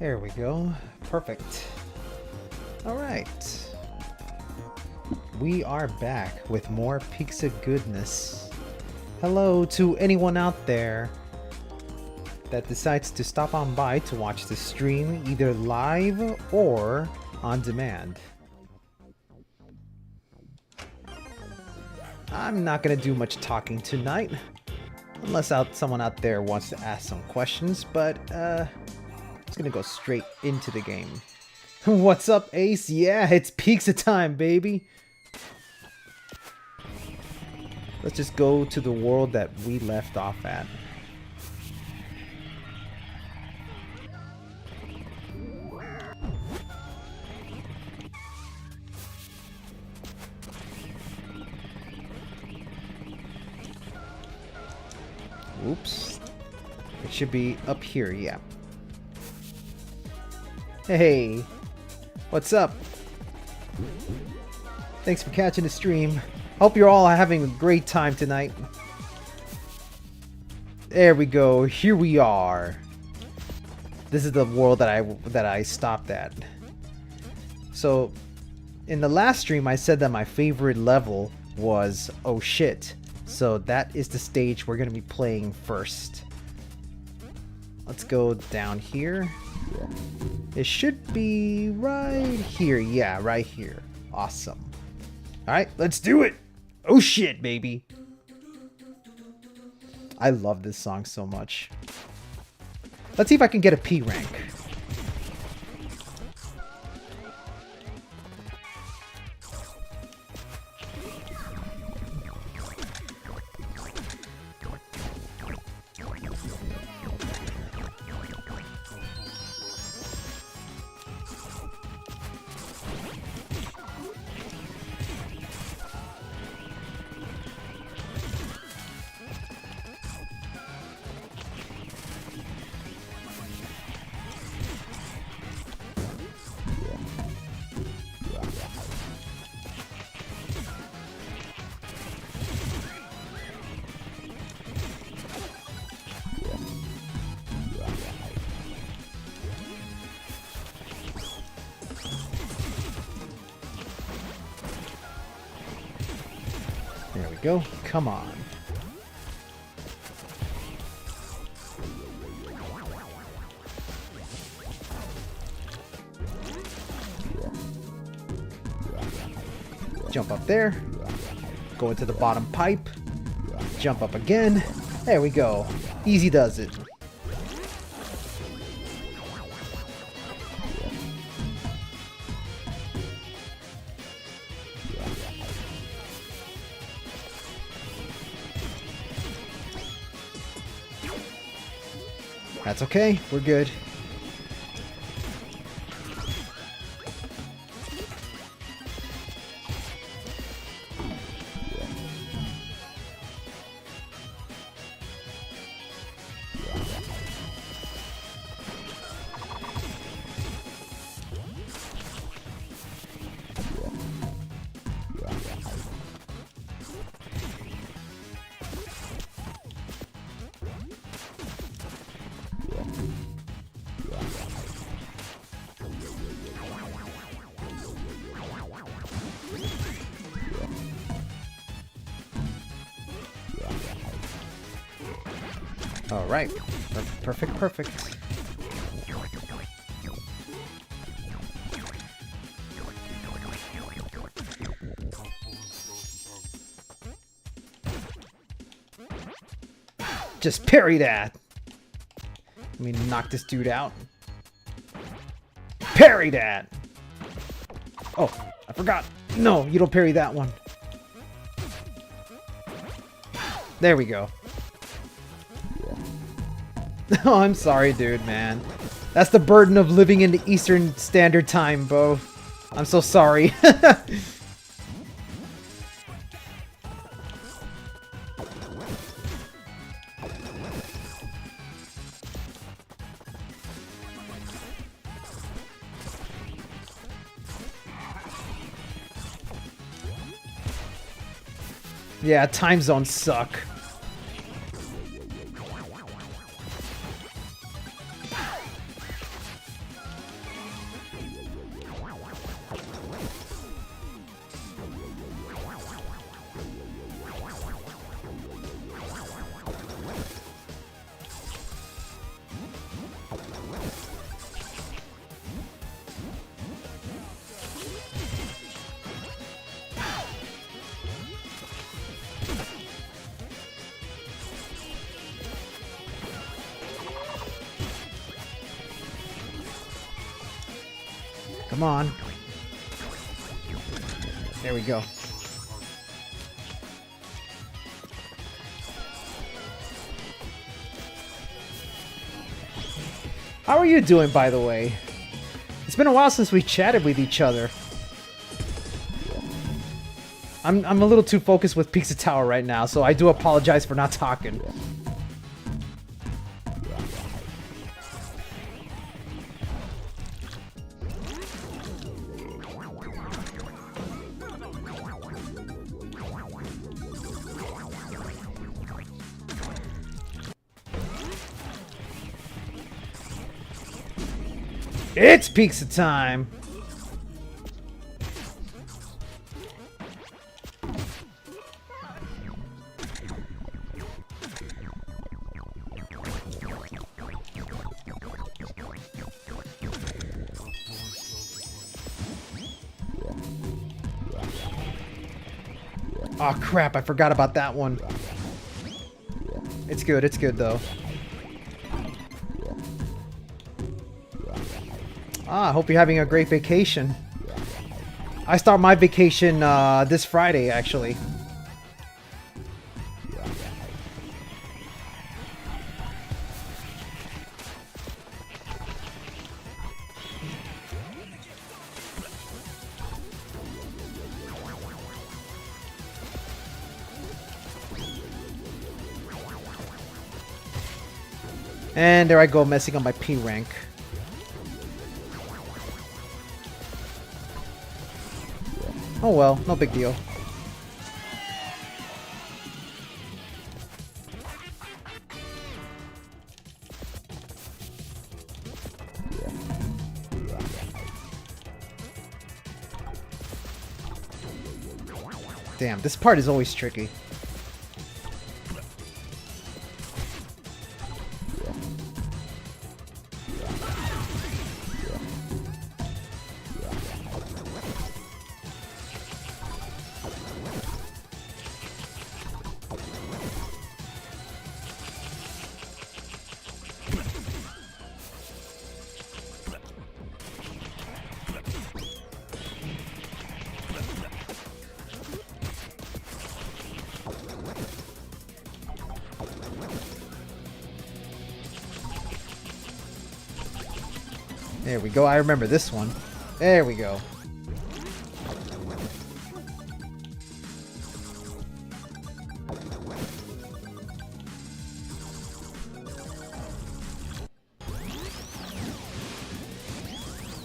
There we go. Perfect. Alright. We are back with more pizza goodness. Hello to anyone out there that decides to stop on by to watch the stream either live or on demand. I'm not gonna do much talking tonight, unless someone out there wants to ask some questions, but just gonna go straight into the game. What's up, Ace? Yeah, it's pizza time, baby! Let's just go to the world that we left off at. Oops. It should be up here, yeah. Hey, what's up? Thanks for catching the stream. Hope you're all having a great time tonight. There we go. Here we are. This is the world that I stopped at. So, in the last stream, I said that my favorite level was oh shit. So that is the stage we're gonna be playing first. Let's go down here. It should be right here. Yeah, right here. Awesome. Alright, let's do it! Oh shit, baby! I love this song so much. Let's see if I can get a P rank. There we go. Come on. Jump up there. Go into the bottom pipe. Jump up again. There we go. Easy does it. That's okay, we're good. All right, perfect, perfect. Just parry that. Let me knock this dude out. Parry that. Oh, I forgot. No, you don't parry that one. There we go. Oh, I'm sorry, dude, man. That's the burden of living in the Eastern Standard Time, Bo. I'm so sorry. Yeah, time zones suck. Come on. There we go. How are you doing, by the way? It's been a while since we chatted with each other. I'm a little too focused with Pizza Tower right now, so I do apologize for not talking. It's pizza time! Oh crap, I forgot about that one. It's good though. Ah, I hope you're having a great vacation. I start my vacation this Friday, actually. And there I go, messing up my P rank. Oh well, no big deal. Damn, this part is always tricky. There we go, I remember this one. There we go.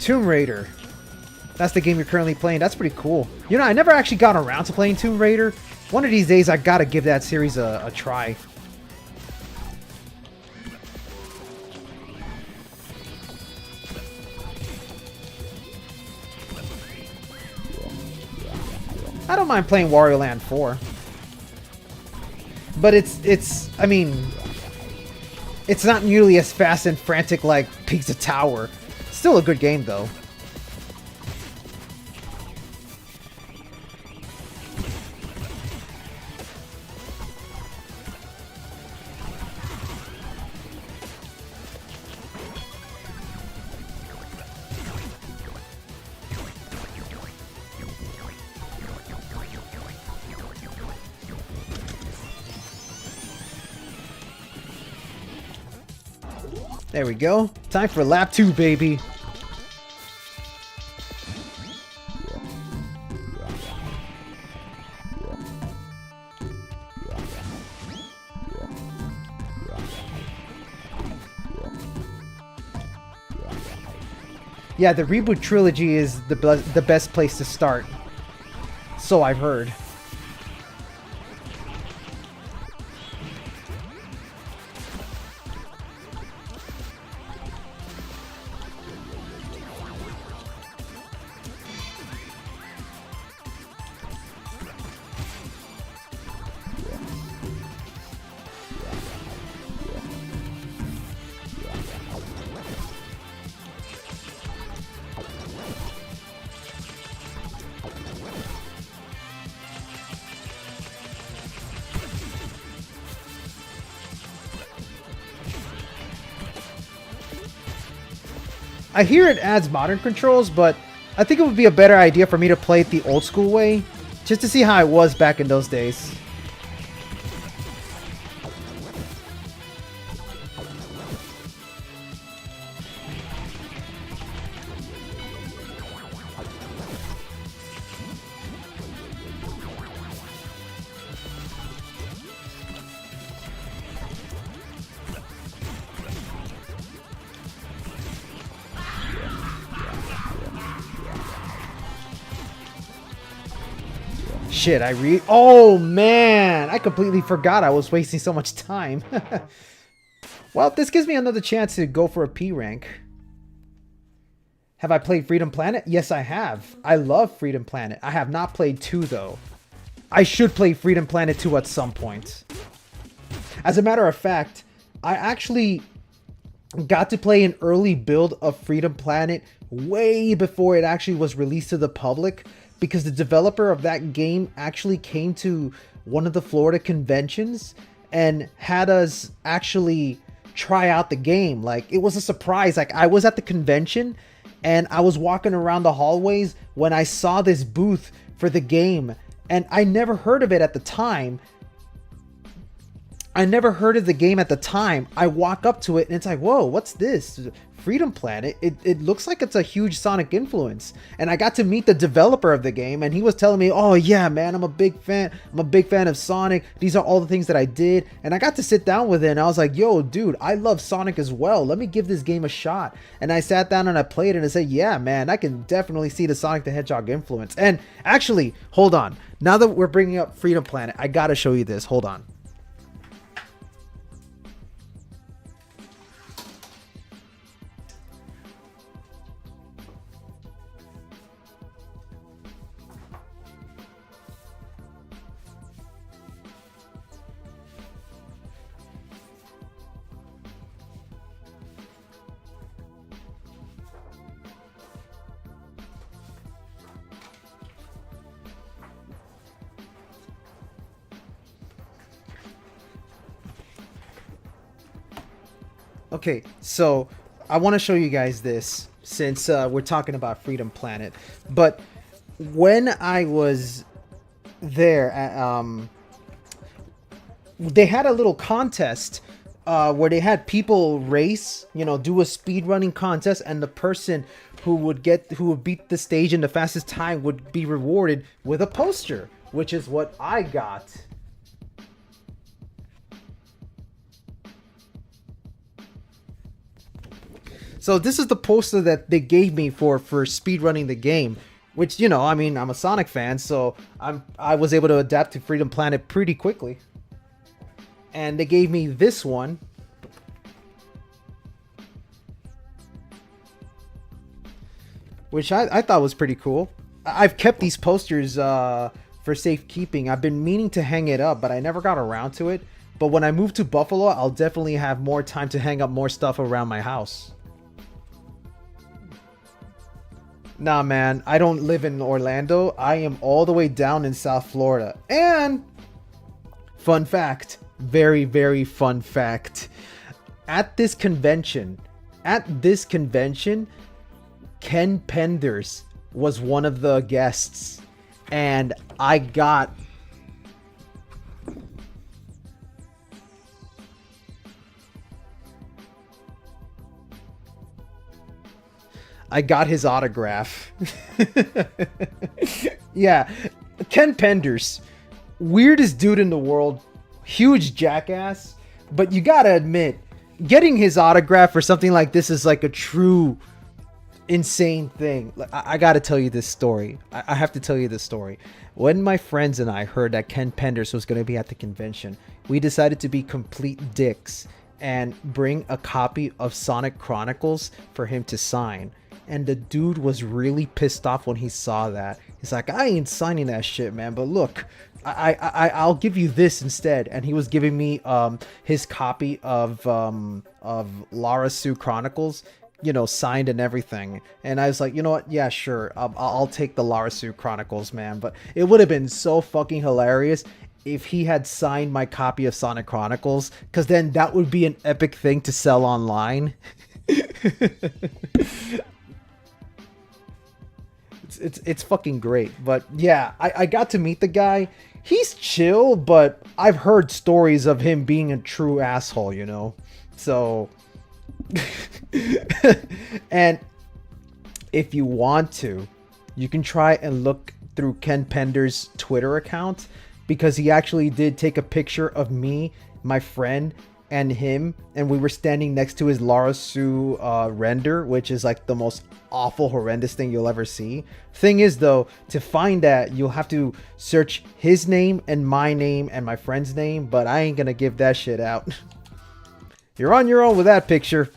Tomb Raider. That's the game you're currently playing. That's pretty cool. You know, I never actually got around to playing Tomb Raider. One of these days, I gotta give that series a try. I don't mind playing Wario Land 4. But I mean, it's not nearly as fast and frantic like Pizza Tower. Still a good game though. There we go. Time for lap 2, baby. Yeah, the reboot trilogy is the best place to start. So I've heard. I hear it adds modern controls, but I think it would be a better idea for me to play it the old school way, just to see how I was back in those days. Shit, oh man, I completely forgot I was wasting so much time. Well, this gives me another chance to go for a P rank. Have I played Freedom Planet? Yes, I have. I love Freedom Planet. I have not played 2 though. I should play Freedom Planet 2 at some point. As a matter of fact, I actually got to play an early build of Freedom Planet way before it actually was released to the public, because the developer of that game actually came to one of the Florida conventions and had us actually try out the game. Like, it was a surprise. Like, I was at the convention and I was walking around the hallways when I saw this booth for the game, and I never heard of it at the time. I never heard of the game at the time. I walk up to it and it's like, whoa, what's this? Freedom Planet? It looks like it's a huge Sonic influence. And I got to meet the developer of the game, and he was telling me, oh yeah, man, I'm a big fan. I'm a big fan of Sonic. These are all the things that I did. And I got to sit down with it, and I was like, yo, dude, I love Sonic as well. Let me give this game a shot. And I sat down and I played it and I said, yeah, man, I can definitely see the Sonic the Hedgehog influence. And actually, hold on. Now that we're bringing up Freedom Planet, I gotta show you this. Hold on. Okay, so I want to show you guys this since we're talking about Freedom Planet. But when I was there, they had a little contest where they had people race, you know, do a speed running contest, and the person who would beat the stage in the fastest time would be rewarded with a poster, which is what I got. So this is the poster that they gave me for speedrunning the game, which, you know, I mean, I'm a Sonic fan, so I was able to adapt to Freedom Planet pretty quickly. And they gave me this one, which I thought was pretty cool. I've kept these posters for safekeeping. I've been meaning to hang it up, but I never got around to it. But when I move to Buffalo, I'll definitely have more time to hang up more stuff around my house. Nah, man, I don't live in Orlando. I am all the way down in South Florida. And fun fact, very, very fun fact. At this convention, Ken Penders was one of the guests. And I got his autograph. Yeah, Ken Penders, weirdest dude in the world, huge jackass, but you gotta admit, getting his autograph for something like this is like a true insane thing. I gotta tell you this story. I have to tell you this story. When my friends and I heard that Ken Penders was going to be at the convention, we decided to be complete dicks and bring a copy of Sonic Chronicles for him to sign. And the dude was really pissed off when he saw that. He's like, I ain't signing that shit, man. But look, I'll give you this instead. And he was giving me his copy of Lara Sue Chronicles, you know, signed and everything. And I was like, you know what? Yeah, sure. I'll take the Lara Sue Chronicles, man. But it would have been so fucking hilarious if he had signed my copy of Sonic Chronicles, because then that would be an epic thing to sell online. it's fucking great. But yeah, I got to meet the guy. He's chill, but I've heard stories of him being a true asshole, you know? So... And if you want to, you can try and look through Ken Pender's Twitter account, because he actually did take a picture of me, my friend, and him, and we were standing next to his Lara Sue render, which is like the most awful, horrendous thing you'll ever see. Thing is though, to find that, you'll have to search his name and my friend's name, but I ain't gonna give that shit out. You're on your own with that picture.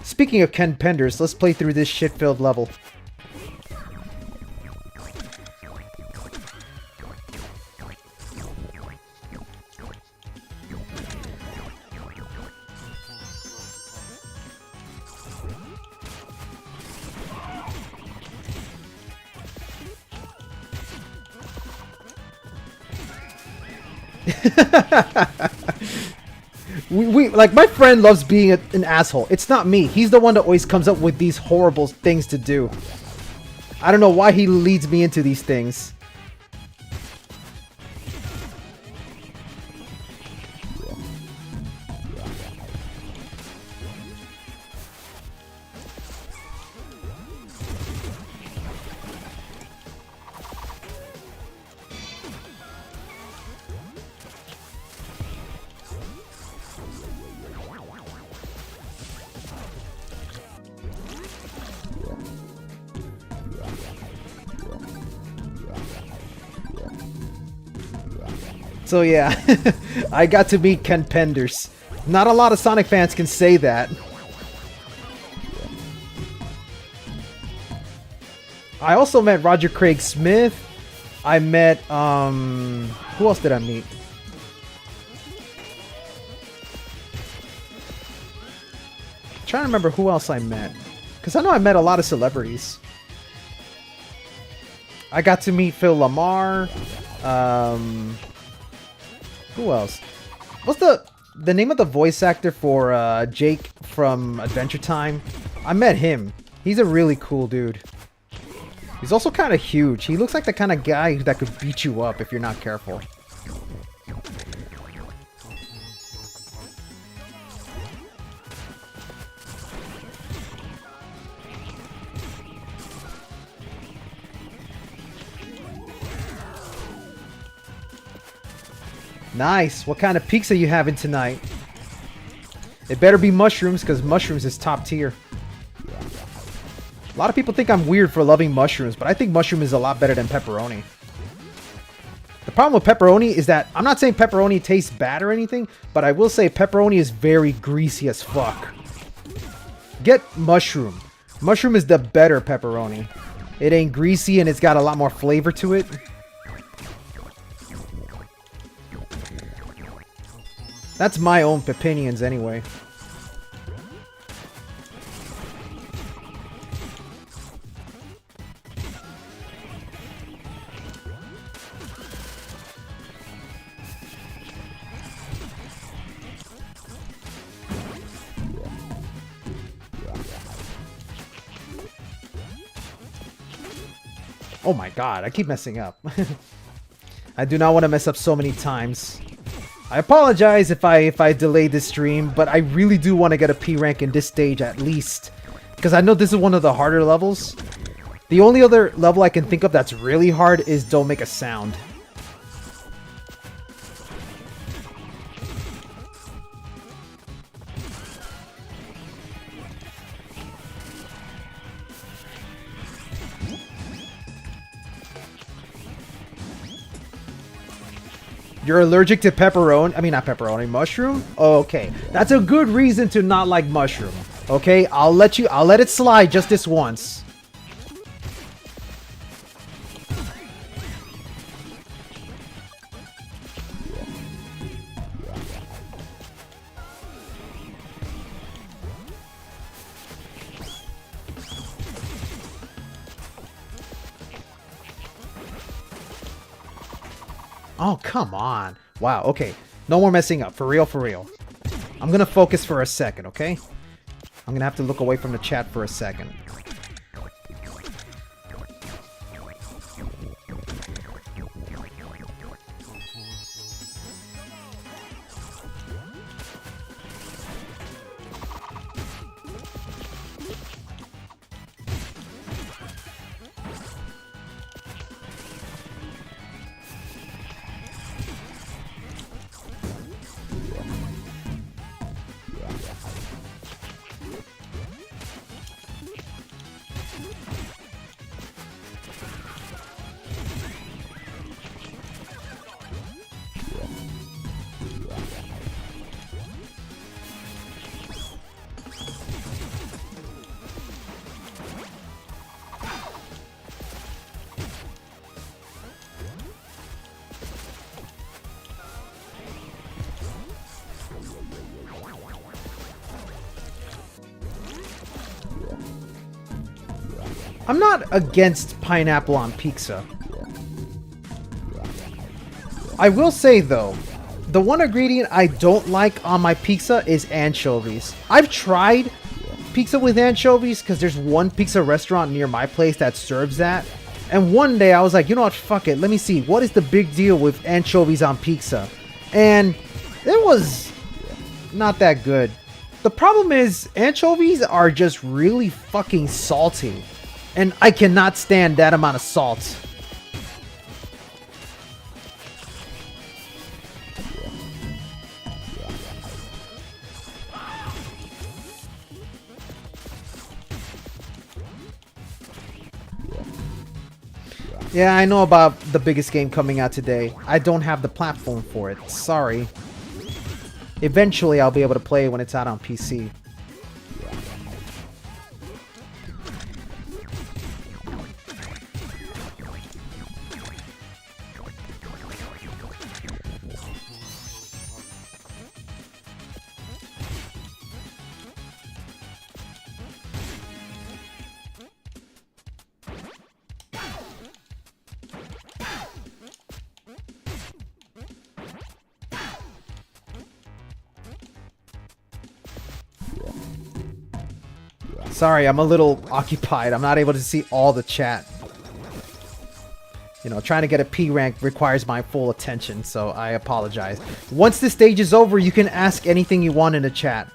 Speaking of Ken Penders, let's play through this shit-filled level. we like, my friend loves being an asshole. It's not me. He's the one that always comes up with these horrible things to do. I don't know why he leads me into these things. So yeah, I got to meet Ken Penders. Not a lot of Sonic fans can say that. I also met Roger Craig Smith. I met, who else did I meet? I'm trying to remember who else I met. Because I know I met a lot of celebrities. I got to meet Phil Lamar. Who else? What's the name of the voice actor for Jake from Adventure Time? I met him. He's a really cool dude. He's also kind of huge. He looks like the kind of guy that could beat you up if you're not careful. Nice. What kind of pizza you having tonight? It better be mushrooms, because mushrooms is top tier. A lot of people think I'm weird for loving mushrooms, but I think mushroom is a lot better than pepperoni. The problem with pepperoni is that, I'm not saying pepperoni tastes bad or anything, but I will say pepperoni is very greasy as fuck. Get mushroom. Mushroom is the better pepperoni. It ain't greasy and it's got a lot more flavor to it. That's my own opinions anyway. Oh my god, I keep messing up. I do not want to mess up so many times. I apologize if I delay this stream, but I really do want to get a P rank in this stage at least. Because I know this is one of the harder levels. The only other level I can think of that's really hard is Don't Make a Sound. You're allergic to pepperoni? I mean, not pepperoni, mushroom? Oh, okay. That's a good reason to not like mushroom. Okay, I'll let it slide just this once. Oh, come on. Wow, okay. No more messing up. For real, for real. I'm gonna focus for a second, okay? I'm gonna have to look away from the chat for a second. I'm not against pineapple on pizza. I will say though, the one ingredient I don't like on my pizza is anchovies. I've tried pizza with anchovies because there's one pizza restaurant near my place that serves that. And one day I was like, you know what, fuck it. Let me see. What is the big deal with anchovies on pizza? And it was not that good. The problem is anchovies are just really fucking salty. And I cannot stand that amount of salt. Yeah, I know about the biggest game coming out today. I don't have the platform for it. Sorry. Eventually, I'll be able to play it when it's out on PC. Sorry, I'm a little occupied. I'm not able to see all the chat. You know, trying to get a P rank requires my full attention, so I apologize. Once this stage is over, you can ask anything you want in the chat.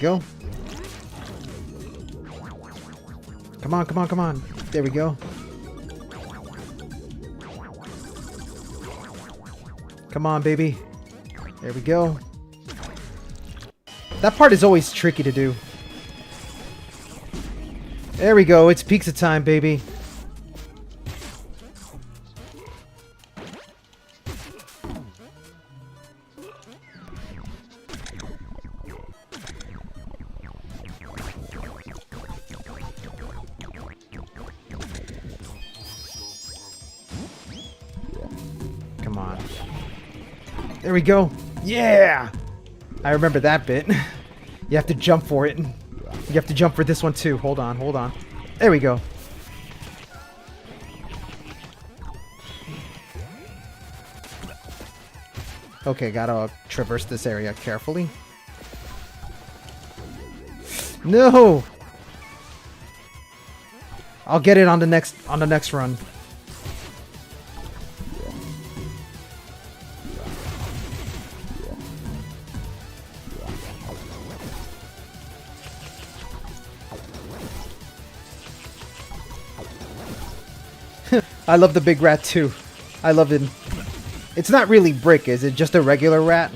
Go. Come on, come on, come on. There we go. Come on, baby. There we go. That part is always tricky to do. There we go. It's pizza time, baby. There we go. Yeah! I remember that bit. You have to jump for it. You have to jump for this one too. Hold on, hold on. There we go. Okay, gotta traverse this area carefully. No! I'll get it on the next run. I love the big rat too. I love it. It's not really brick, is it? Just a regular rat?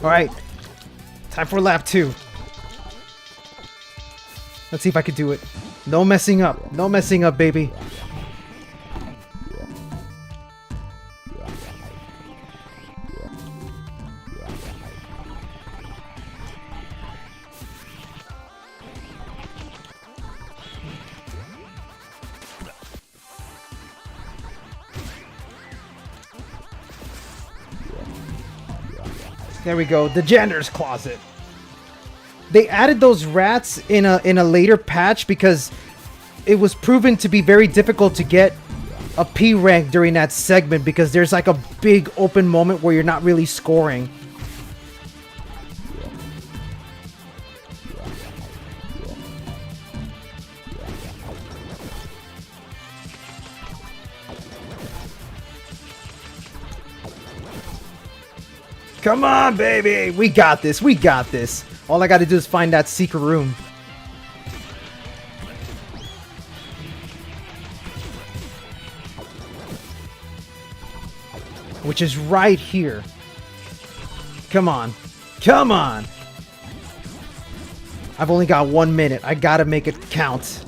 Alright. Time for lap 2. Let's see if I can do it. No messing up. No messing up, baby. There we go, the janitor's closet. They added those rats in a later patch because it was proven to be very difficult to get a P rank during that segment because there's like a big open moment where you're not really scoring. Come on, baby! We got this, we got this. All I gotta do is find that secret room. Which is right here. Come on. Come on! I've only got 1 minute. I gotta make it count.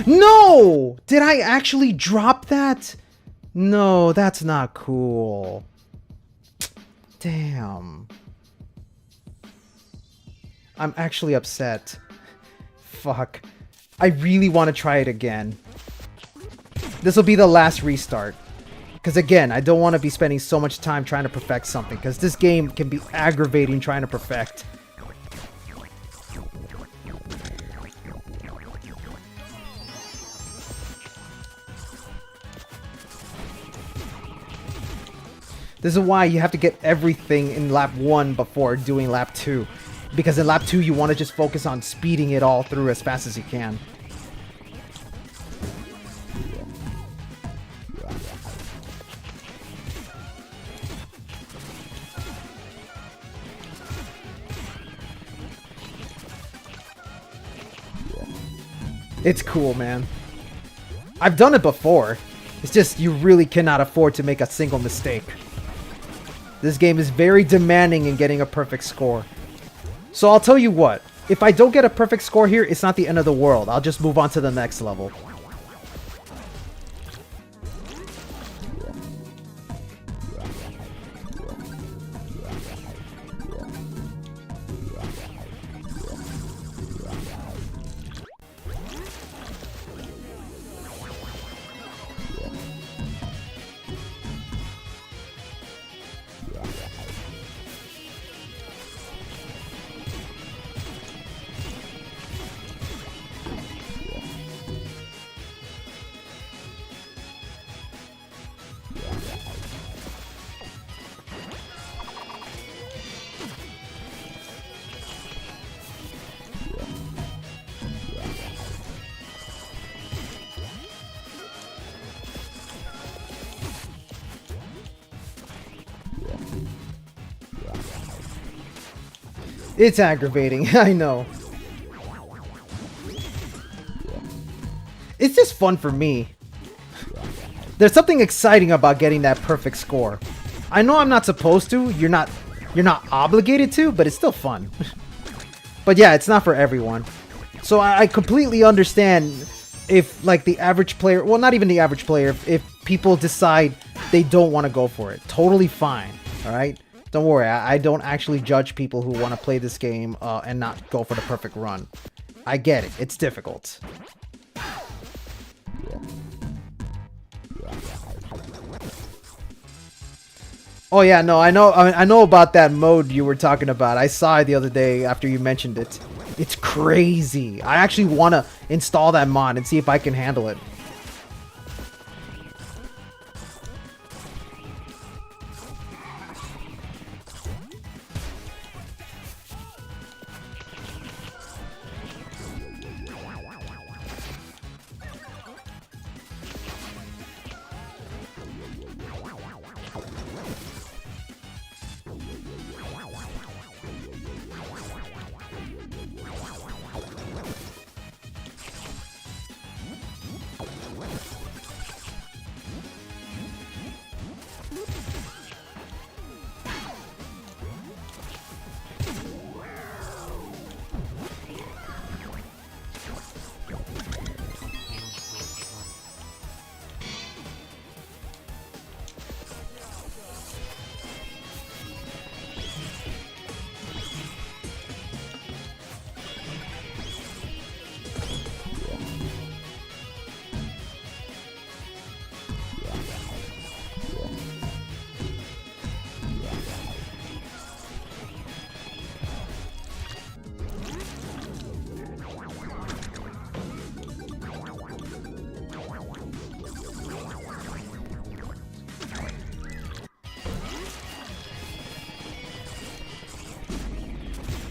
No! Did I actually drop that? No, that's not cool. Damn. I'm actually upset. Fuck. I really want to try it again. This will be the last restart. Because again, I don't want to be spending so much time trying to perfect something. Because this game can be aggravating trying to perfect. This is why you have to get everything in lap 1 before doing lap 2. Because in lap 2 you want to just focus on speeding it all through as fast as you can. It's cool, man. I've done it before. It's just you really cannot afford to make a single mistake. This game is very demanding in getting a perfect score. So I'll tell you what, if I don't get a perfect score here, it's not the end of the world. I'll just move on to the next level. It's aggravating, I know. It's just fun for me. There's something exciting about getting that perfect score. I know I'm not supposed to, you're not obligated to, but it's still fun. But yeah, it's not for everyone. So I completely understand if like the average player, well not even the average player, if people decide they don't want to go for it. Totally fine, alright? Don't worry, I don't actually judge people who want to play this game and not go for the perfect run. I get it, it's difficult. Oh yeah, no, I know about that mode you were talking about. I saw it the other day after you mentioned it. It's crazy. I actually want to install that mod and see if I can handle it.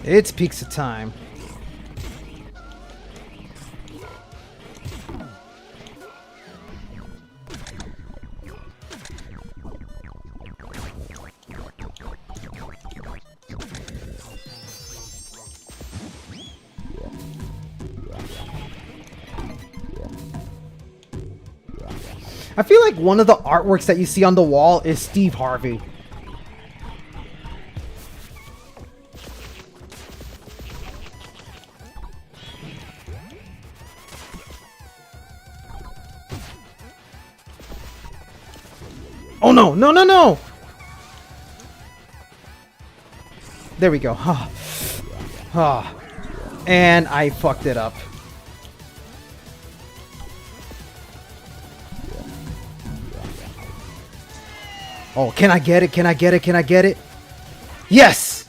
It's pizza time. I feel like one of the artworks that you see on the wall is Steve Harvey. Oh no, no, no, no! There we go. And I fucked it up. Oh, can I get it? Can I get it? Can I get it? Yes!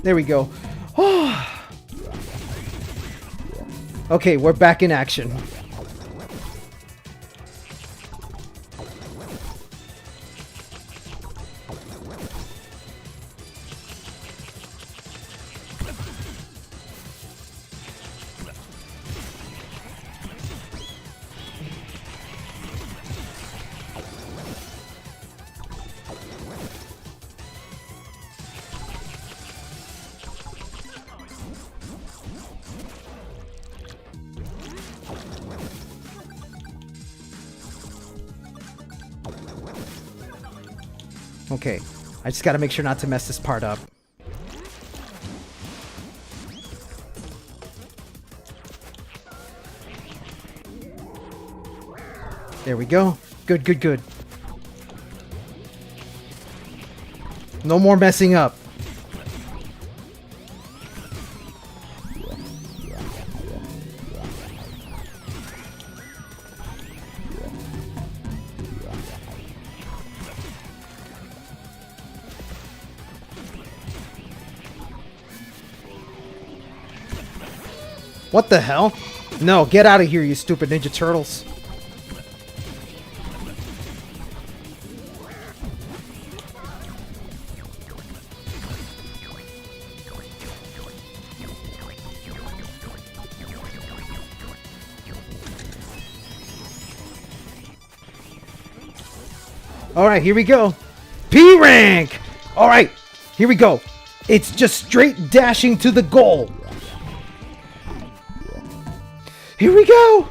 There we go. Okay, we're back in action. Okay, I just gotta make sure not to mess this part up. There we go. Good, good, good. No more messing up. What the hell? No, get out of here, you stupid Ninja Turtles. Alright, here we go. P rank! Alright, here we go. It's just straight dashing to the goal. Here we go!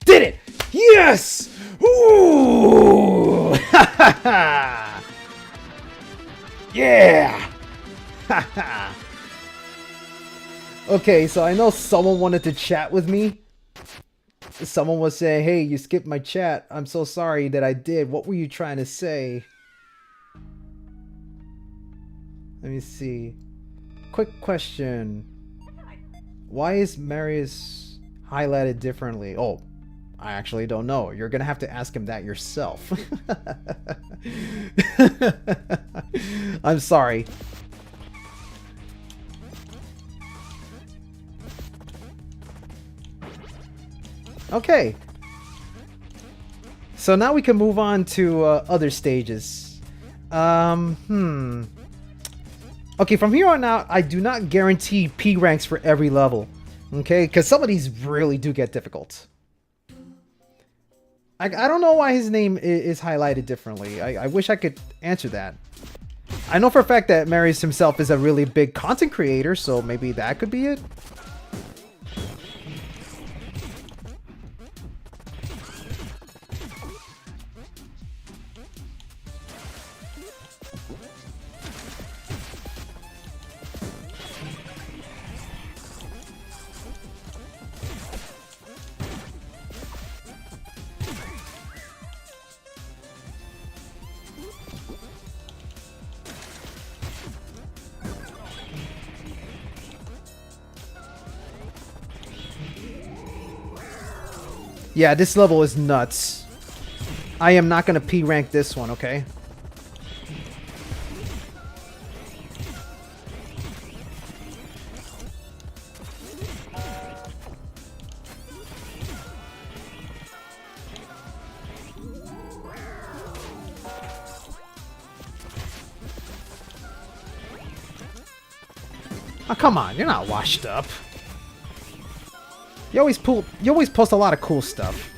Did it! Yes! Ooh! Yeah! Okay, so I know someone wanted to chat with me. Someone was saying, hey, you skipped my chat. I'm so sorry that I did. What were you trying to say? Let me see. Quick question. Why is Marius highlighted differently? Oh, I actually don't know. You're gonna have to ask him that yourself. I'm sorry. Okay. So now we can move on to other stages. Okay, from here on out, I do not guarantee P ranks for every level. Okay, because some of these really do get difficult. I don't know why his name is highlighted differently. I wish I could answer that. I know for a fact that Marius himself is a really big content creator, so maybe that could be it. Yeah, this level is nuts. I am not gonna P rank this one, okay? Oh, come on, you're not washed up. You always post a lot of cool stuff.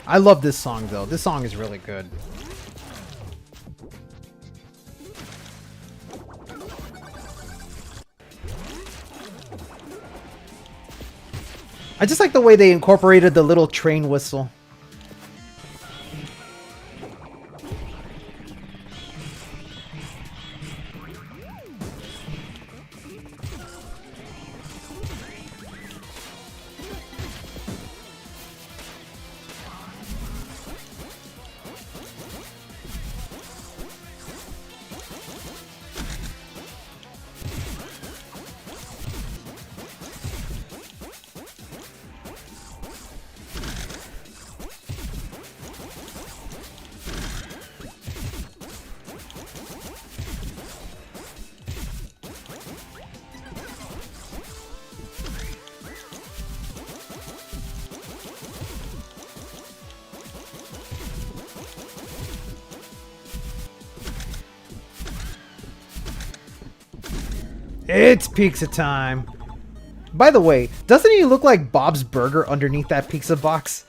I love this song though. This song is really good. I just like the way they incorporated the little train whistle. It's pizza time. By the way, doesn't he look like Bob's Burger underneath that pizza box?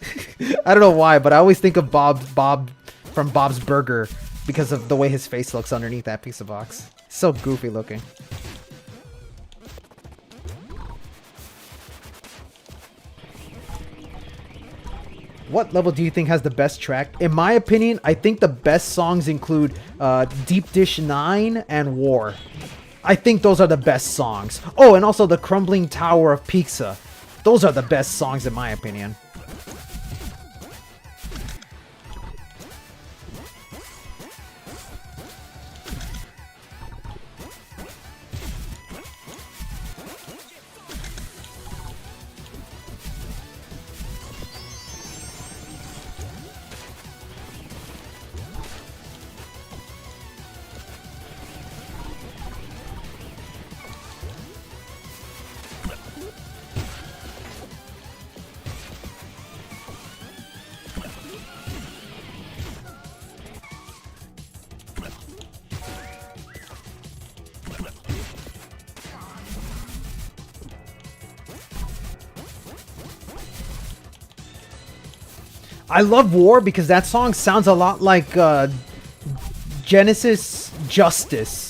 I don't know why, but I always think of Bob from Bob's Burger because of the way his face looks underneath that pizza box. So goofy looking. What level do you think has the best track? In my opinion, I think the best songs include Deep Dish 9 and War. I think those are the best songs. Oh, and also the Crumbling Tower of Pizza. Those are the best songs in my opinion. I love War because that song sounds a lot like Genesis Justice.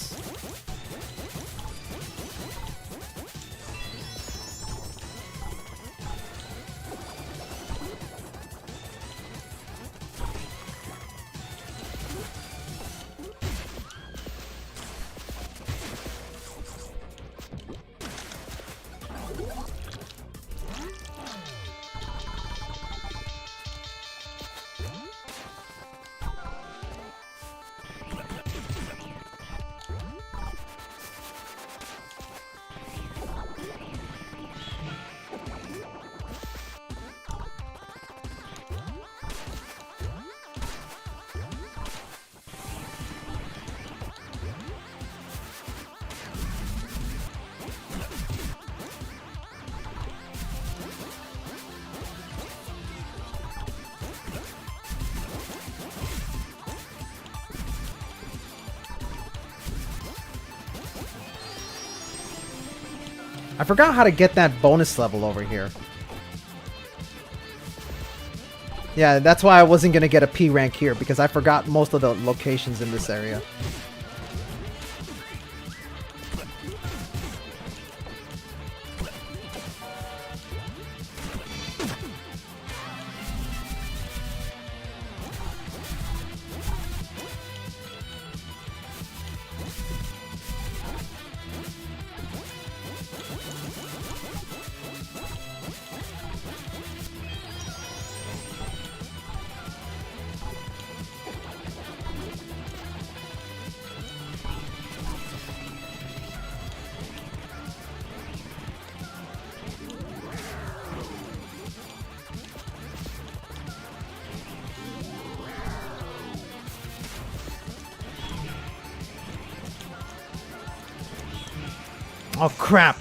I forgot how to get that bonus level over here. Yeah, that's why I wasn't going to get a P rank here, because I forgot most of the locations in this area. Oh crap!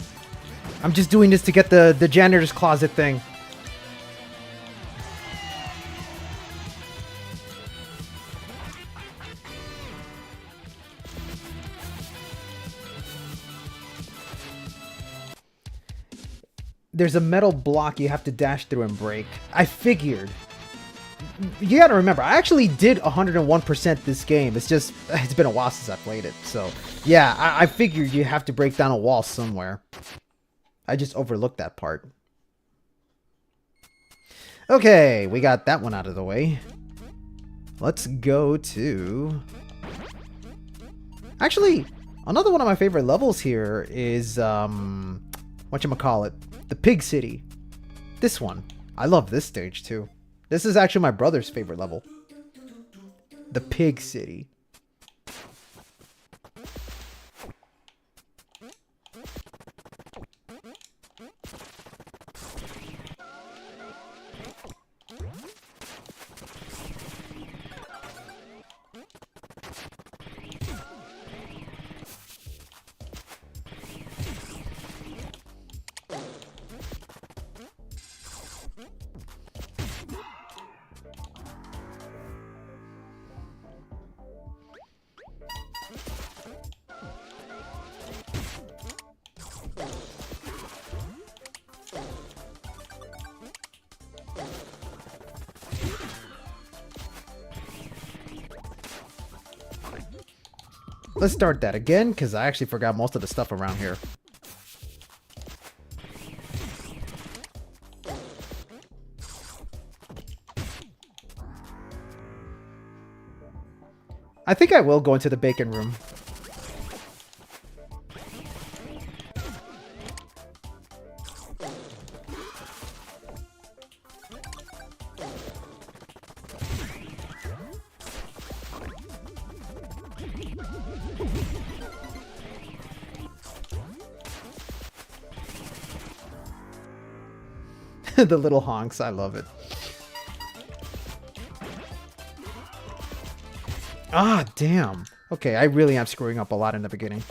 I'm just doing this to get the janitor's closet thing. There's a metal block you have to dash through and break. I figured. You gotta remember, I actually did 101% this game. It's just, it's been a while since I played it. So, yeah, I figured you have to break down a wall somewhere. I just overlooked that part. Okay, we got that one out of the way. Let's go to... Actually, another one of my favorite levels here is, whatchamacallit? The Pig City. This one. I love this stage, too. This is actually my brother's favorite level. The Pig City. Let's start that again, because I actually forgot most of the stuff around here. I think I will go into the bacon room. The little honks, I love it. Ah, damn. Okay, I really am screwing up a lot in the beginning.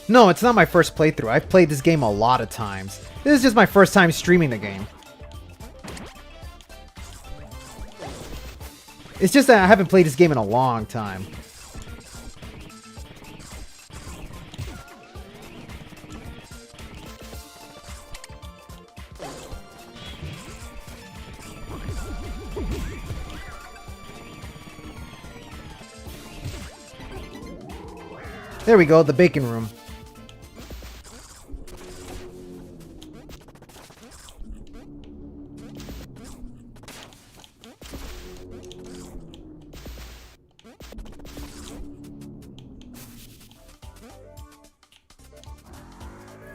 No, it's not my first playthrough. I've played this game a lot of times. This is just my first time streaming the game. It's just that I haven't played this game in a long time. There we go, the bacon room.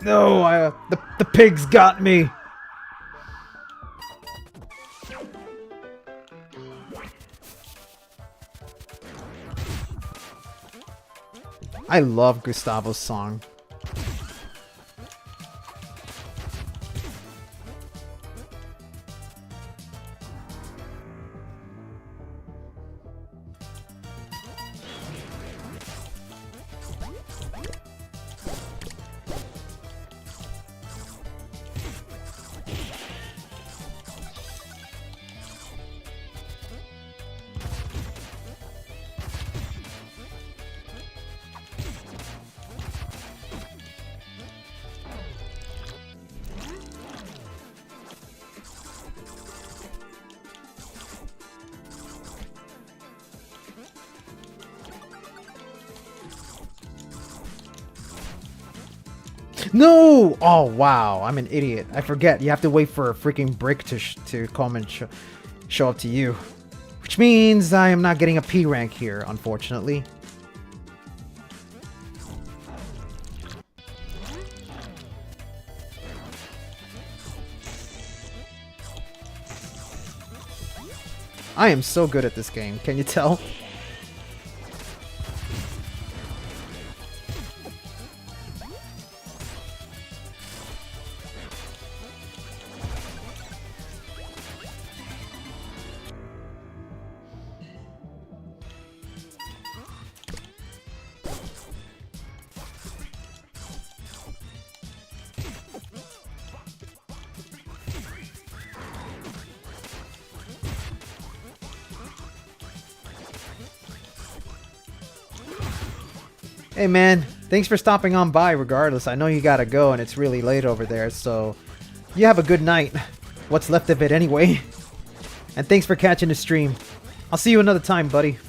No, the pigs got me. I love Gustavo's song. No! Oh, wow. I'm an idiot. I forget. You have to wait for a freaking brick to come and show up to you. Which means I am not getting a P rank here, unfortunately. I am so good at this game. Can you tell? Hey man, thanks for stopping on by regardless. I know you gotta go and it's really late over there, so you have a good night. What's left of it anyway. And thanks for catching the stream. I'll see you another time, buddy.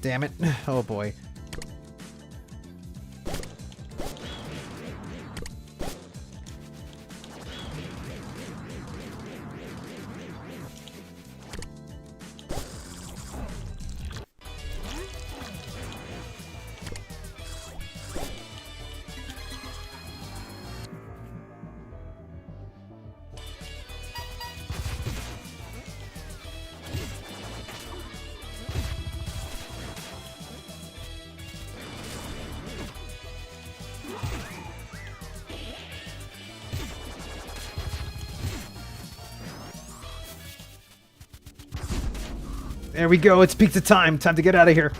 Damn it. Oh boy. There we go, it's pizza time. Time to get out of here.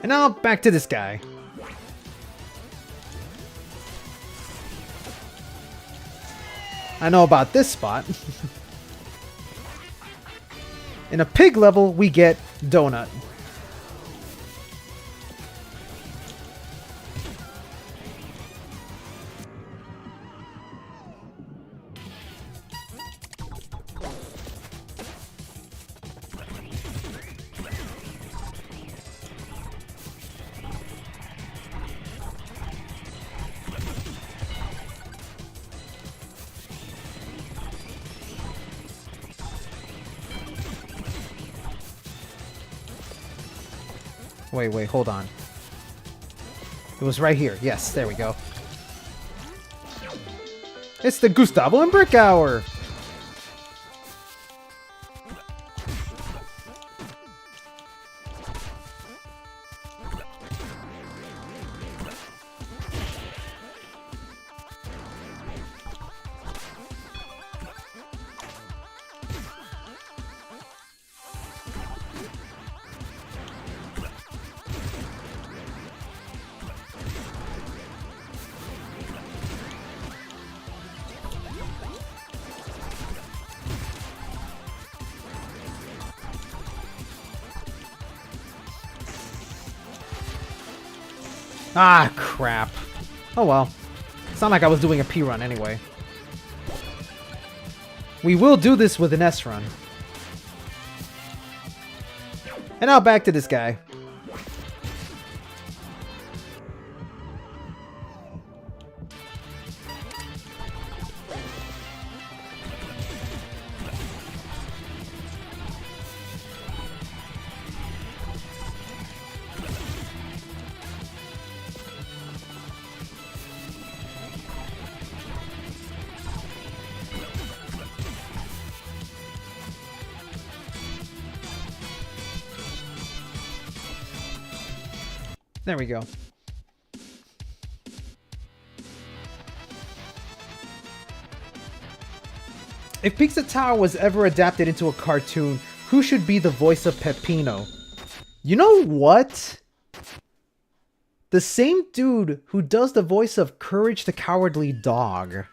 And now back to this guy. I know about this spot. In a pig level, we get donut. Wait, hold on. It was right here. Yes, there we go. It's the Gustavo and Brick Hour! Ah, crap. Oh well. It's not like I was doing a P run anyway. We will do this with an S run. And now back to this guy. There we go. If Pizza Tower was ever adapted into a cartoon, who should be the voice of Peppino? You know what? The same dude who does the voice of Courage the Cowardly Dog.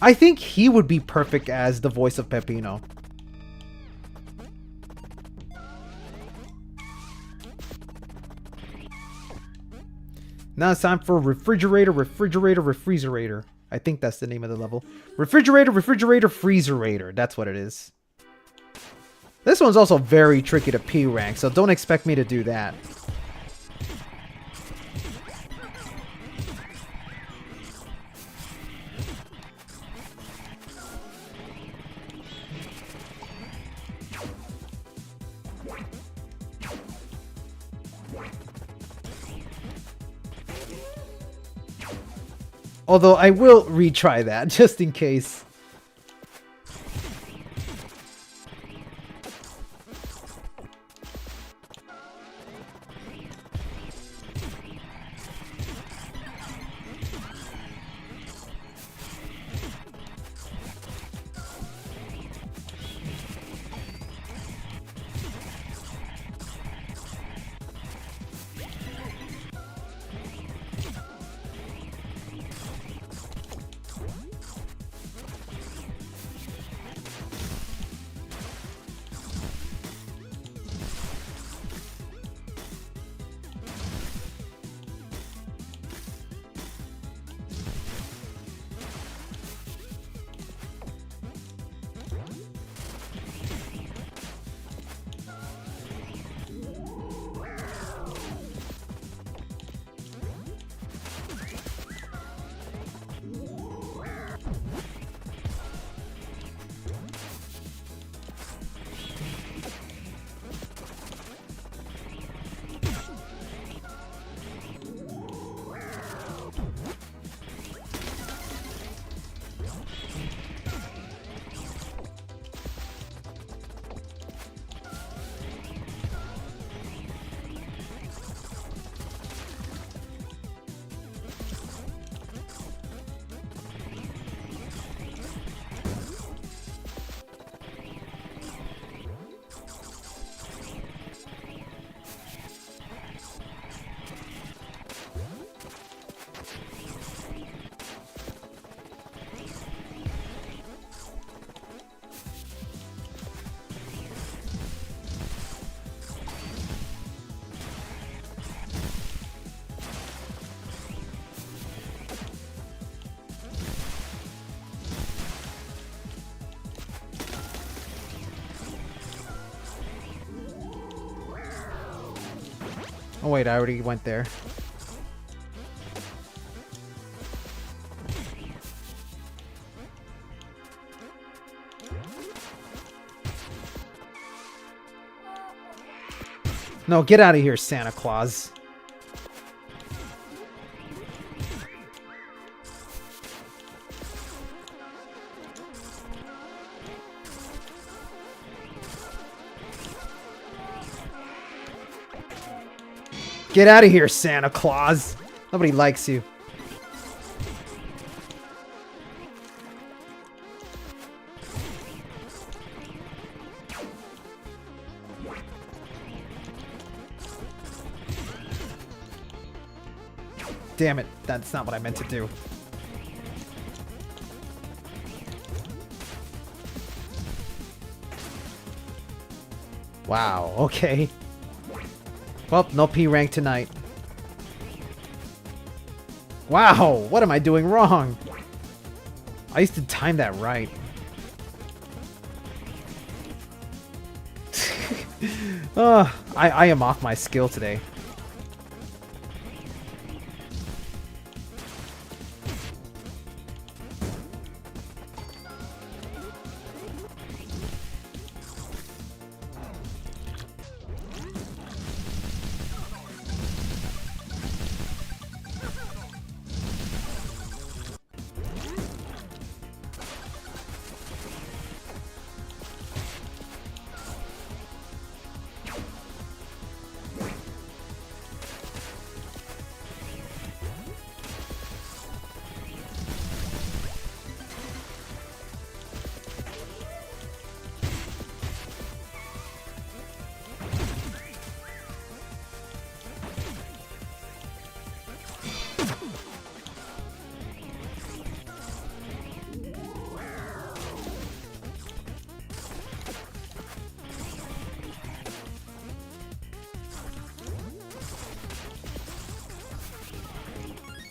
I think he would be perfect as the voice of Peppino. Now it's time for Refrigerator. I think that's the name of the level. Refrigerator, Freezerator. That's what it is. This one's also very tricky to P rank, so don't expect me to do that. Although I will retry that, just in case. Oh wait, I already went there. No, get out of here, Santa Claus. Get out of here, Santa Claus. Nobody likes you. Damn it, that's not what I meant to do. Wow, okay. Well, no P rank tonight. Wow, what am I doing wrong? I used to time that right. I am off my skill today.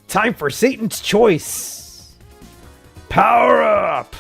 Time for Satan's choice. Power up.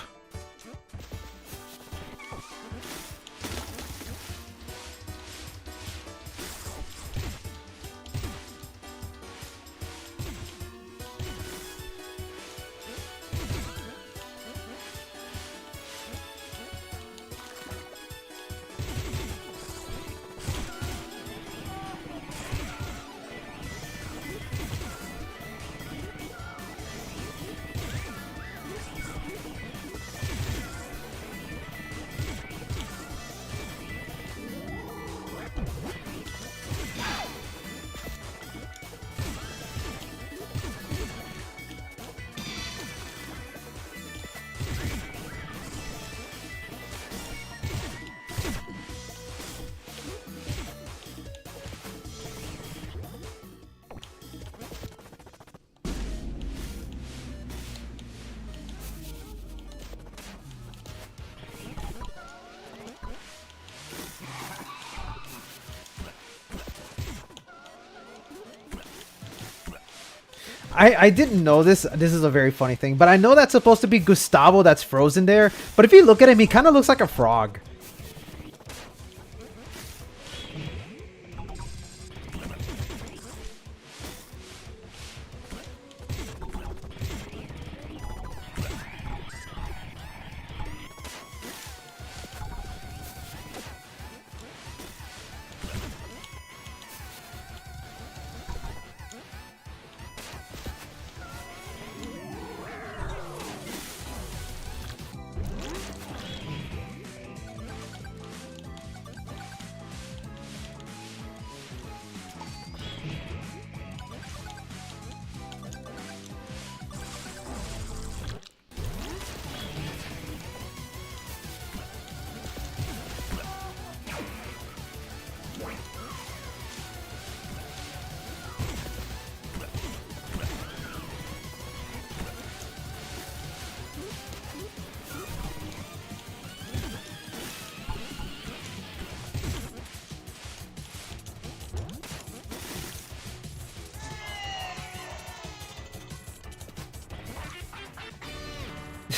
I didn't know this. This is a very funny thing, but I know that's supposed to be Gustavo that's frozen there. But if you look at him, he kind of looks like a frog.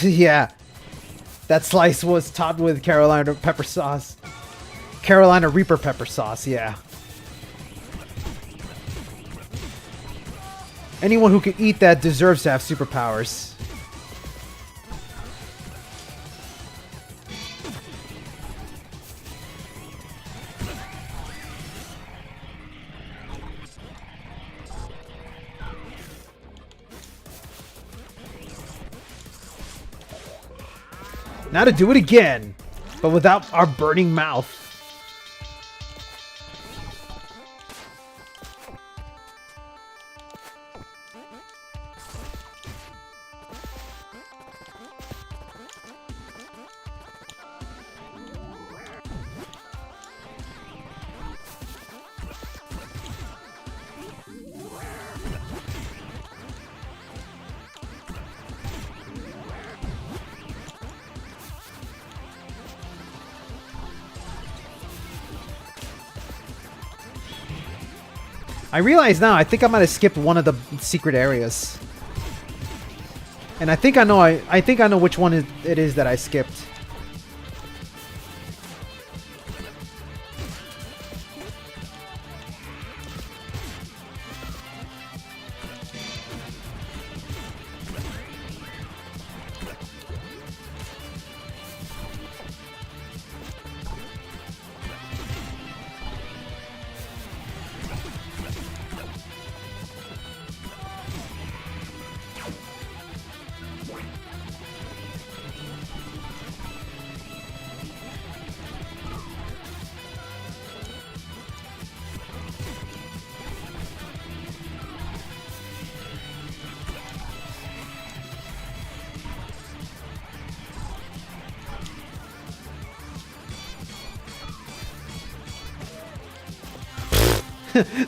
Yeah, that slice was topped with Carolina pepper sauce. Carolina Reaper pepper sauce, yeah. Anyone who can eat that deserves to have superpowers. Now to do it again, but without our burning mouth. I realize now, I think I might have skipped one of the secret areas. And I think I know which one it is that I skipped.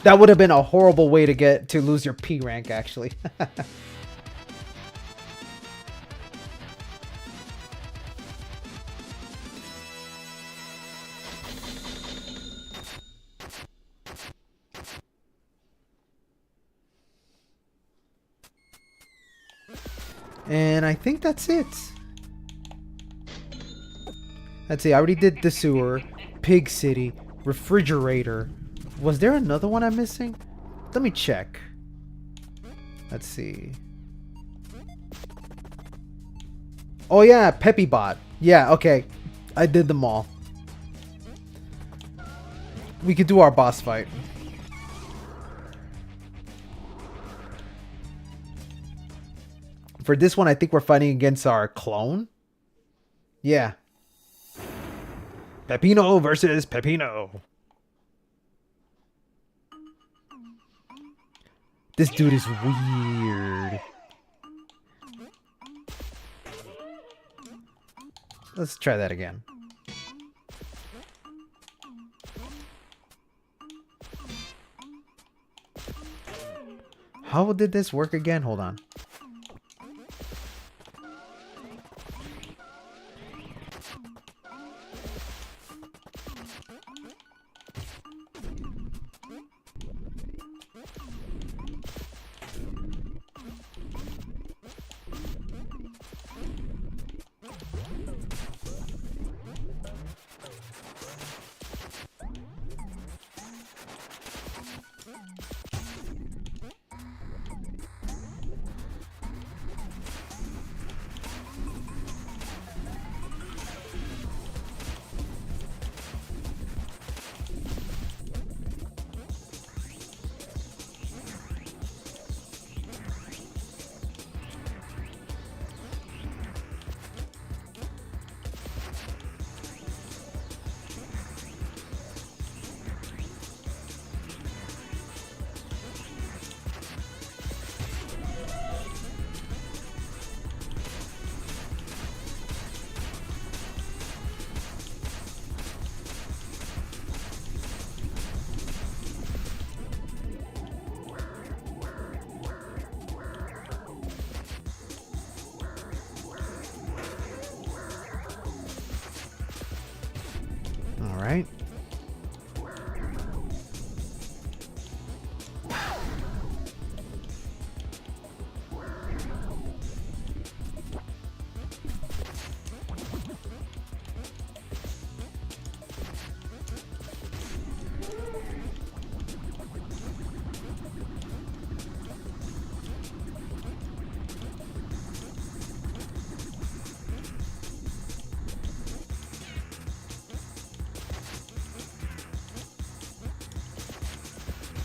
That would have been a horrible way to lose your P rank, actually. And I think that's it. Let's see, I already did the sewer, Pig City, refrigerator. Was there another one I'm missing? Let me check. Let's see. Oh yeah, Peppybot. Yeah, okay. I did them all. We could do our boss fight. For this one, I think we're fighting against our clone. Yeah. Peppino versus Peppino. This dude is weird. Let's try that again. How did this work again? Hold on.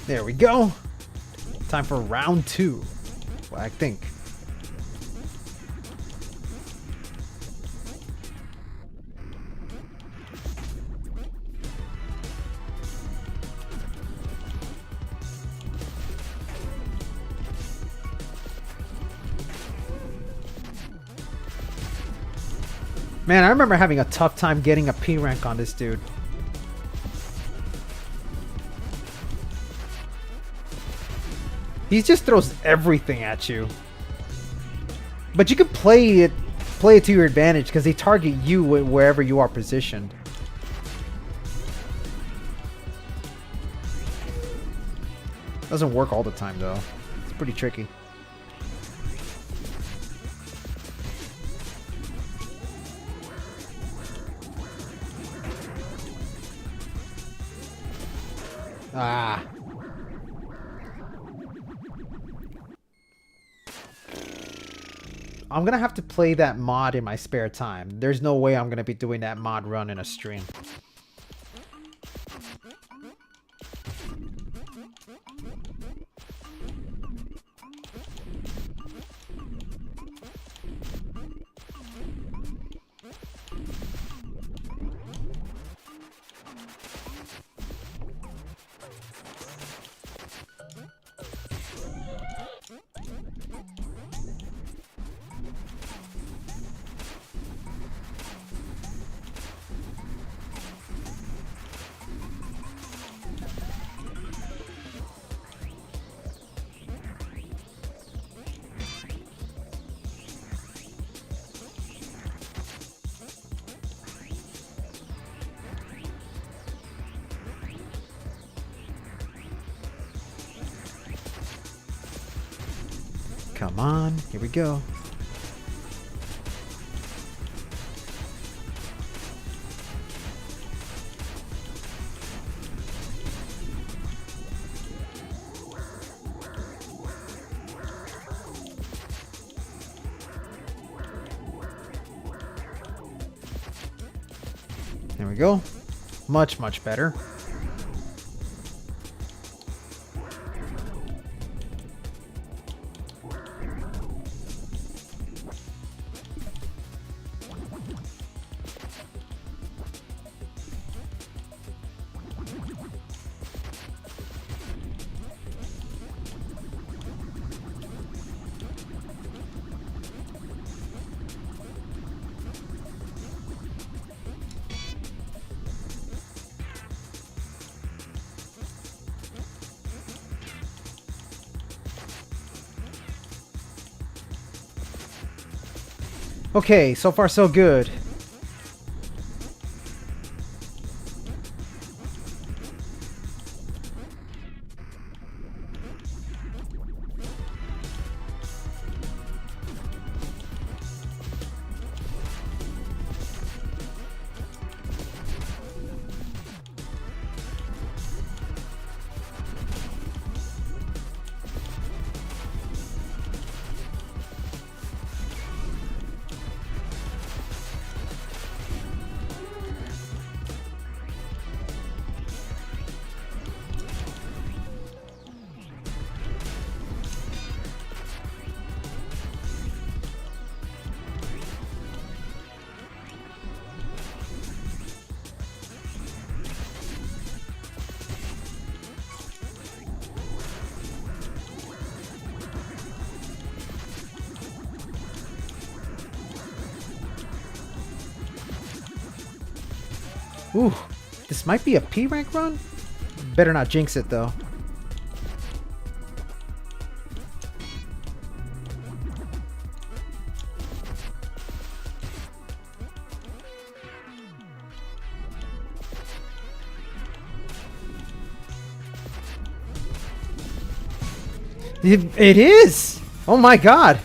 There we go. Time for round 2. Well, I think. Man, I remember having a tough time getting a P rank on this dude. He just throws everything at you. But you can play it to your advantage because they target you wherever you are positioned. Doesn't work all the time though. It's pretty tricky. Ah. I'm gonna have to play that mod in my spare time. There's no way I'm gonna be doing that mod run in a stream. Come on, here we go. There we go. Much, much better. Okay, so far so good. Ooh, this might be a P rank run? Better not jinx it though. It is! Oh my god!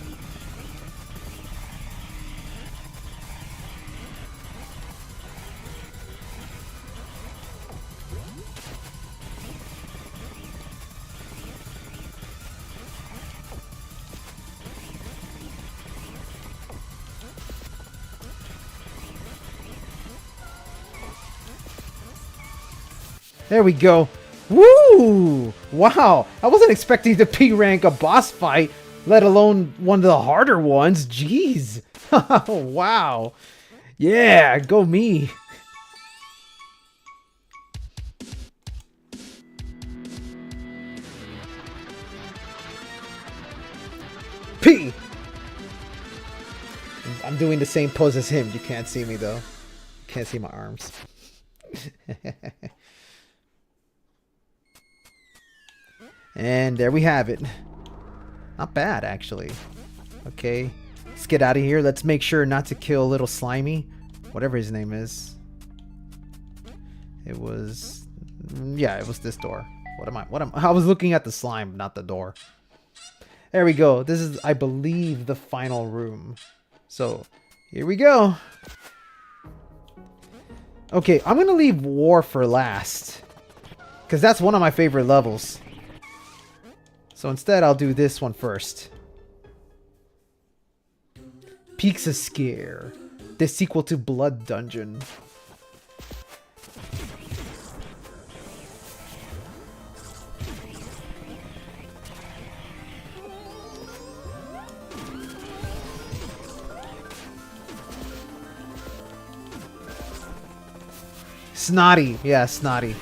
There we go. Woo! Wow, I wasn't expecting to P-rank a boss fight, let alone one of the harder ones. Jeez. Wow. Yeah, go me. P! I'm doing the same pose as him. You can't see me though. You can't see my arms. And there we have it. Not bad, actually. Okay, let's get out of here. Let's make sure not to kill little Slimy, whatever his name is. It was, yeah, it was this door. I was looking at the slime, not the door. There we go. This is, I believe, the final room. So, here we go. Okay, I'm gonna leave War for last, because that's one of my favorite levels. So instead, I'll do this one first. Pizza Scare, the sequel to Blood Dungeon. Snotty, yeah, Snotty.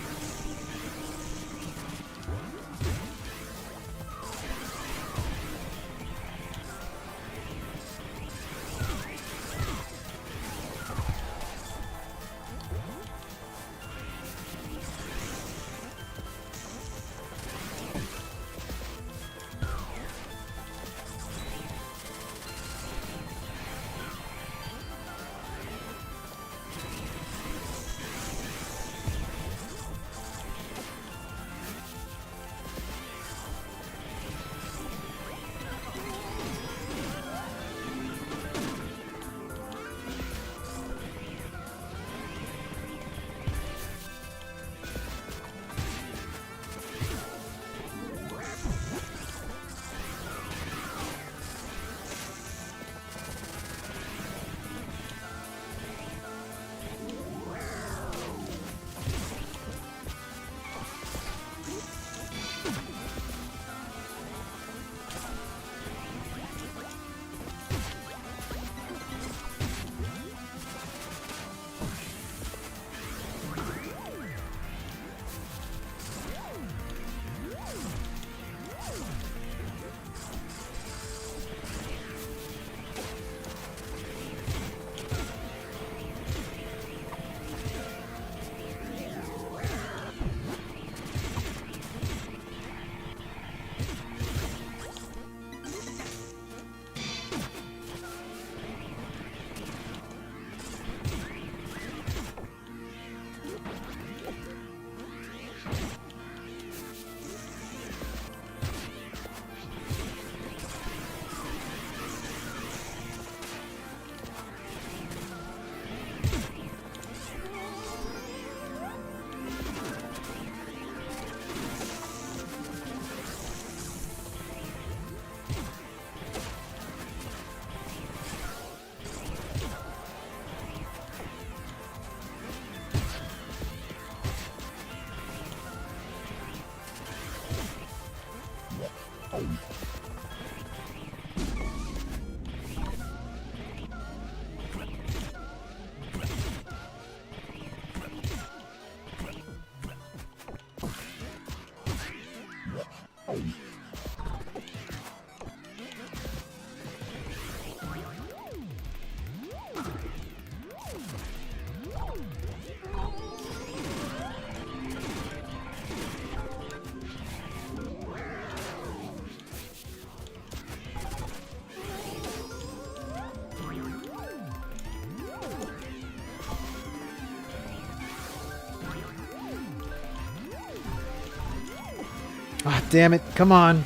Ah, damn it. Come on.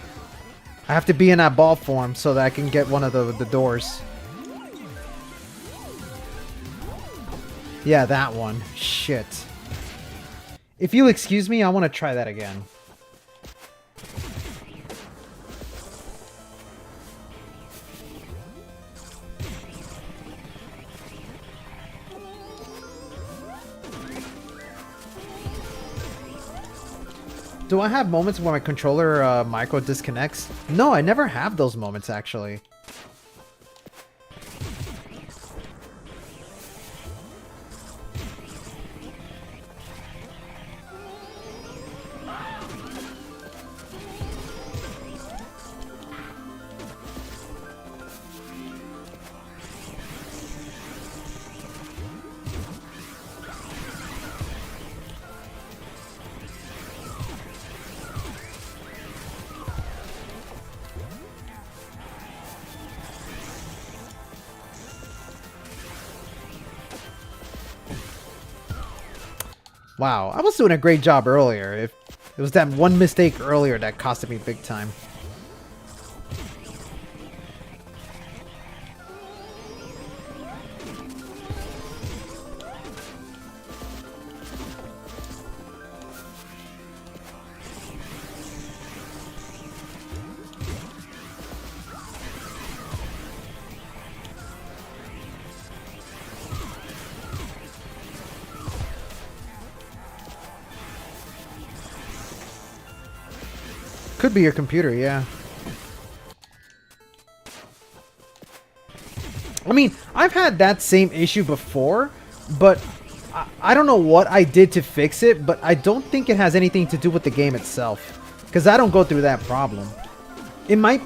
I have to be in that ball form so that I can get one of the doors. Yeah, that one. Shit. If you'll excuse me, I want to try that again. Do I have moments where my controller micro disconnects? No, I never have those moments actually. Wow, I was doing a great job earlier. If it was that one mistake earlier that costed me big time. Could be your computer, yeah. I mean, I've had that same issue before, but I don't know what I did to fix it, but I don't think it has anything to do with the game itself, because I don't go through that problem. It might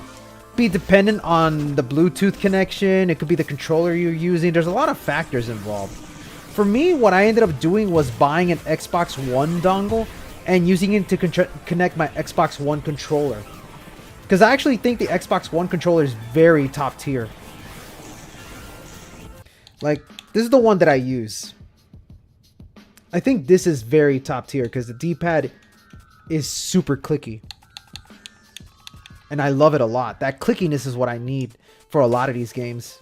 be dependent on the Bluetooth connection, it could be the controller you're using, there's a lot of factors involved. For me, what I ended up doing was buying an Xbox One dongle and using it to connect my Xbox One controller. Because I actually think the Xbox One controller is very top tier. Like, this is the one that I use. I think this is very top tier because the D-pad is super clicky. And I love it a lot. That clickiness is what I need for a lot of these games.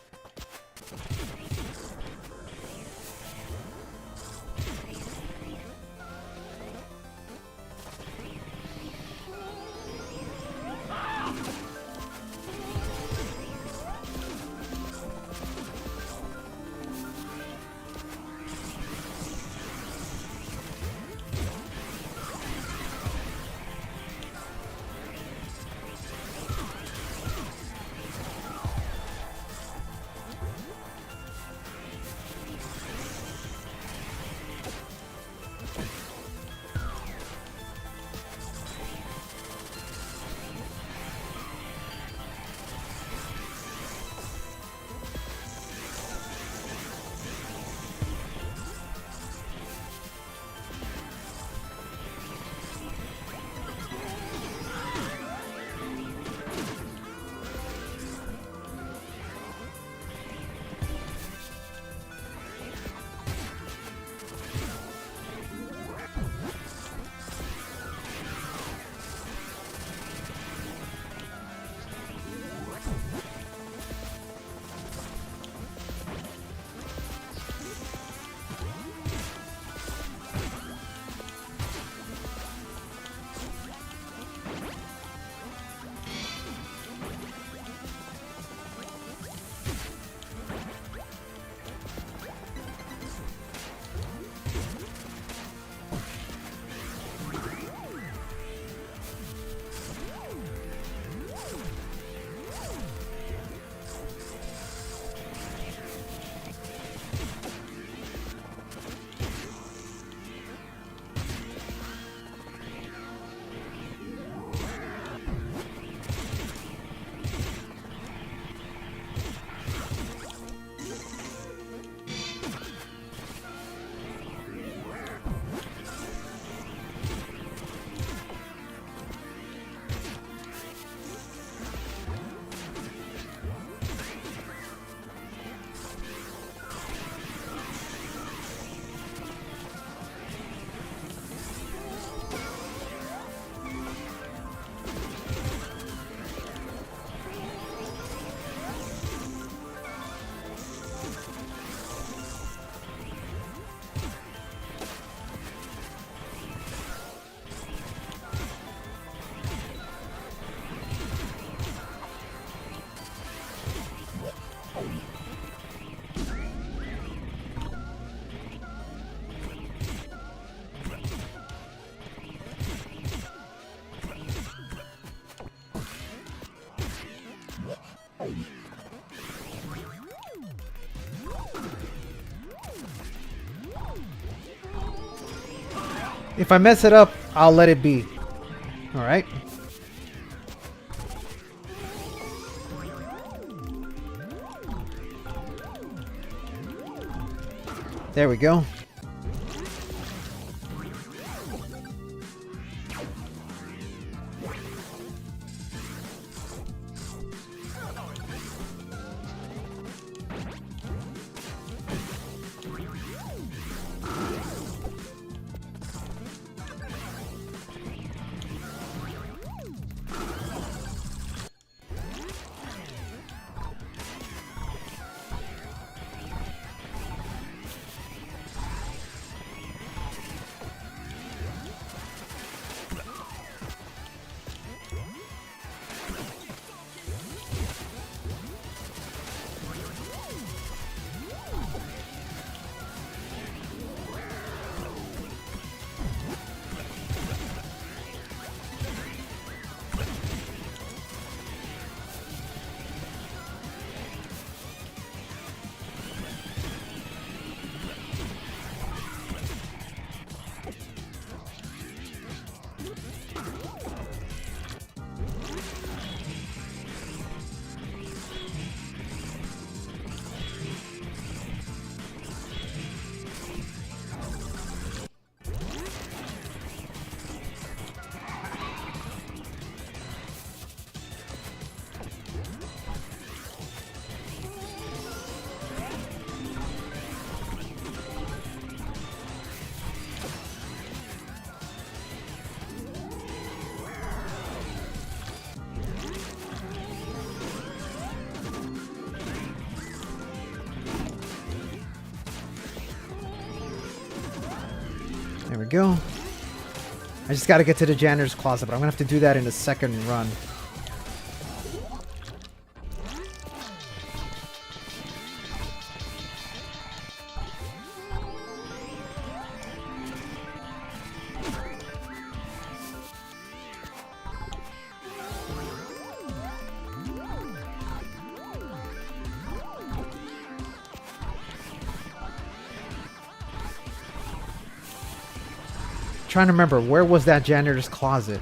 If I mess it up, I'll let it be. Alright. There we go. There we go. I just gotta get to the janitor's closet, but I'm gonna have to do that in the second run. Trying to remember, where was that janitor's closet?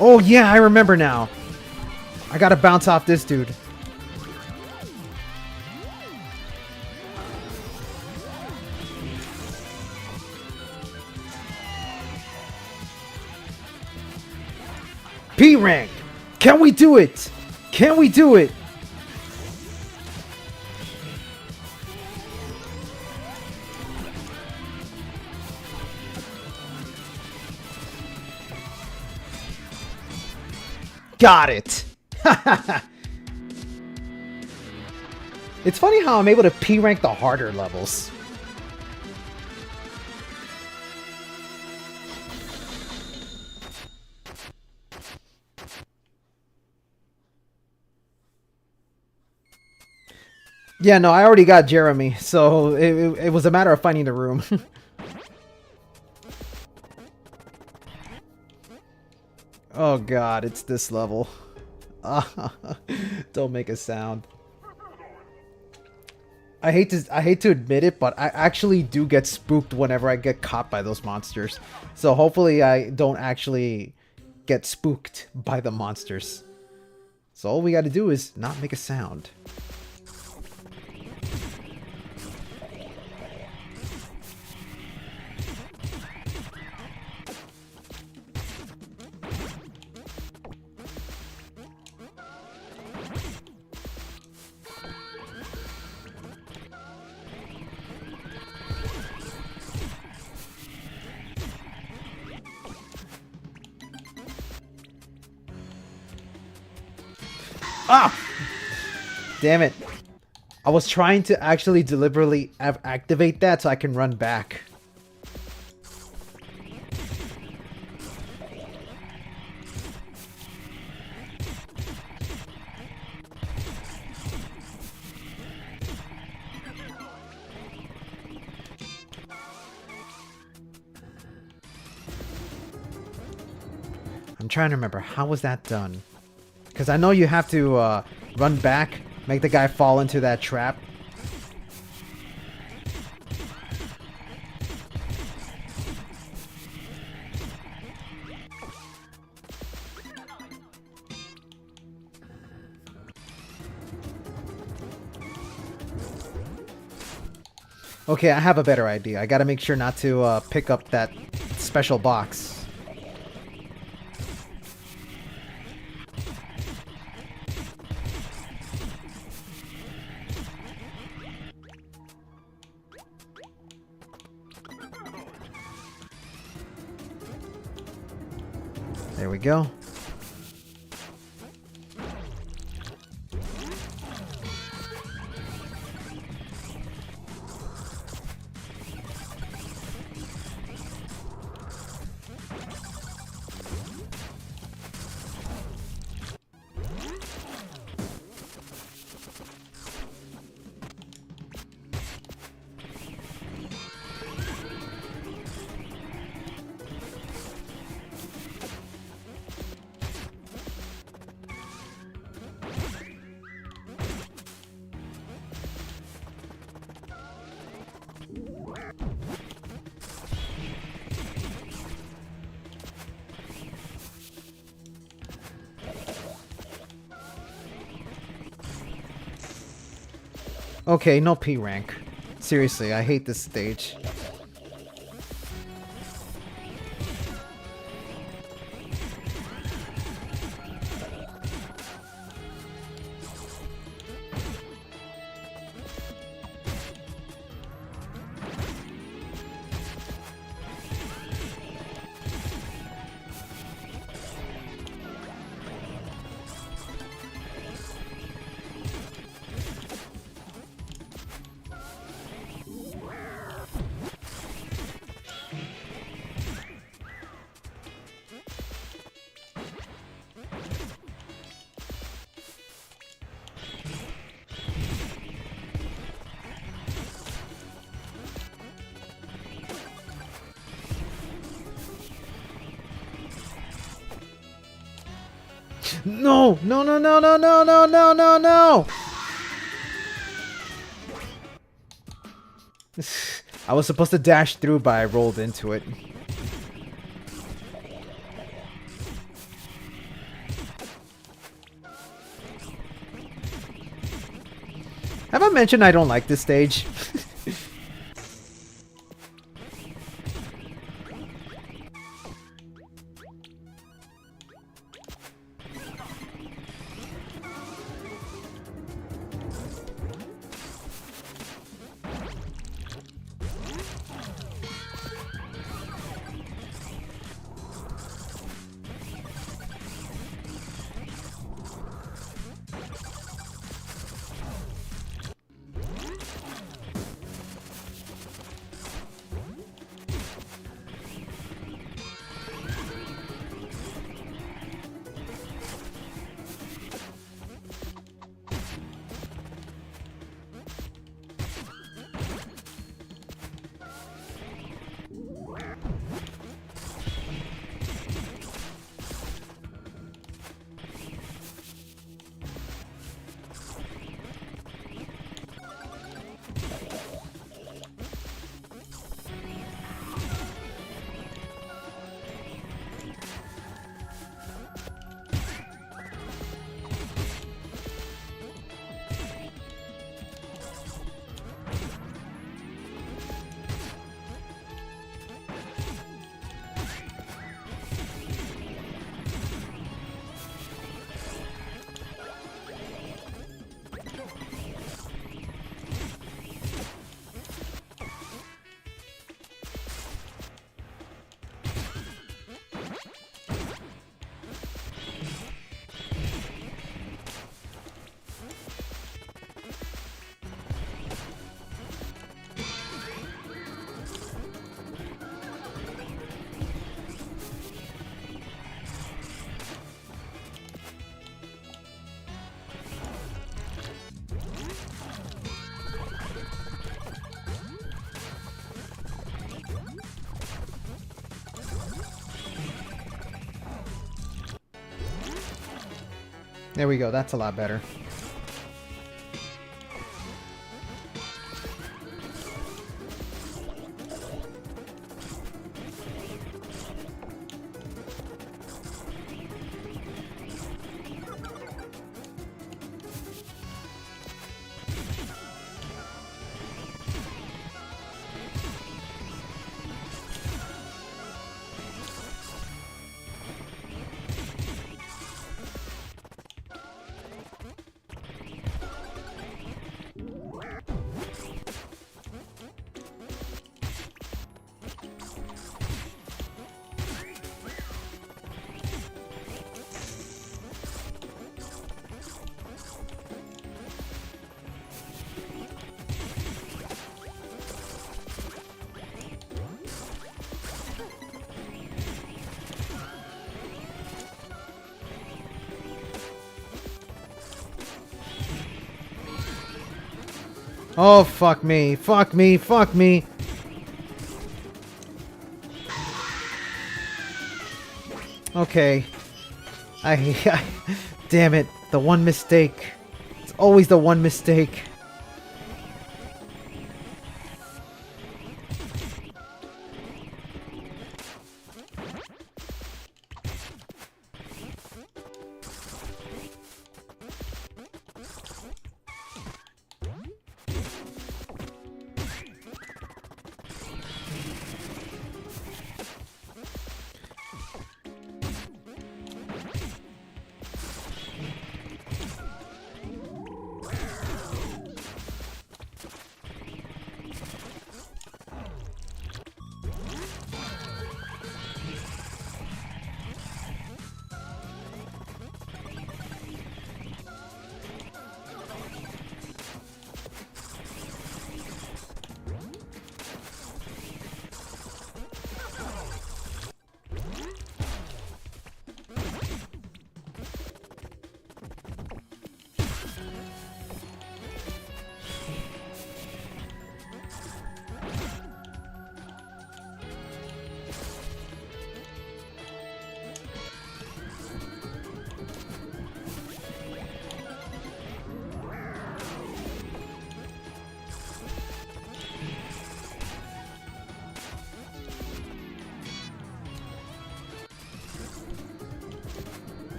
Oh yeah, I remember now. I gotta bounce off this dude. P rank! Can we do it? Can we do it? Got it! It's funny how I'm able to P rank the harder levels. Yeah, no, I already got Jeremy, so it was a matter of finding the room. Oh god, it's this level. Don't make a sound. I hate to admit it, but I actually do get spooked whenever I get caught by those monsters. So hopefully I don't actually get spooked by the monsters. So all we gotta do is not make a sound. Ah! Damn it. I was trying to actually deliberately activate that so I can run back. I'm trying to remember, how was that done? Because I know you have to run back, make the guy fall into that trap. Okay, I have a better idea. I gotta make sure not to pick up that special box. There we go. Okay, no P rank. Seriously, I hate this stage. No! No, no, no, no, no, no, no, no, no! I was supposed to dash through, but I rolled into it. Have I mentioned I don't like this stage? There we go. That's a lot better. Oh, fuck me. Fuck me. Fuck me. Okay. Damn it. The one mistake. It's always the one mistake.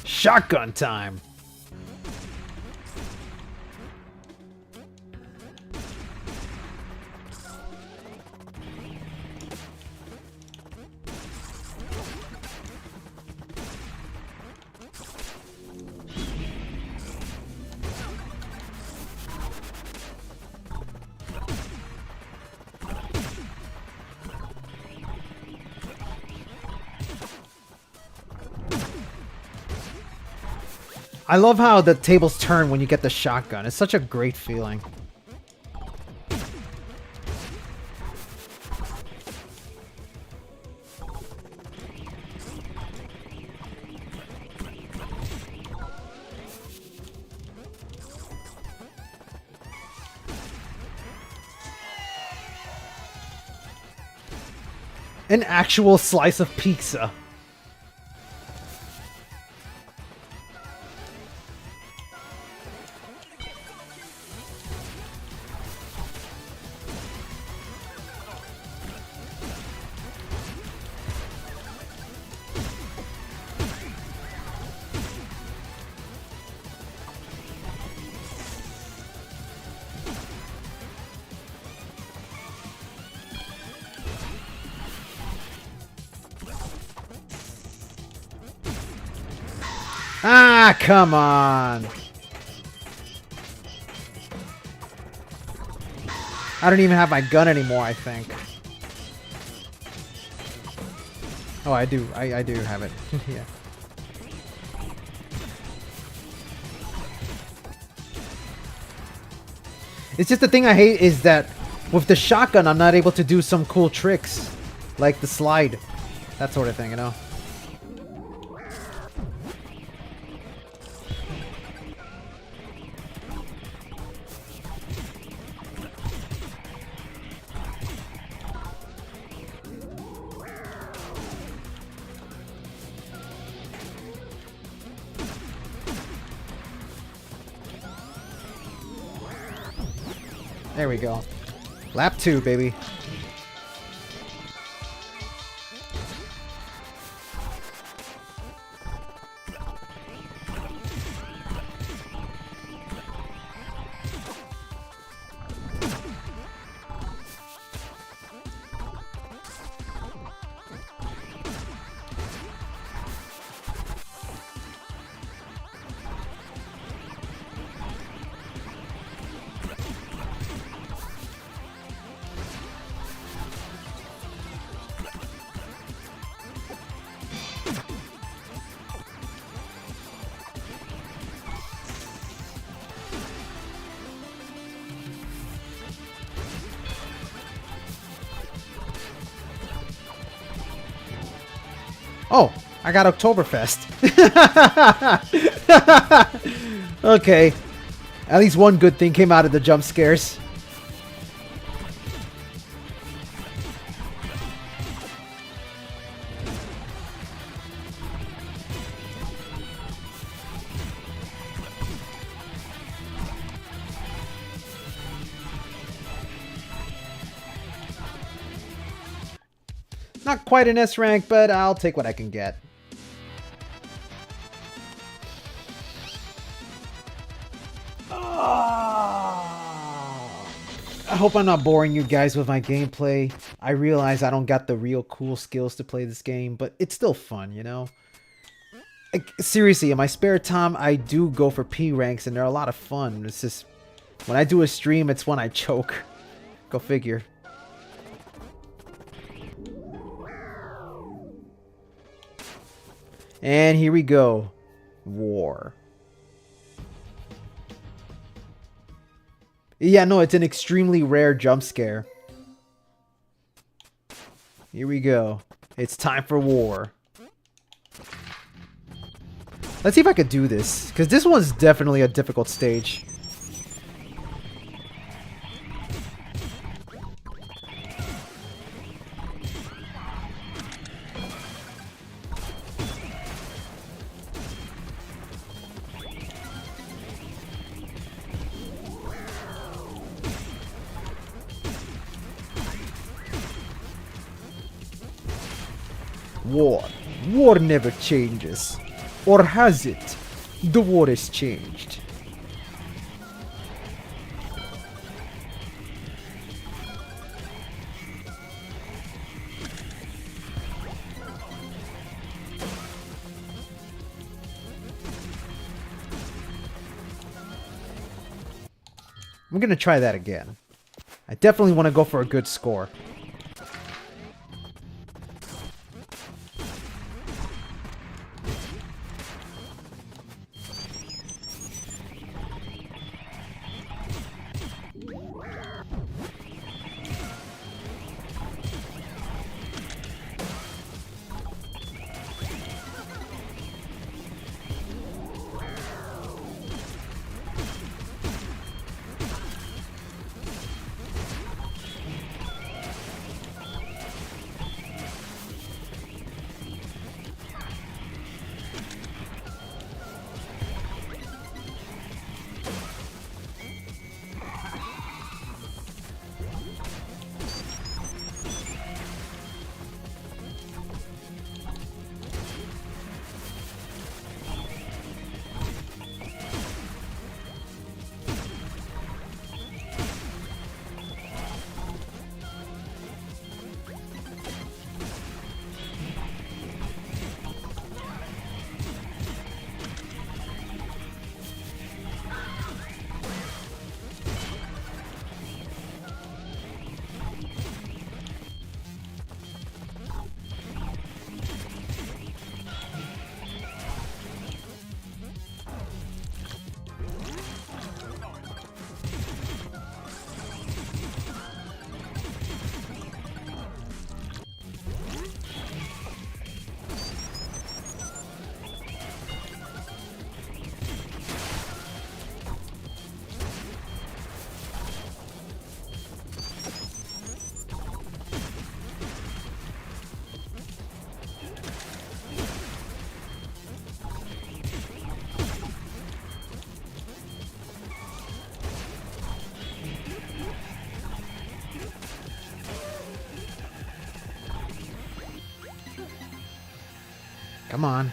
Shotgun time. I love how the tables turn when you get the shotgun. It's such a great feeling. An actual slice of pizza. Ah, come on. I don't even have my gun anymore, I think. Oh, I do. I do have it. Yeah. It's just the thing I hate is that with the shotgun, I'm not able to do some cool tricks. Like the slide. That sort of thing, you know? There we go. Lap 2, baby. Oh, I got Oktoberfest. Okay. At least one good thing came out of the jump scares. Not quite an S rank, but I'll take what I can get. I hope I'm not boring you guys with my gameplay. I realize I don't got the real cool skills to play this game, but it's still fun, you know? Like, seriously, in my spare time, I do go for P ranks, and they're a lot of fun. It's just, when I do a stream, it's when I choke. Go figure. And here we go. War. Yeah, no, it's an extremely rare jump scare. Here we go. It's time for war. Let's see if I could do this, because this one's definitely a difficult stage. War. War never changes. Or has it? The war has changed. I'm gonna try that again. I definitely want to go for a good score. Come on.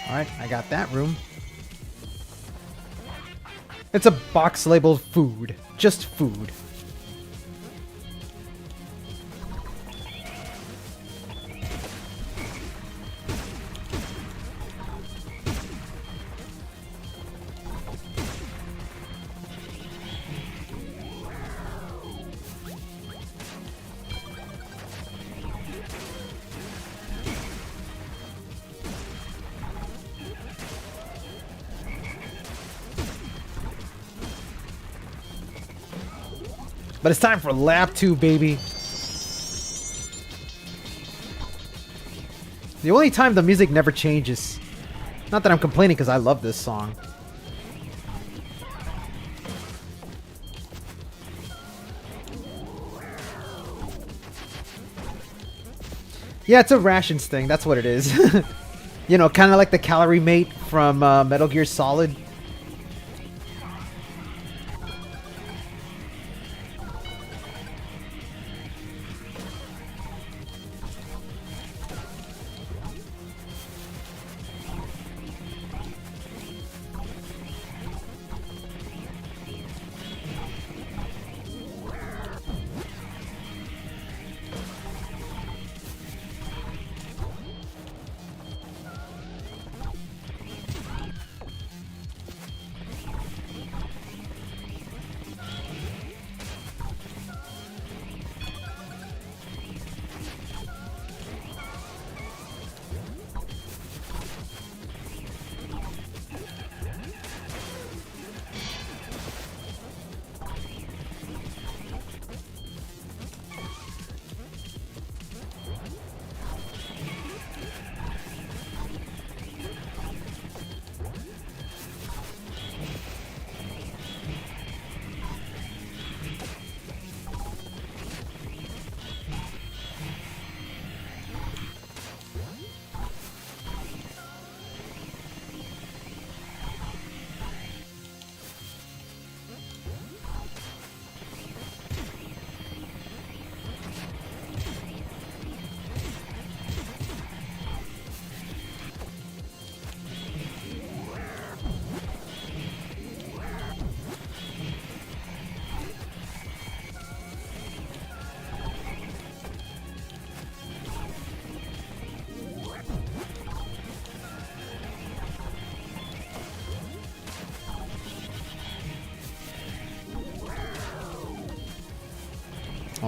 Alright, I got that room. It's a box labeled food. Just food. But it's time for lap 2, baby. The only time the music never changes. Not that I'm complaining because I love this song. Yeah, it's a rations thing. That's what it is. You know, kind of like the calorie mate from Metal Gear Solid.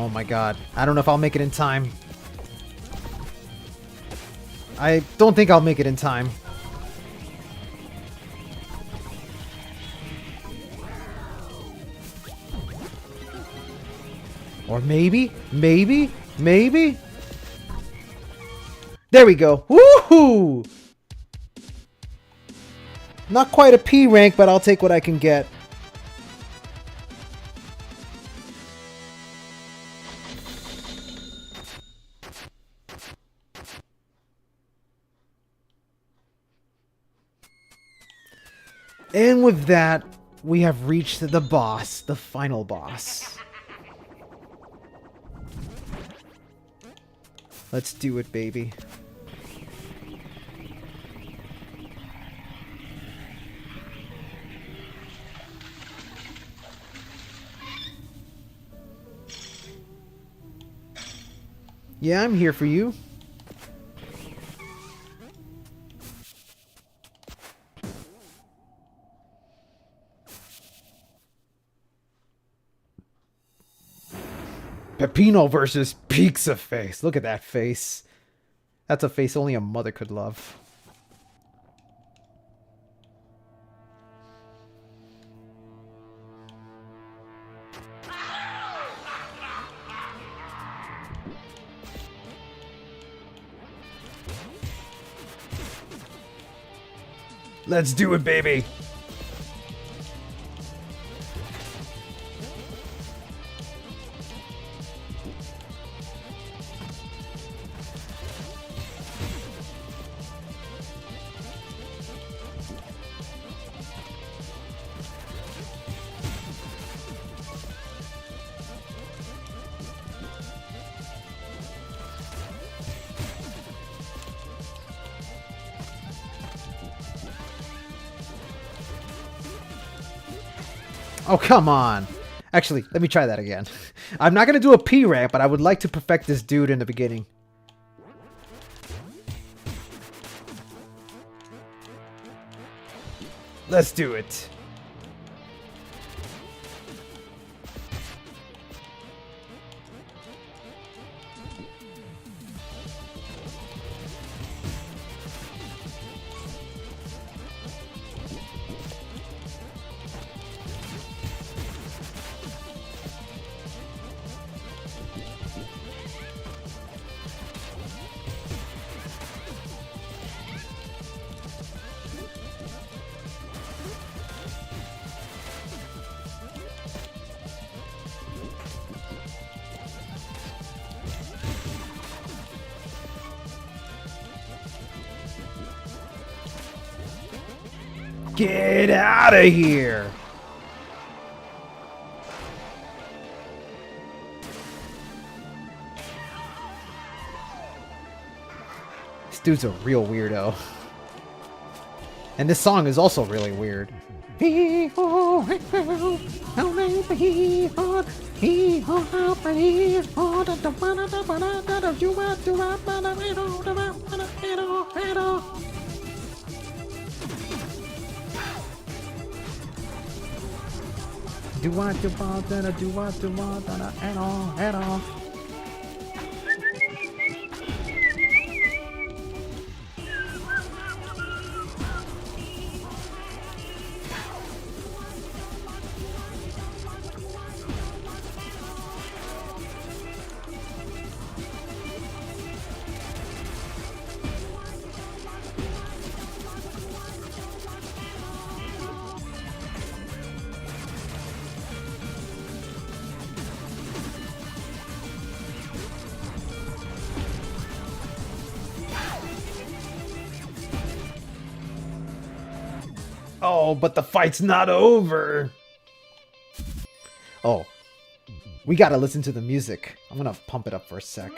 Oh my god. I don't know if I'll make it in time. I don't think I'll make it in time. Or maybe? Maybe? Maybe? There we go. Woohoo! Not quite a P rank, but I'll take what I can get. And with that, we have reached the boss, the final boss. Let's do it, baby. Yeah, I'm here for you. Peppino versus Pizza Face. Look at that face. That's a face only a mother could love. Let's do it, baby. Oh, come on. Actually, let me try that again. I'm not going to do a P rank, but I would like to perfect this dude in the beginning. Let's do it. Get out of here! This dude's a real weirdo. And this song is also really weird. Do what you want, and do what you want, and all. Oh, but the fight's not over. Oh, we gotta listen to the music. I'm gonna pump it up for a sec.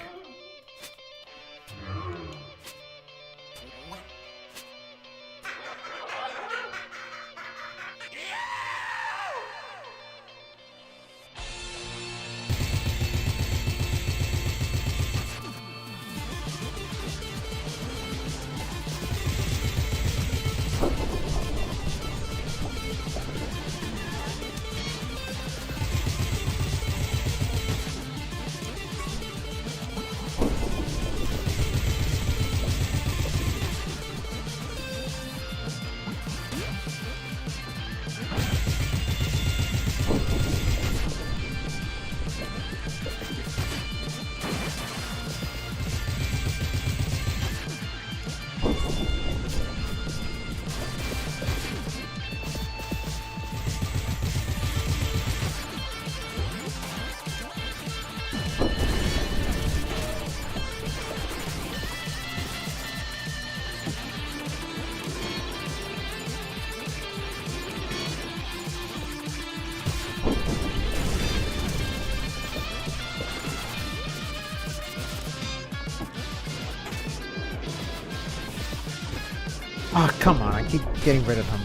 Oh, come on. I keep getting rid of him.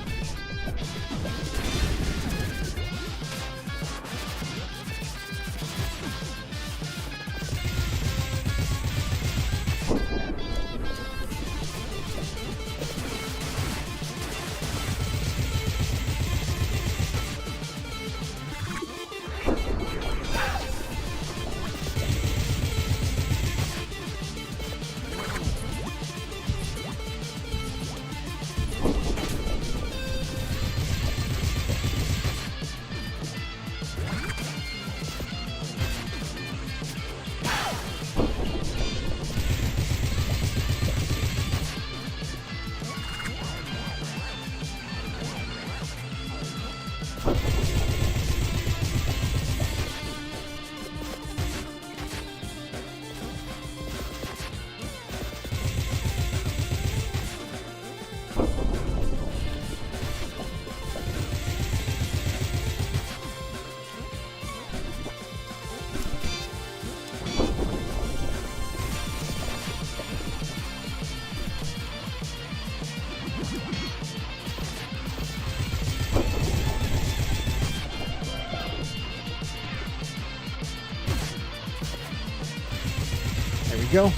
There we go.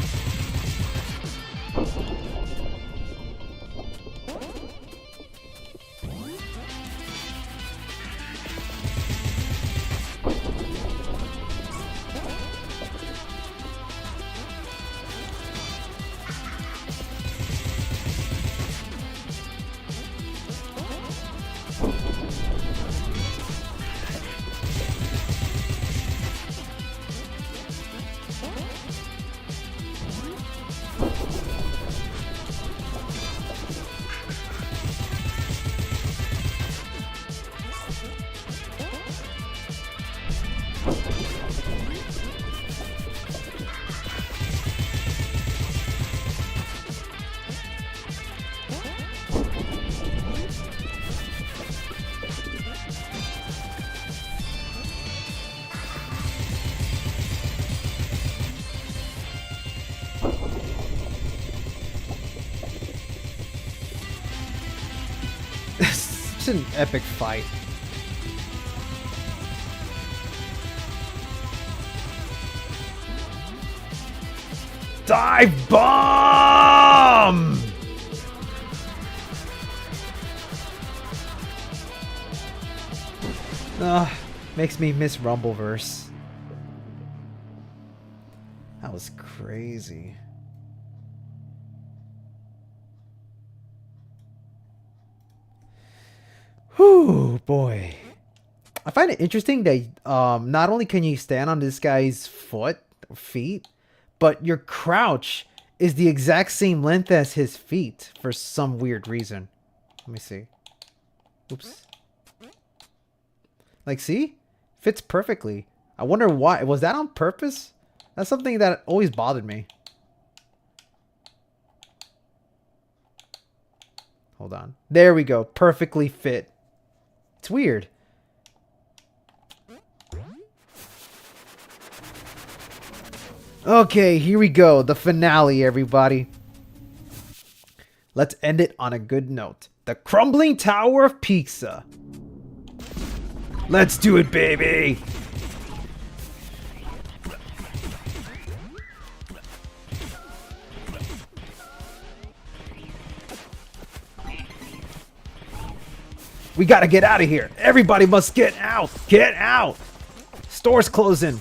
Such an epic fight. Dive bomb! Makes me miss Rumbleverse. That was crazy. Whew, boy. I find it interesting that not only can you stand on this guy's feet, but your crouch is the exact same length as his feet for some weird reason. Let me see. Oops. Like, see? Fits perfectly. I wonder why. Was that on purpose? That's something that always bothered me. Hold on. There we go. Perfectly fit. It's weird. Okay, here we go. The finale, everybody. Let's end it on a good note. The crumbling tower of pizza. Let's do it, baby. We gotta get out of here. Everybody must get out. Get out. Store's closing.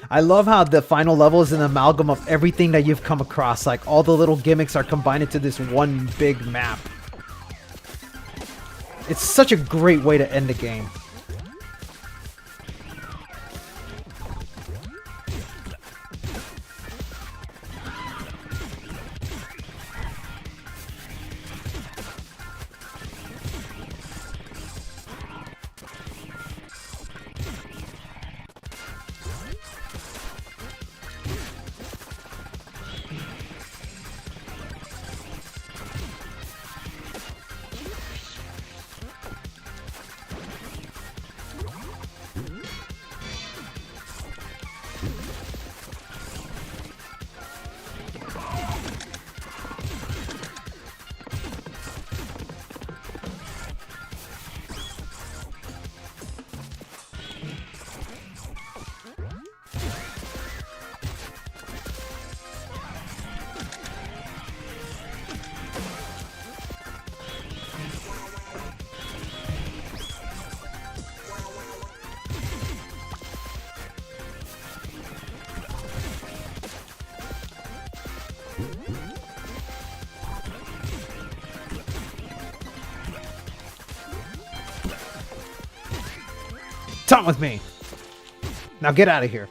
I love how the final level is an amalgam of everything that you've come across. Like, all the little gimmicks are combined into this one big map. It's such a great way to end the game. Taunt with me! Now get out of here.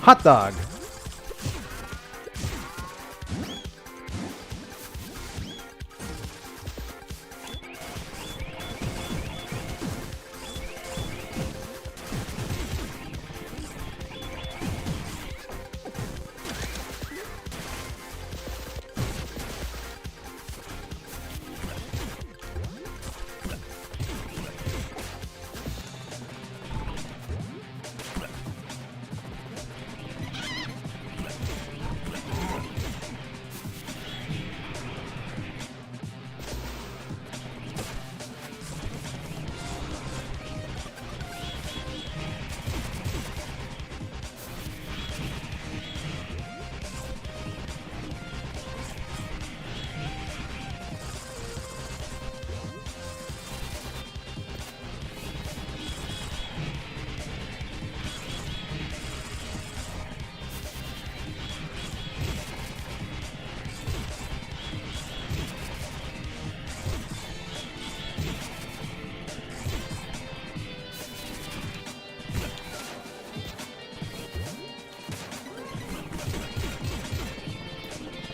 Hot dog.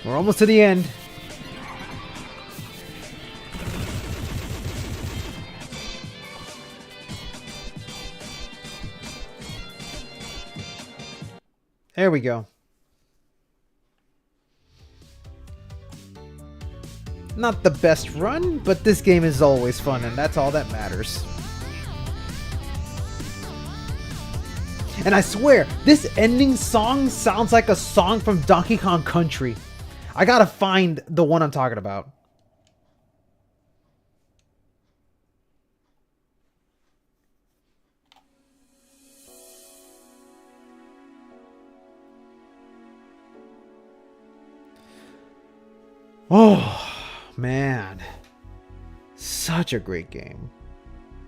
We're almost to the end. There we go. Not the best run, but this game is always fun, and that's all that matters. And I swear, this ending song sounds like a song from Donkey Kong Country. I gotta find the one I'm talking about. Oh, man. Such a great game.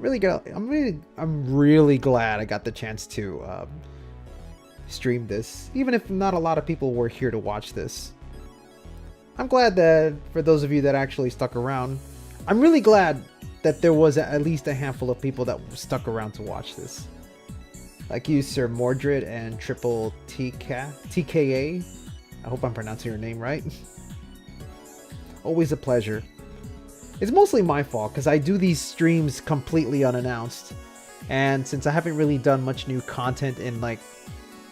I'm really glad I got the chance to stream this, even if not a lot of people were here to watch this. I'm glad that for those of you that actually stuck around, I'm really glad that there was at least a handful of people that stuck around to watch this. Like you, Sir Mordred, and Triple TKA. I hope I'm pronouncing your name right. Always a pleasure. It's mostly my fault because I do these streams completely unannounced. And since I haven't really done much new content in like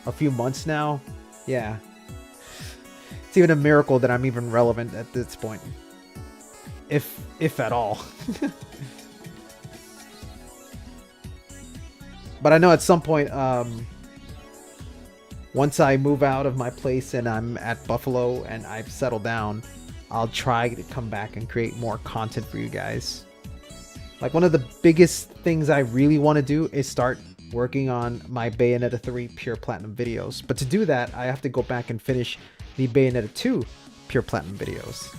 a few months now, yeah. It's even a miracle that I'm even relevant at this point. If at all. But I know at some point, once I move out of my place and I'm at Buffalo and I've settled down, I'll try to come back and create more content for you guys. Like one of the biggest things I really want to do is start working on my Bayonetta 3 Pure Platinum videos. But to do that, I have to go back and finish the Bayonetta 2 Pure Platinum videos.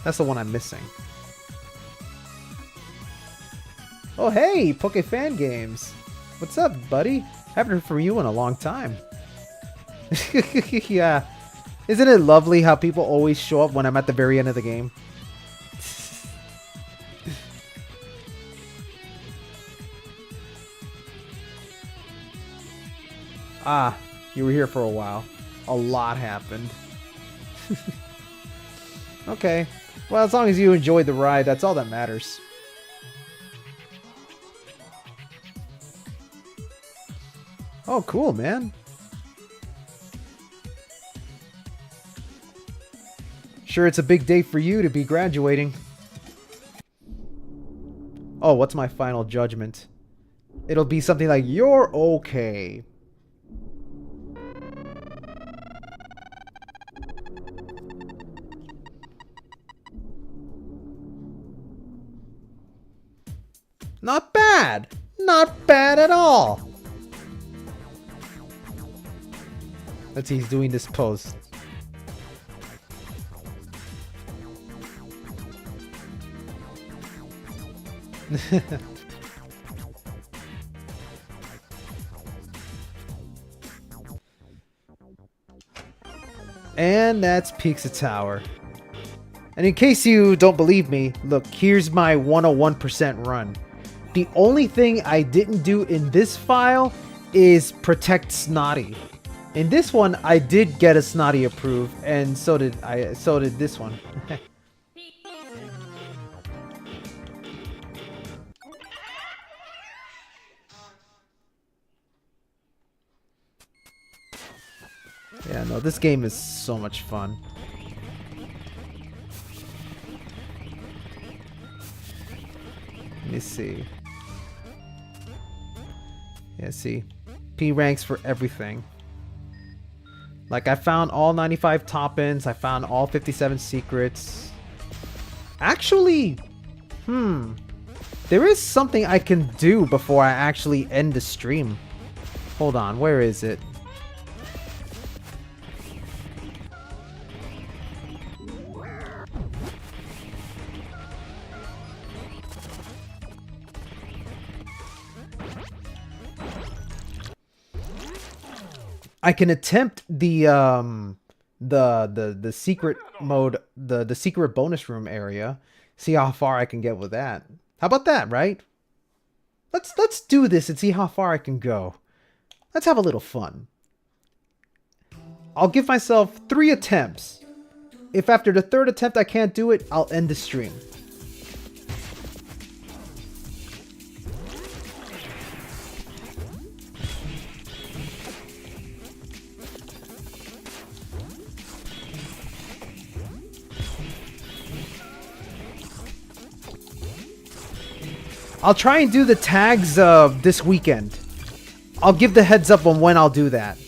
That's the one I'm missing. Oh hey, PlatinumGames. What's up, buddy? Haven't heard from you in a long time. Yeah. Isn't it lovely how people always show up when I'm at the very end of the game? Ah, you were here for a while. A lot happened. Okay. Well, as long as you enjoyed the ride, that's all that matters. Oh, cool, man. Sure, it's a big day for you to be graduating. Oh, what's my final judgment? It'll be something like, you're okay. Not bad! Not bad at all! Let's see, he's doing this pose. And that's Pizza Tower. And in case you don't believe me, look, here's my 101% run. The only thing I didn't do in this file is protect Snotty. In this one, I did get a Snotty approved, and so did this one. Yeah, no, this game is so much fun. Let me see. Yeah, see. P ranks for everything. Like, I found all 95 top-ins. I found all 57 secrets. Actually, there is something I can do before I actually end the stream. Hold on, where is it? I can attempt the secret mode, the secret bonus room area. See how far I can get with that. How about that, right? Let's do this and see how far I can go. Let's have a little fun. I'll give myself 3 attempts. If after the 3rd attempt I can't do it, I'll end the stream. I'll try and do the tags this weekend. I'll give the heads up on when I'll do that.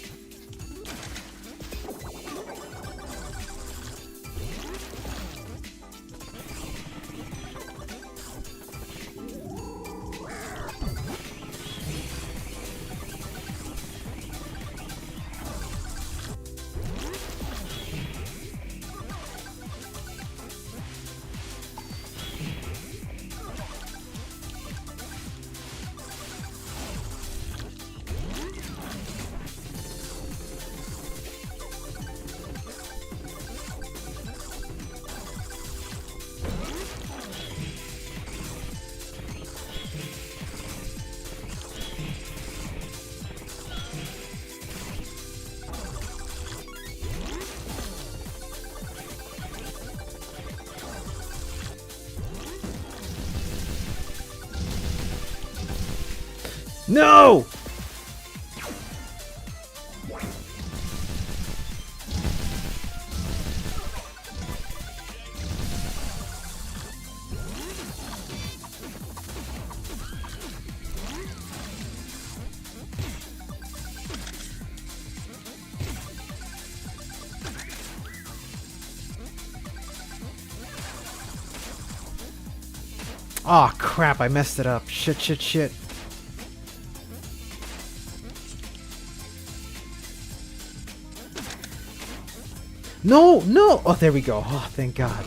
No! Aw, crap, I messed it up. Shit. No! Oh, there we go. Oh, thank God.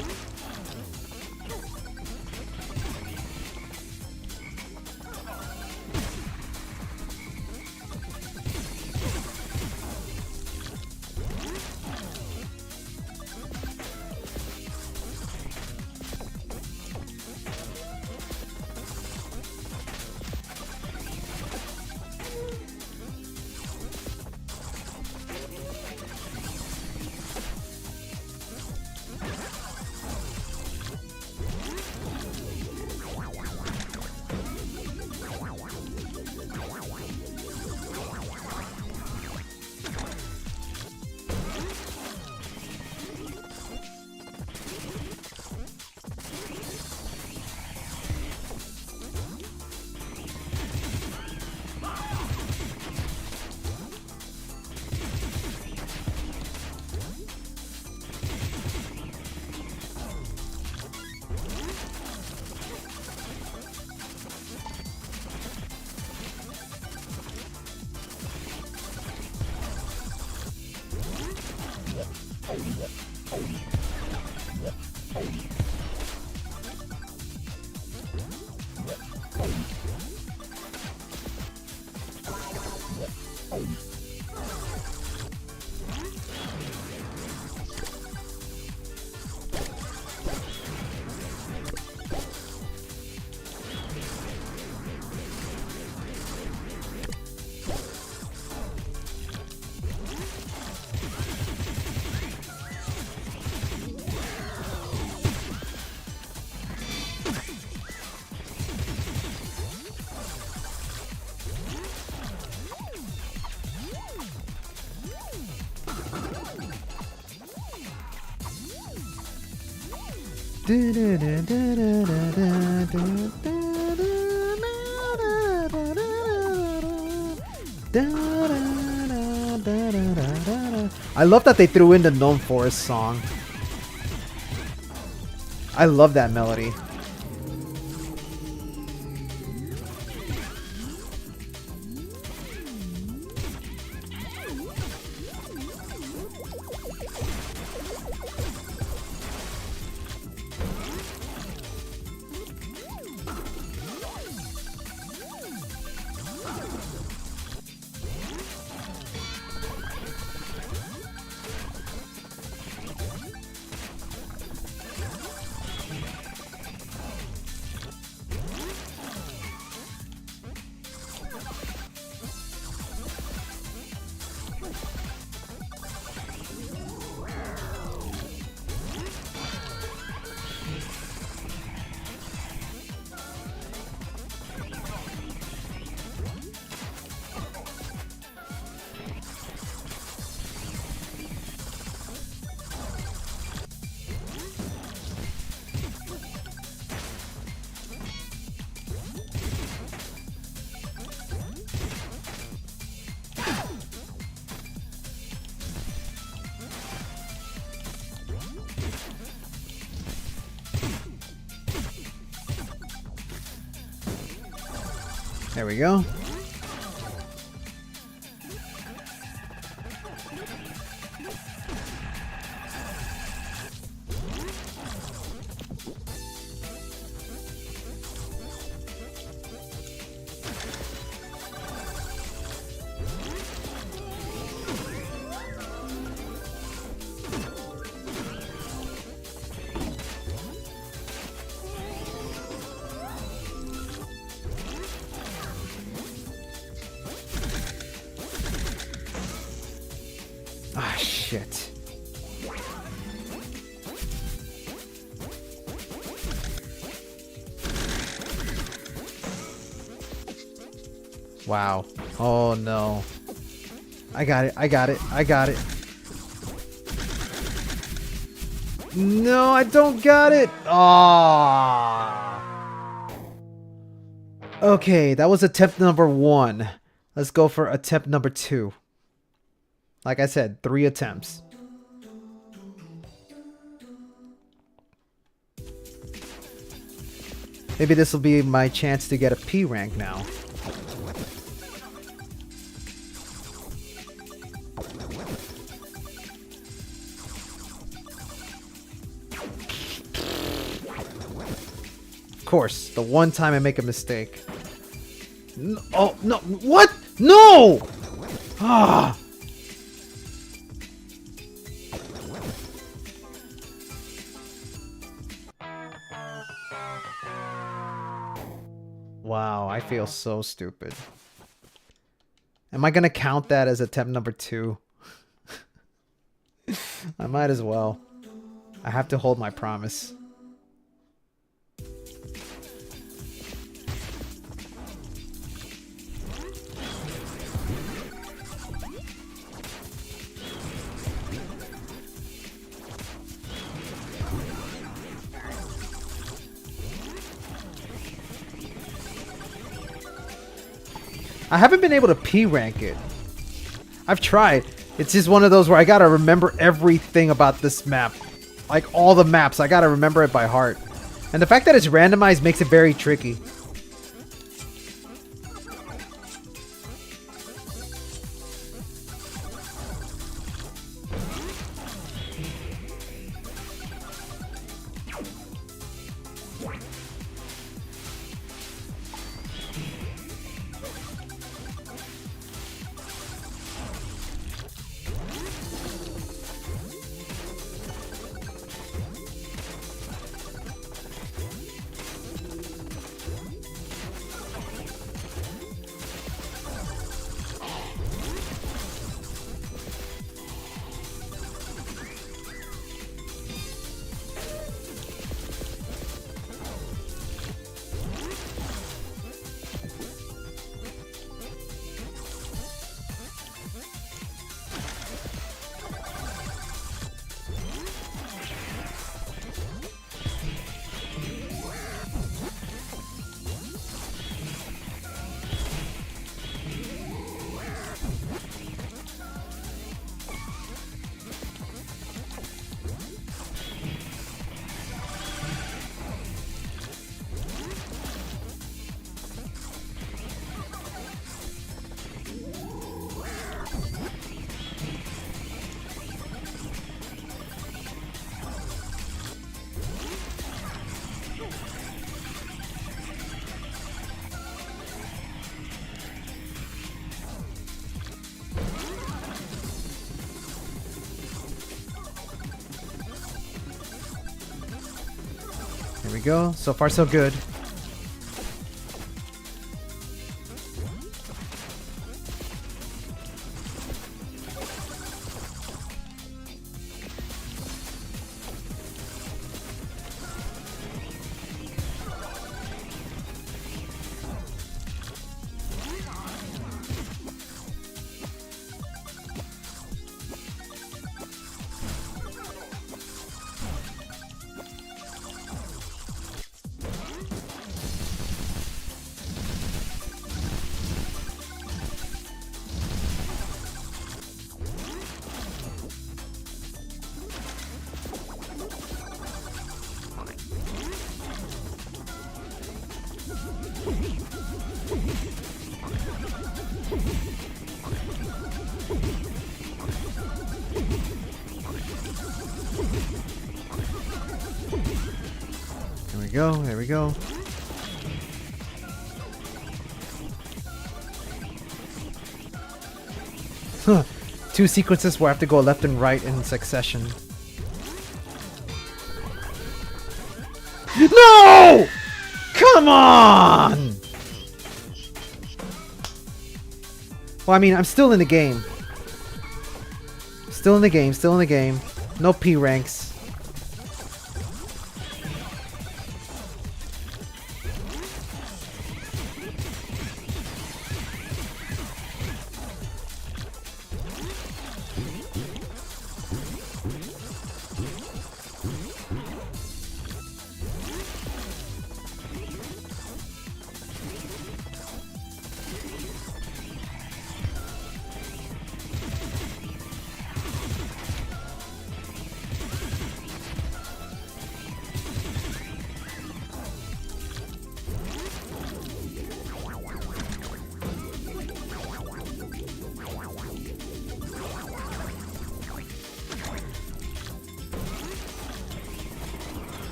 I love that they threw in the Gnome Forest song. I love that melody. There we go. Ah, shit. Wow. Oh no. I got it. I got it. I got it. No, I don't got it. Ah. Okay, that was attempt number 1. Let's go for attempt number 2. Like I said, 3 attempts. Maybe this will be my chance to get a P rank now. Of course, the one time I make a mistake. No, oh, no. What? No! Ah! Wow, I feel so stupid. Am I gonna count that as attempt number 2? I might as well. I have to hold my promise. I haven't been able to P rank it. I've tried. It's just one of those where I gotta remember everything about this map. Like all the maps, I gotta remember it by heart. And the fact that it's randomized makes it very tricky. go. So far, so good. There we go. Huh. 2 sequences where I have to go left and right in succession. No! Come on! Well, I mean, I'm still in the game. Still in the game. No P ranks.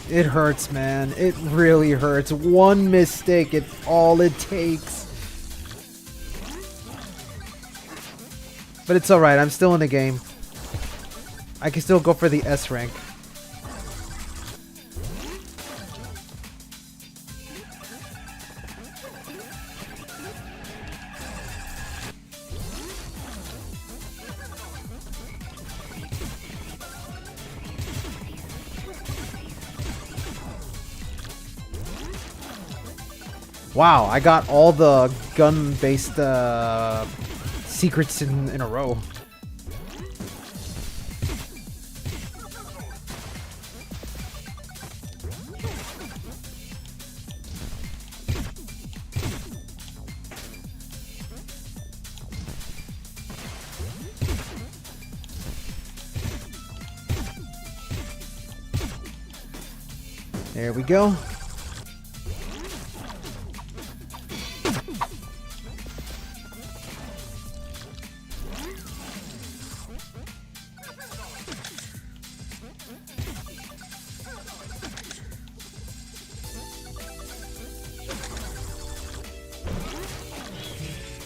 It hurts, man. It really hurts. One mistake, it's all it takes. But it's alright, I'm still in the game. I can still go for the S rank. Wow, I got all the gun-based secrets in a row. There we go.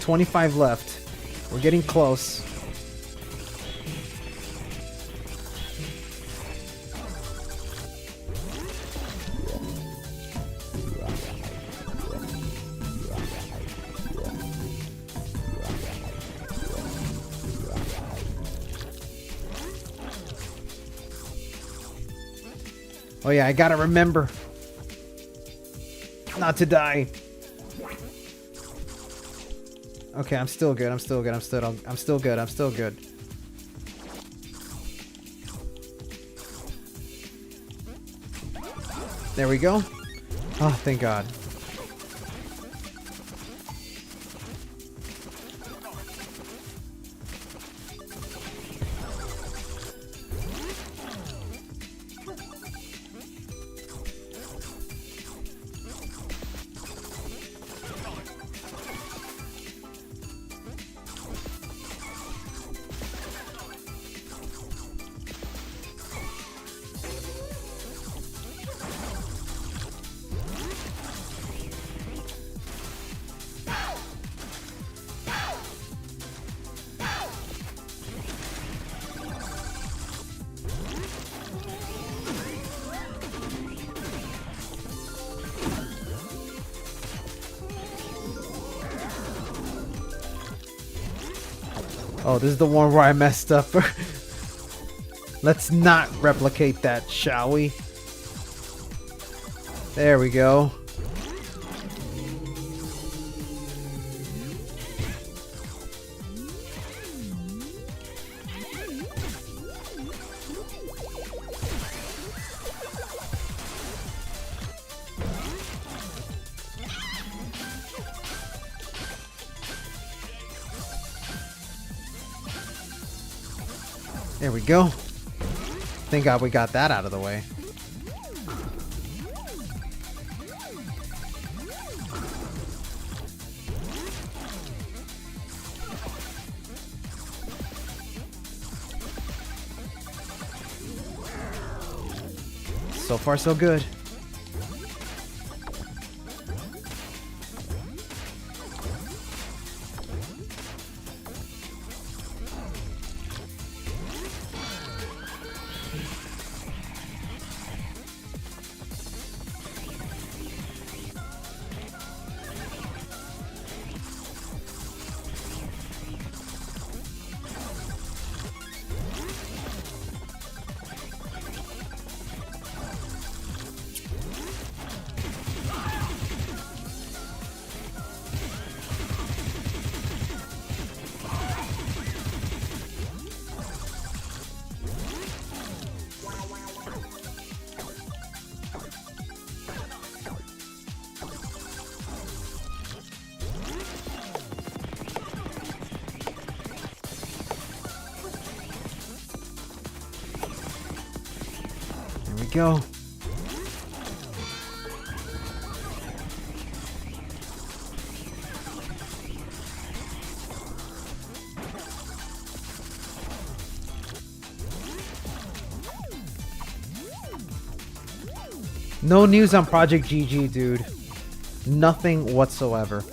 $25 left. We're getting close. Oh yeah, I gotta remember not to die. Okay, I'm still good. I'm still good. I'm still good. There we go. Oh, thank God. Oh, this is the one where I messed up. Let's not replicate that, shall we? There we go. There we go. Thank God we got that out of the way. So far, so good. Go. No news on Project GG, dude. Nothing whatsoever.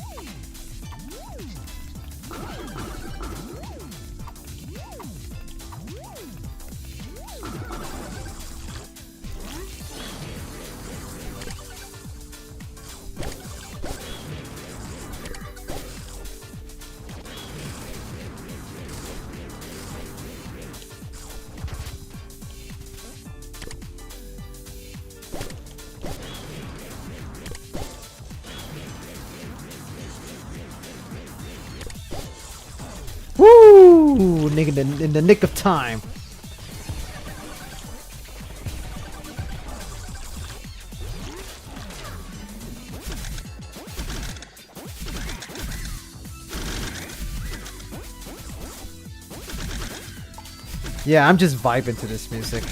Woo! Nigga, in the nick of time. Yeah, I'm just vibing to this music.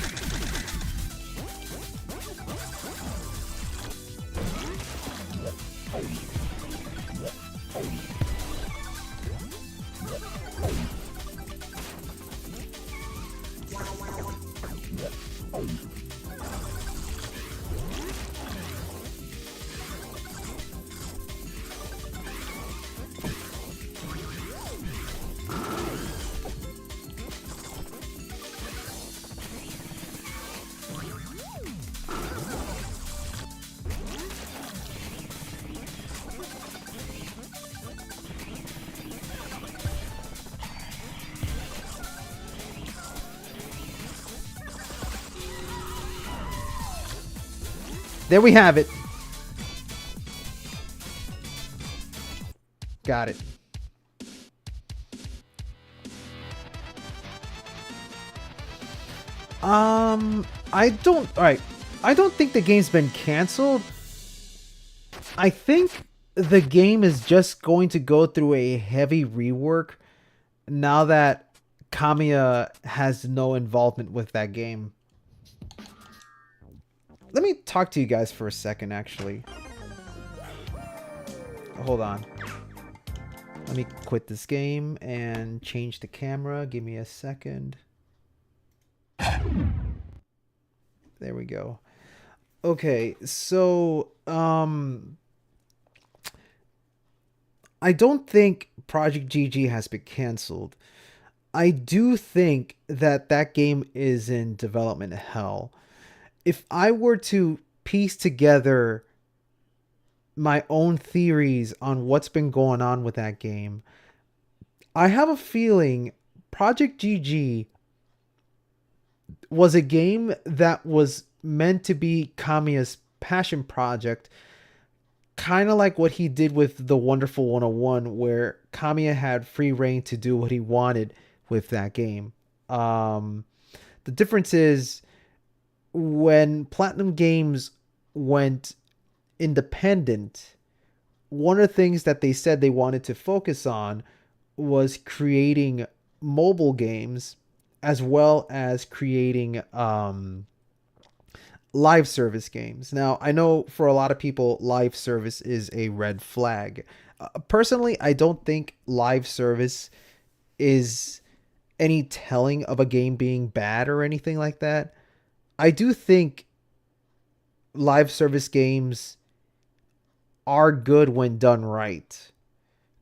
There we have it. Got it. I don't think the game's been canceled. I think the game is just going to go through a heavy rework now that Kamiya has no involvement with that game. Let me talk to you guys for a second, actually. Hold on. Let me quit this game and change the camera. Give me a second. There we go. Okay, so I don't think Project GG has been canceled. I do think that that game is in development hell. If I were to piece together my own theories on what's been going on with that game, I have a feeling Project GG was a game that was meant to be Kamiya's passion project, kind of like what he did with the Wonderful 101, where Kamiya had free reign to do what he wanted with that game. The difference is when Platinum Games went independent, one of the things that they said they wanted to focus on was creating mobile games as well as creating live service games. Now, I know for a lot of people, live service is a red flag. Personally, I don't think live service is any telling of a game being bad or anything like that. I do think live service games are good when done right.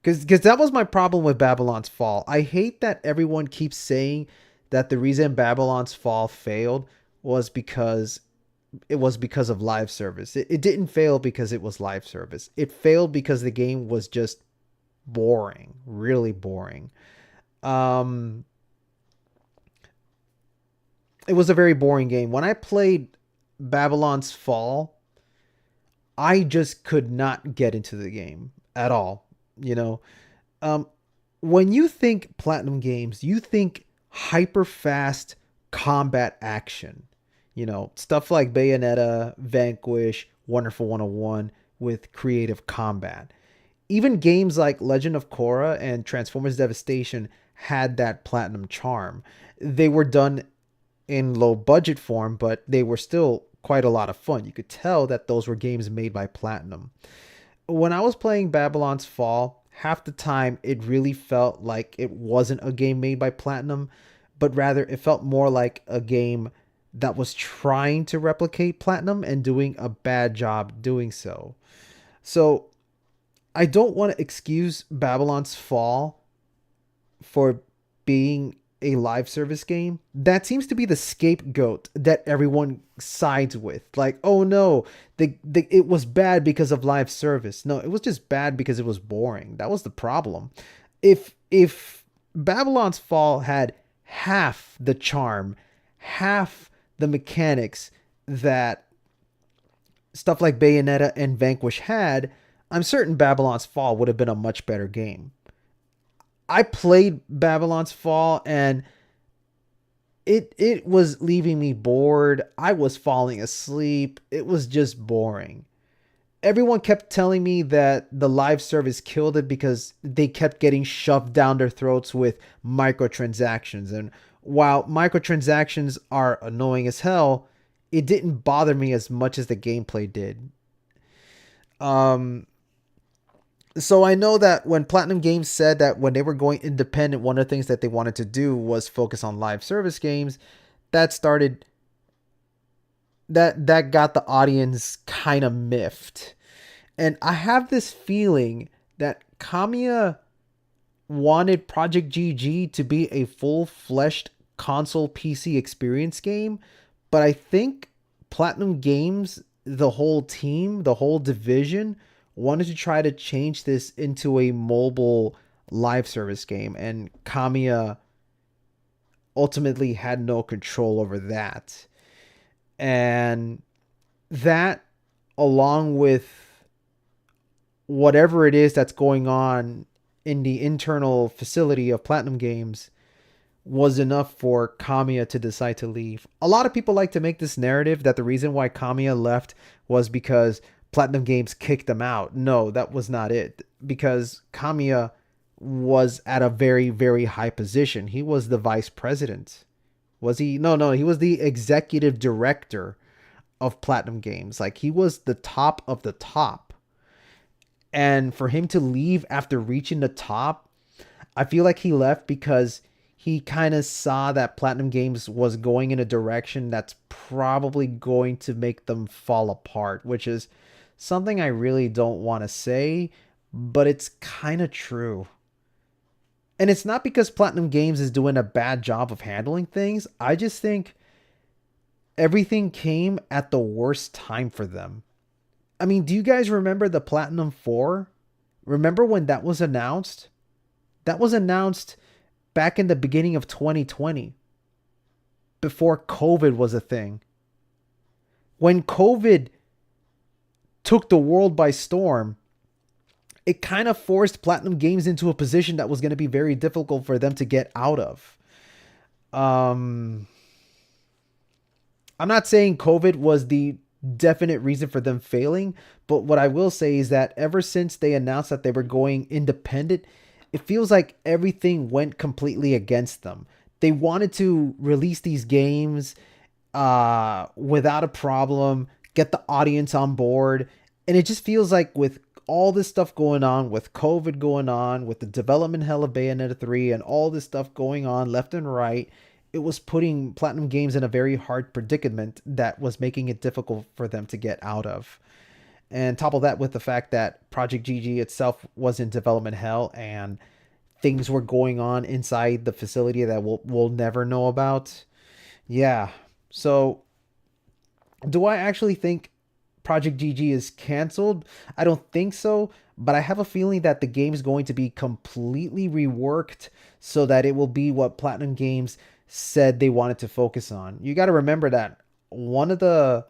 Because that was my problem with Babylon's Fall. I hate that everyone keeps saying that the reason Babylon's Fall failed was because of live service. It didn't fail because it was live service. It failed because the game was just boring, really boring. It was a very boring game. When I played Babylon's Fall, I just could not get into the game at all. You know, when you think Platinum Games, you think hyper fast combat action. You know, stuff like Bayonetta, Vanquish, Wonderful 101 with creative combat. Even games like Legend of Korra and Transformers Devastation had that Platinum charm. They were done in low budget form, but they were still quite a lot of fun. You could tell that those were games made by Platinum. When I was playing Babylon's Fall, half the time it really felt like it wasn't a game made by Platinum, but rather it felt more like a game that was trying to replicate Platinum and doing a bad job doing so. So I don't want to excuse Babylon's Fall for being a live service game. That seems to be the scapegoat that everyone sides with. Like, oh no, it was bad because of live service. No, it was just bad because it was boring. That was the problem. If Babylon's Fall had half the charm, half the mechanics that stuff like Bayonetta and Vanquish had, I'm certain Babylon's Fall would have been a much better game. I played Babylon's Fall and it was leaving me bored. I was falling asleep. It was just boring. Everyone kept telling me that the live service killed it because they kept getting shoved down their throats with microtransactions. And while microtransactions are annoying as hell, it didn't bother me as much as the gameplay did. So I know that when Platinum Games said that when they were going independent, one of the things that they wanted to do was focus on live service games, that got the audience kind of miffed. And I have this feeling that Kamiya wanted Project GG to be a full-fleshed console PC experience game, but I think Platinum Games, the whole team, the whole division, wanted to try to change this into a mobile live service game, and Kamiya ultimately had no control over that. And that, along with whatever it is that's going on in the internal facility of Platinum Games, was enough for Kamiya to decide to leave. A lot of people like to make this narrative that the reason why Kamiya left was because Platinum Games kicked him out. No, that was not it. Because Kamiya was at a very, very high position. He was the vice president. Was he? No, he was the executive director of Platinum Games. Like, he was the top of the top. And for him to leave after reaching the top, I feel like he left because he kind of saw that Platinum Games was going in a direction that's probably going to make them fall apart, which is something I really don't want to say, but it's kind of true. And it's not because Platinum Games is doing a bad job of handling things. I just think everything came at the worst time for them. I mean, do you guys remember the Platinum 4? Remember when that was announced? That was announced back in the beginning of 2020, before COVID was a thing. When COVID took the world by storm, it kind of forced Platinum Games into a position that was going to be very difficult for them to get out of. I'm not saying COVID was the definite reason for them failing, but what I will say is that ever since they announced that they were going independent, it feels like everything went completely against them. They wanted to release these games without a problem, get the audience on board, and it just feels like with all this stuff going on, with COVID going on, with the development hell of Bayonetta 3 and all this stuff going on left and right, it was putting Platinum Games in a very hard predicament that was making it difficult for them to get out of. And top of that with the fact that Project GG itself was in development hell and things were going on inside the facility that we'll never know about. Yeah. So do I actually think Project GG is canceled? I don't think so, but I have a feeling that the game is going to be completely reworked so that it will be what Platinum Games said they wanted to focus on. You got to remember that one of the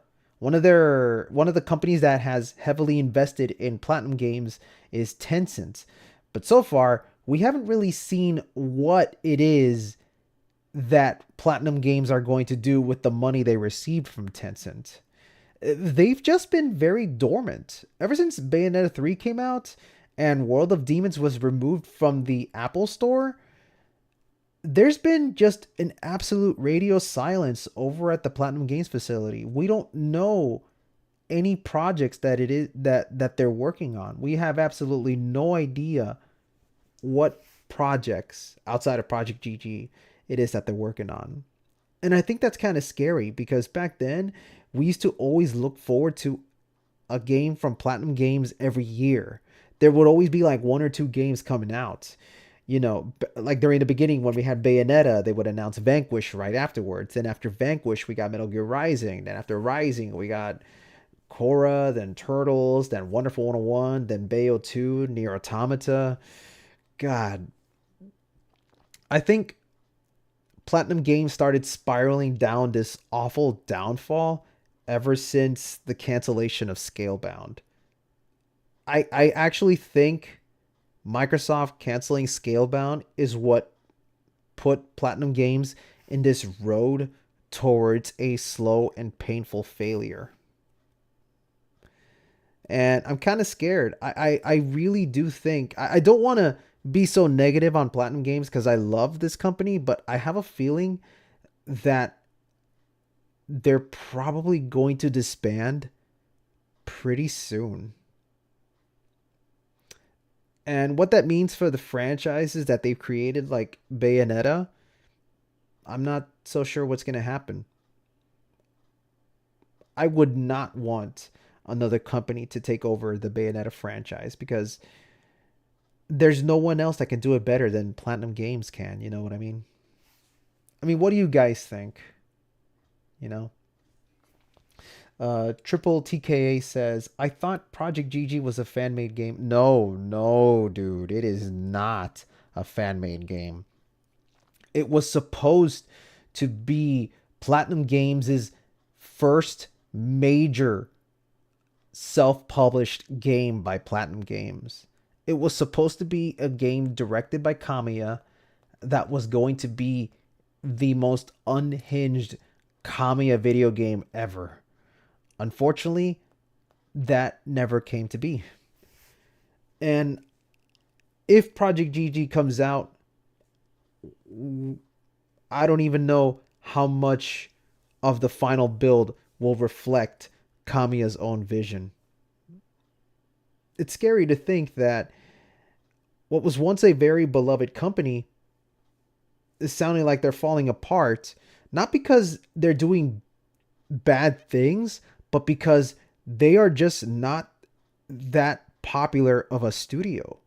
companies that has heavily invested in Platinum Games is Tencent. But so far, we haven't really seen what it is that Platinum Games are going to do with the money they received from Tencent. They've just been very dormant. Ever since Bayonetta 3 came out and World of Demons was removed from the Apple Store, there's been just an absolute radio silence over at the Platinum Games facility. We don't know any projects that it is that they're working on. We have absolutely no idea what projects outside of Project GG it is that they're working on. And I think that's kind of scary because back then we used to always look forward to a game from Platinum Games every year. There would always be like 1 or 2 games coming out. You know, like during the beginning when we had Bayonetta, they would announce Vanquish right afterwards. Then after Vanquish, we got Metal Gear Rising. Then after Rising, we got Korra, then Turtles, then Wonderful 101, then Bayo 2, Nier Automata. God. I think Platinum Games started spiraling down this awful downfall ever since the cancellation of Scalebound. I actually think Microsoft canceling Scalebound is what put Platinum Games in this road towards a slow and painful failure. And I'm kind of scared. I really do think... I don't want to be so negative on Platinum Games because I love this company, but I have a feeling that they're probably going to disband pretty soon. And what that means for the franchises that they've created, like Bayonetta, I'm not so sure what's going to happen. I would not want another company to take over the Bayonetta franchise because there's no one else that can do it better than Platinum Games can. You know what I mean? What do you guys think? You know? Triple TKA says, I thought Project GG was a fan-made game. No, dude. It is not a fan-made game. It was supposed to be Platinum Games' first major self-published game by Platinum Games. It was supposed to be a game directed by Kamiya that was going to be the most unhinged Kamiya video game ever. Unfortunately, that never came to be. And if Project GG comes out, I don't even know how much of the final build will reflect Kamiya's own vision. It's scary to think that what was once a very beloved company is sounding like they're falling apart, not because they're doing bad things, but because they are just not that popular of a studio.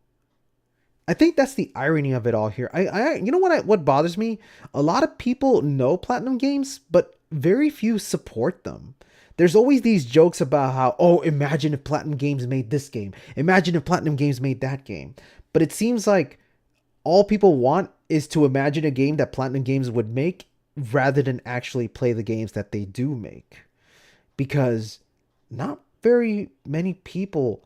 I think that's the irony of it all here. You know what bothers me? A lot of people know Platinum Games, but very few support them. There's always these jokes about how, oh, imagine if Platinum Games made this game. Imagine if Platinum Games made that game. But it seems like all people want is to imagine a game that Platinum Games would make rather than actually play the games that they do make. Because not very many people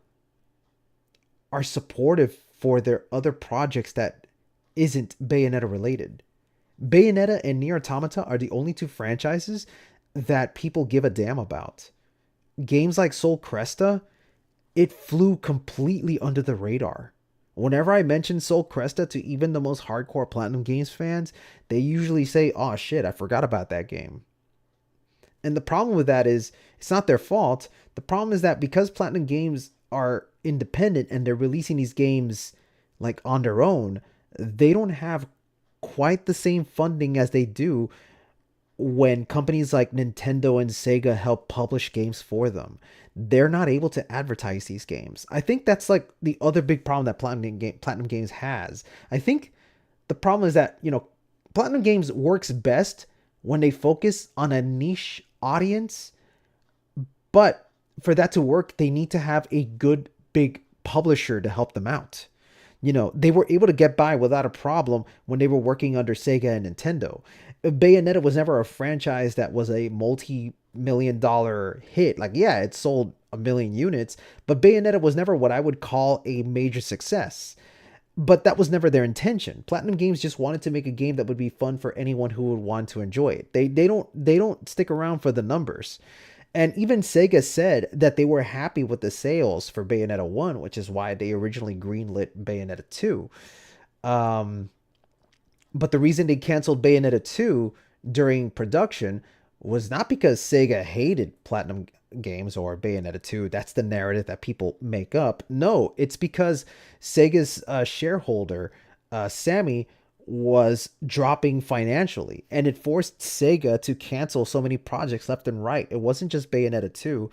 are supportive for their other projects that isn't Bayonetta related. Bayonetta and Nier Automata are the only two franchises that people give a damn about. Games like Soul Cresta, it flew completely under the radar. Whenever I mention Soul Cresta to even the most hardcore Platinum Games fans, they usually say, "Oh shit, I forgot about that game." And the problem with that is it's not their fault. The problem is that because Platinum Games are independent and they're releasing these games like on their own, they don't have quite the same funding as they do when companies like Nintendo and Sega help publish games for them. They're not able to advertise these games. I think that's like the other big problem that Platinum Games has. I think the problem is that, Platinum Games works best when they focus on a niche audience, but for that to work, they need to have a good big publisher to help them out. They were able to get by without a problem when they were working under Sega and Nintendo. Bayonetta was never a franchise that was a multi-million-dollar hit. Like, yeah, it sold 1 million units, but Bayonetta was never what I would call a major success. But that was never their intention. Platinum Games just wanted to make a game that would be fun for anyone who would want to enjoy it. They don't stick around for the numbers. And even Sega said that they were happy with the sales for Bayonetta 1, which is why they originally greenlit Bayonetta 2. But the reason they canceled Bayonetta 2 during production was not because Sega hated Platinum Games or Bayonetta 2. That's the narrative that people make up. No, it's because Sega's shareholder, Sammy, was dropping financially, and it forced Sega to cancel so many projects left and right. It wasn't just Bayonetta 2.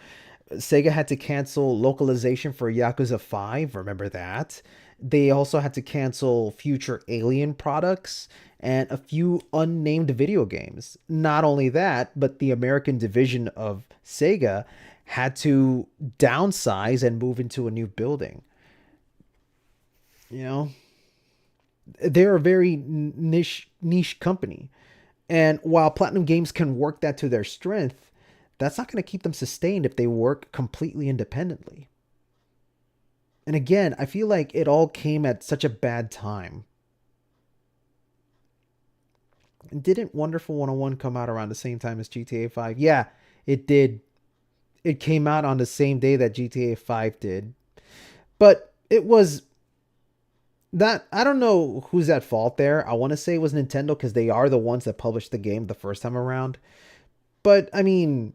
Sega had to cancel localization for Yakuza 5, remember that? They also had to cancel future Alien products and a few unnamed video games. Not only that, but the American division of Sega had to downsize and move into a new building. They're a very niche company. And while Platinum Games can work that to their strength, that's not going to keep them sustained if they work completely independently. And again, I feel like it all came at such a bad time. And didn't Wonderful 101 come out around the same time as GTA 5? Yeah, it did. It came out on the same day that GTA 5 did. But it was that, I don't know who's at fault there. I want to say it was Nintendo because they are the ones that published the game the first time around. But I mean,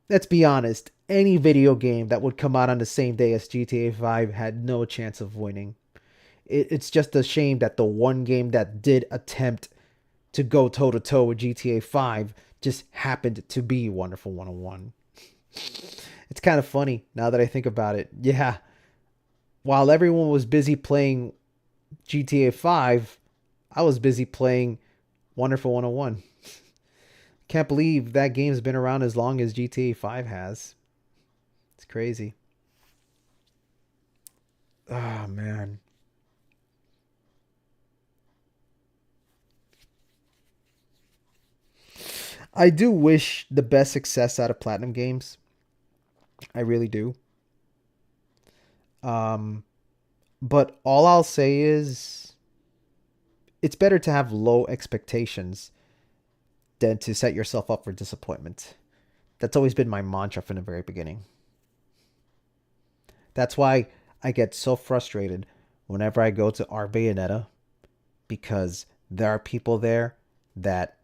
let's be honest, any video game that would come out on the same day as GTA 5 had no chance of winning. It's just a shame that the one game that did attempt to go toe-to-toe with GTA 5 just happened to be Wonderful 101. It's kind of funny now that I think about it. Yeah, while everyone was busy playing GTA 5, I was busy playing Wonderful 101. Can't believe that game's been around as long as GTA 5 has. It's crazy. Oh, man. I do wish the best success out of Platinum Games. I really do. But all I'll say is it's better to have low expectations than to set yourself up for disappointment. That's always been my mantra from the very beginning. That's why I get so frustrated whenever I go to our Bayonetta, because there are people there that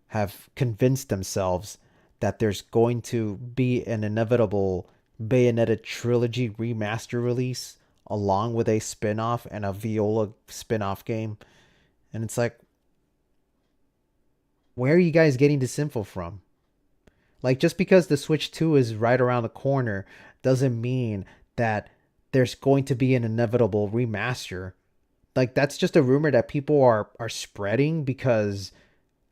have convinced themselves that there's going to be an inevitable Bayonetta trilogy remaster release along with a spin-off and a Viola spin-off game. And it's like, where are you guys getting this info from? Like, just because the Switch 2 is right around the corner doesn't mean that there's going to be an inevitable remaster. Like, that's just a rumor that people are spreading because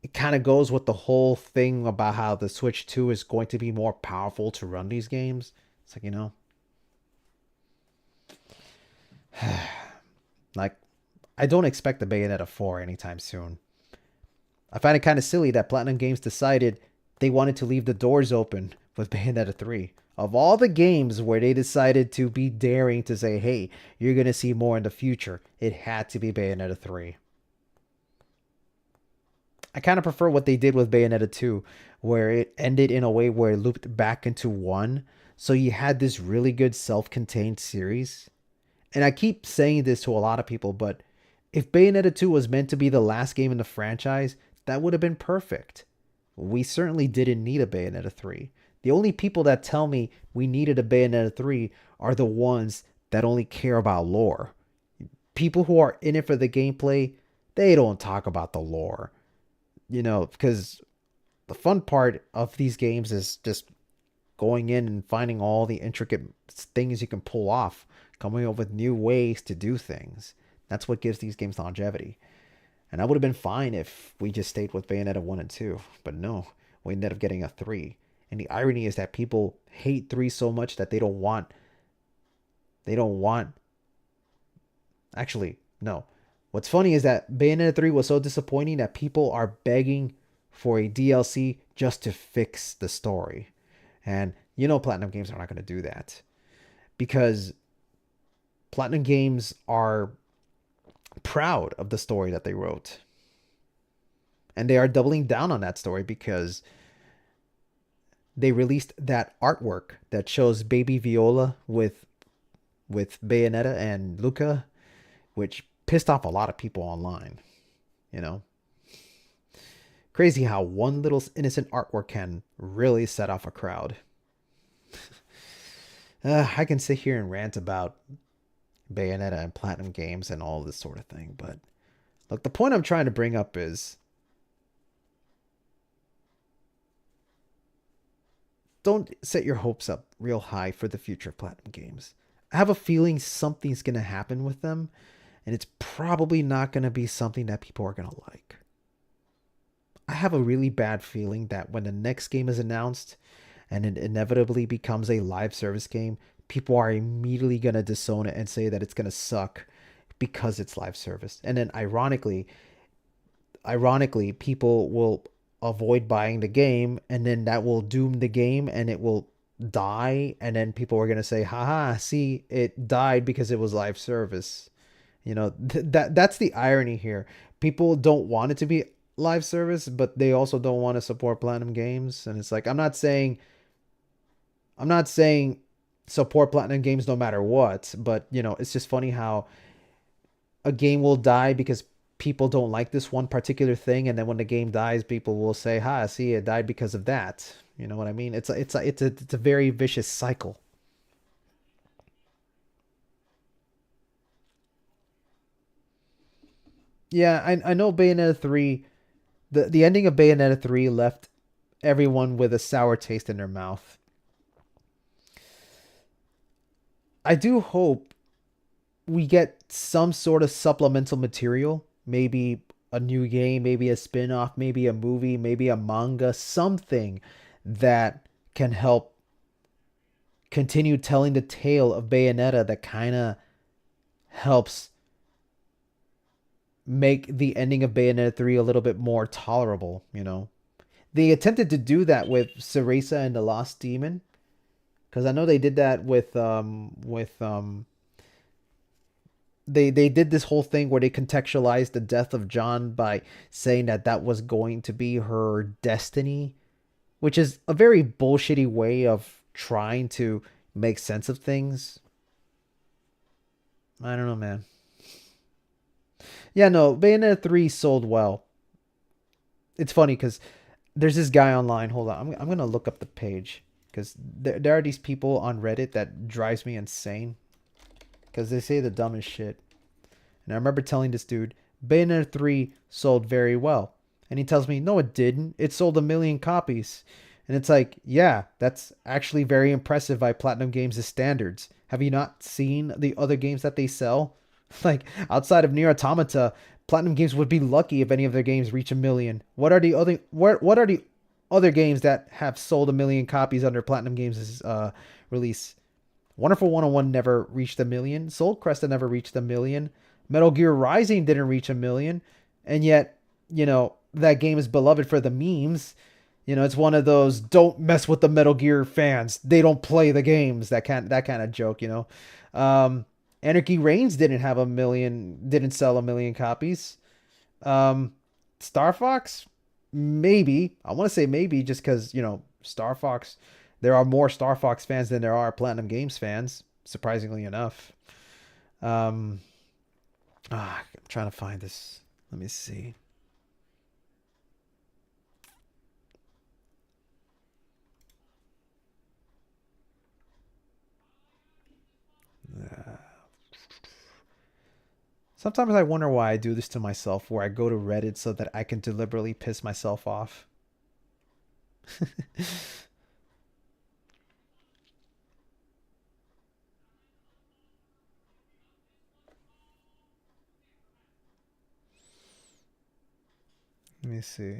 it kind of goes with the whole thing about how the Switch 2 is going to be more powerful to run these games. It's like, like, I don't expect the Bayonetta 4 anytime soon. I find it kind of silly that Platinum Games decided they wanted to leave the doors open with Bayonetta 3. Of all the games where they decided to be daring to say, hey, you're going to see more in the future, it had to be Bayonetta 3. I kind of prefer what they did with Bayonetta 2, where it ended in a way where it looped back into 1. So you had this really good self-contained series. And I keep saying this to a lot of people, but if Bayonetta 2 was meant to be the last game in the franchise, that would have been perfect. We certainly didn't need a Bayonetta 3. The only people that tell me we needed a Bayonetta 3 are the ones that only care about lore. People who are in it for the gameplay, they don't talk about the lore. You know, because the fun part of these games is just going in and finding all the intricate things you can pull off, coming up with new ways to do things. That's what gives these games longevity. And I would have been fine if we just stayed with Bayonetta 1 and 2. But no, we ended up getting a 3. And the irony is that people hate 3 so much that they don't want... Actually, no. What's funny is that Bayonetta 3 was so disappointing that people are begging for a DLC just to fix the story. And you know Platinum Games are not going to do that. Because Platinum Games are proud of the story that they wrote. And they are doubling down on that story because they released that artwork that shows baby Viola with Bayonetta and Luca, which pissed off a lot of people online. You know? Crazy how one little innocent artwork can really set off a crowd. I can sit here and rant about Bayonetta and Platinum Games and all this sort of thing, but look, the point I'm trying to bring up is don't set your hopes up real high for the future of Platinum Games. I have a feeling something's going to happen with them, and it's probably not going to be something that people are going to like. I have a really bad feeling that when the next game is announced and it inevitably becomes a live service game, people are immediately going to disown it and say that it's going to suck because it's live service. And then ironically, people will avoid buying the game, and then that will doom the game and it will die. And then people are going to say, haha, see, it died because it was live service. You know, that's the irony here. People don't want it to be live service, but they also don't want to support Platinum Games. And it's like, I'm not saying support Platinum Games no matter what, but you know, it's just funny how a game will die because people don't like this one particular thing, and then when the game dies, people will say, "Ha, see, it died because of that." You know what I mean? It's a very vicious cycle. Yeah, I know Bayonetta 3, the ending of Bayonetta 3 left everyone with a sour taste in their mouth. I do hope we get some sort of supplemental material, maybe a new game, maybe a spin-off, maybe a movie, maybe a manga, something that can help continue telling the tale of Bayonetta that kind of helps make the ending of Bayonetta 3 a little bit more tolerable, you know. They attempted to do that with Cereza and the Lost Demon, because I know they did that with they did this whole thing where they contextualized the death of John by saying that that was going to be her destiny, which is a very bullshitty way of trying to make sense of things. I don't know, man. Yeah, no, Bayonetta 3 sold well. It's funny because there's this guy online. Hold on, I'm gonna look up the page because there are these people on Reddit that drives me insane because they say the dumbest shit. And I remember telling this dude, Bayonetta 3 sold very well. And he tells me, no, it didn't. It sold 1 million copies. And it's like, yeah, that's actually very impressive by Platinum Games' standards. Have you not seen the other games that they sell? Like, outside of Nier Automata, Platinum Games would be lucky if any of their games reach 1 million. What are the other games that have sold 1 million copies under Platinum Games' release? Wonderful 101 never reached 1 million. Soul Crest never reached 1 million. Metal Gear Rising didn't reach a million, and yet, you know, that game is beloved for the memes. You know, it's one of those "don't mess with the Metal Gear fans. They don't play the games." That kind of joke. You know, Anarchy Reigns didn't have a million, didn't sell a million copies. Um, Star Fox, maybe. I want to say maybe just because you know Star Fox. There are more Star Fox fans than there are Platinum Games fans. Surprisingly enough. Um, I'm trying to find this. Let me see. Uh, Sometimes I wonder why I do this to myself, where I go to Reddit so that I can deliberately piss myself off. Let me see.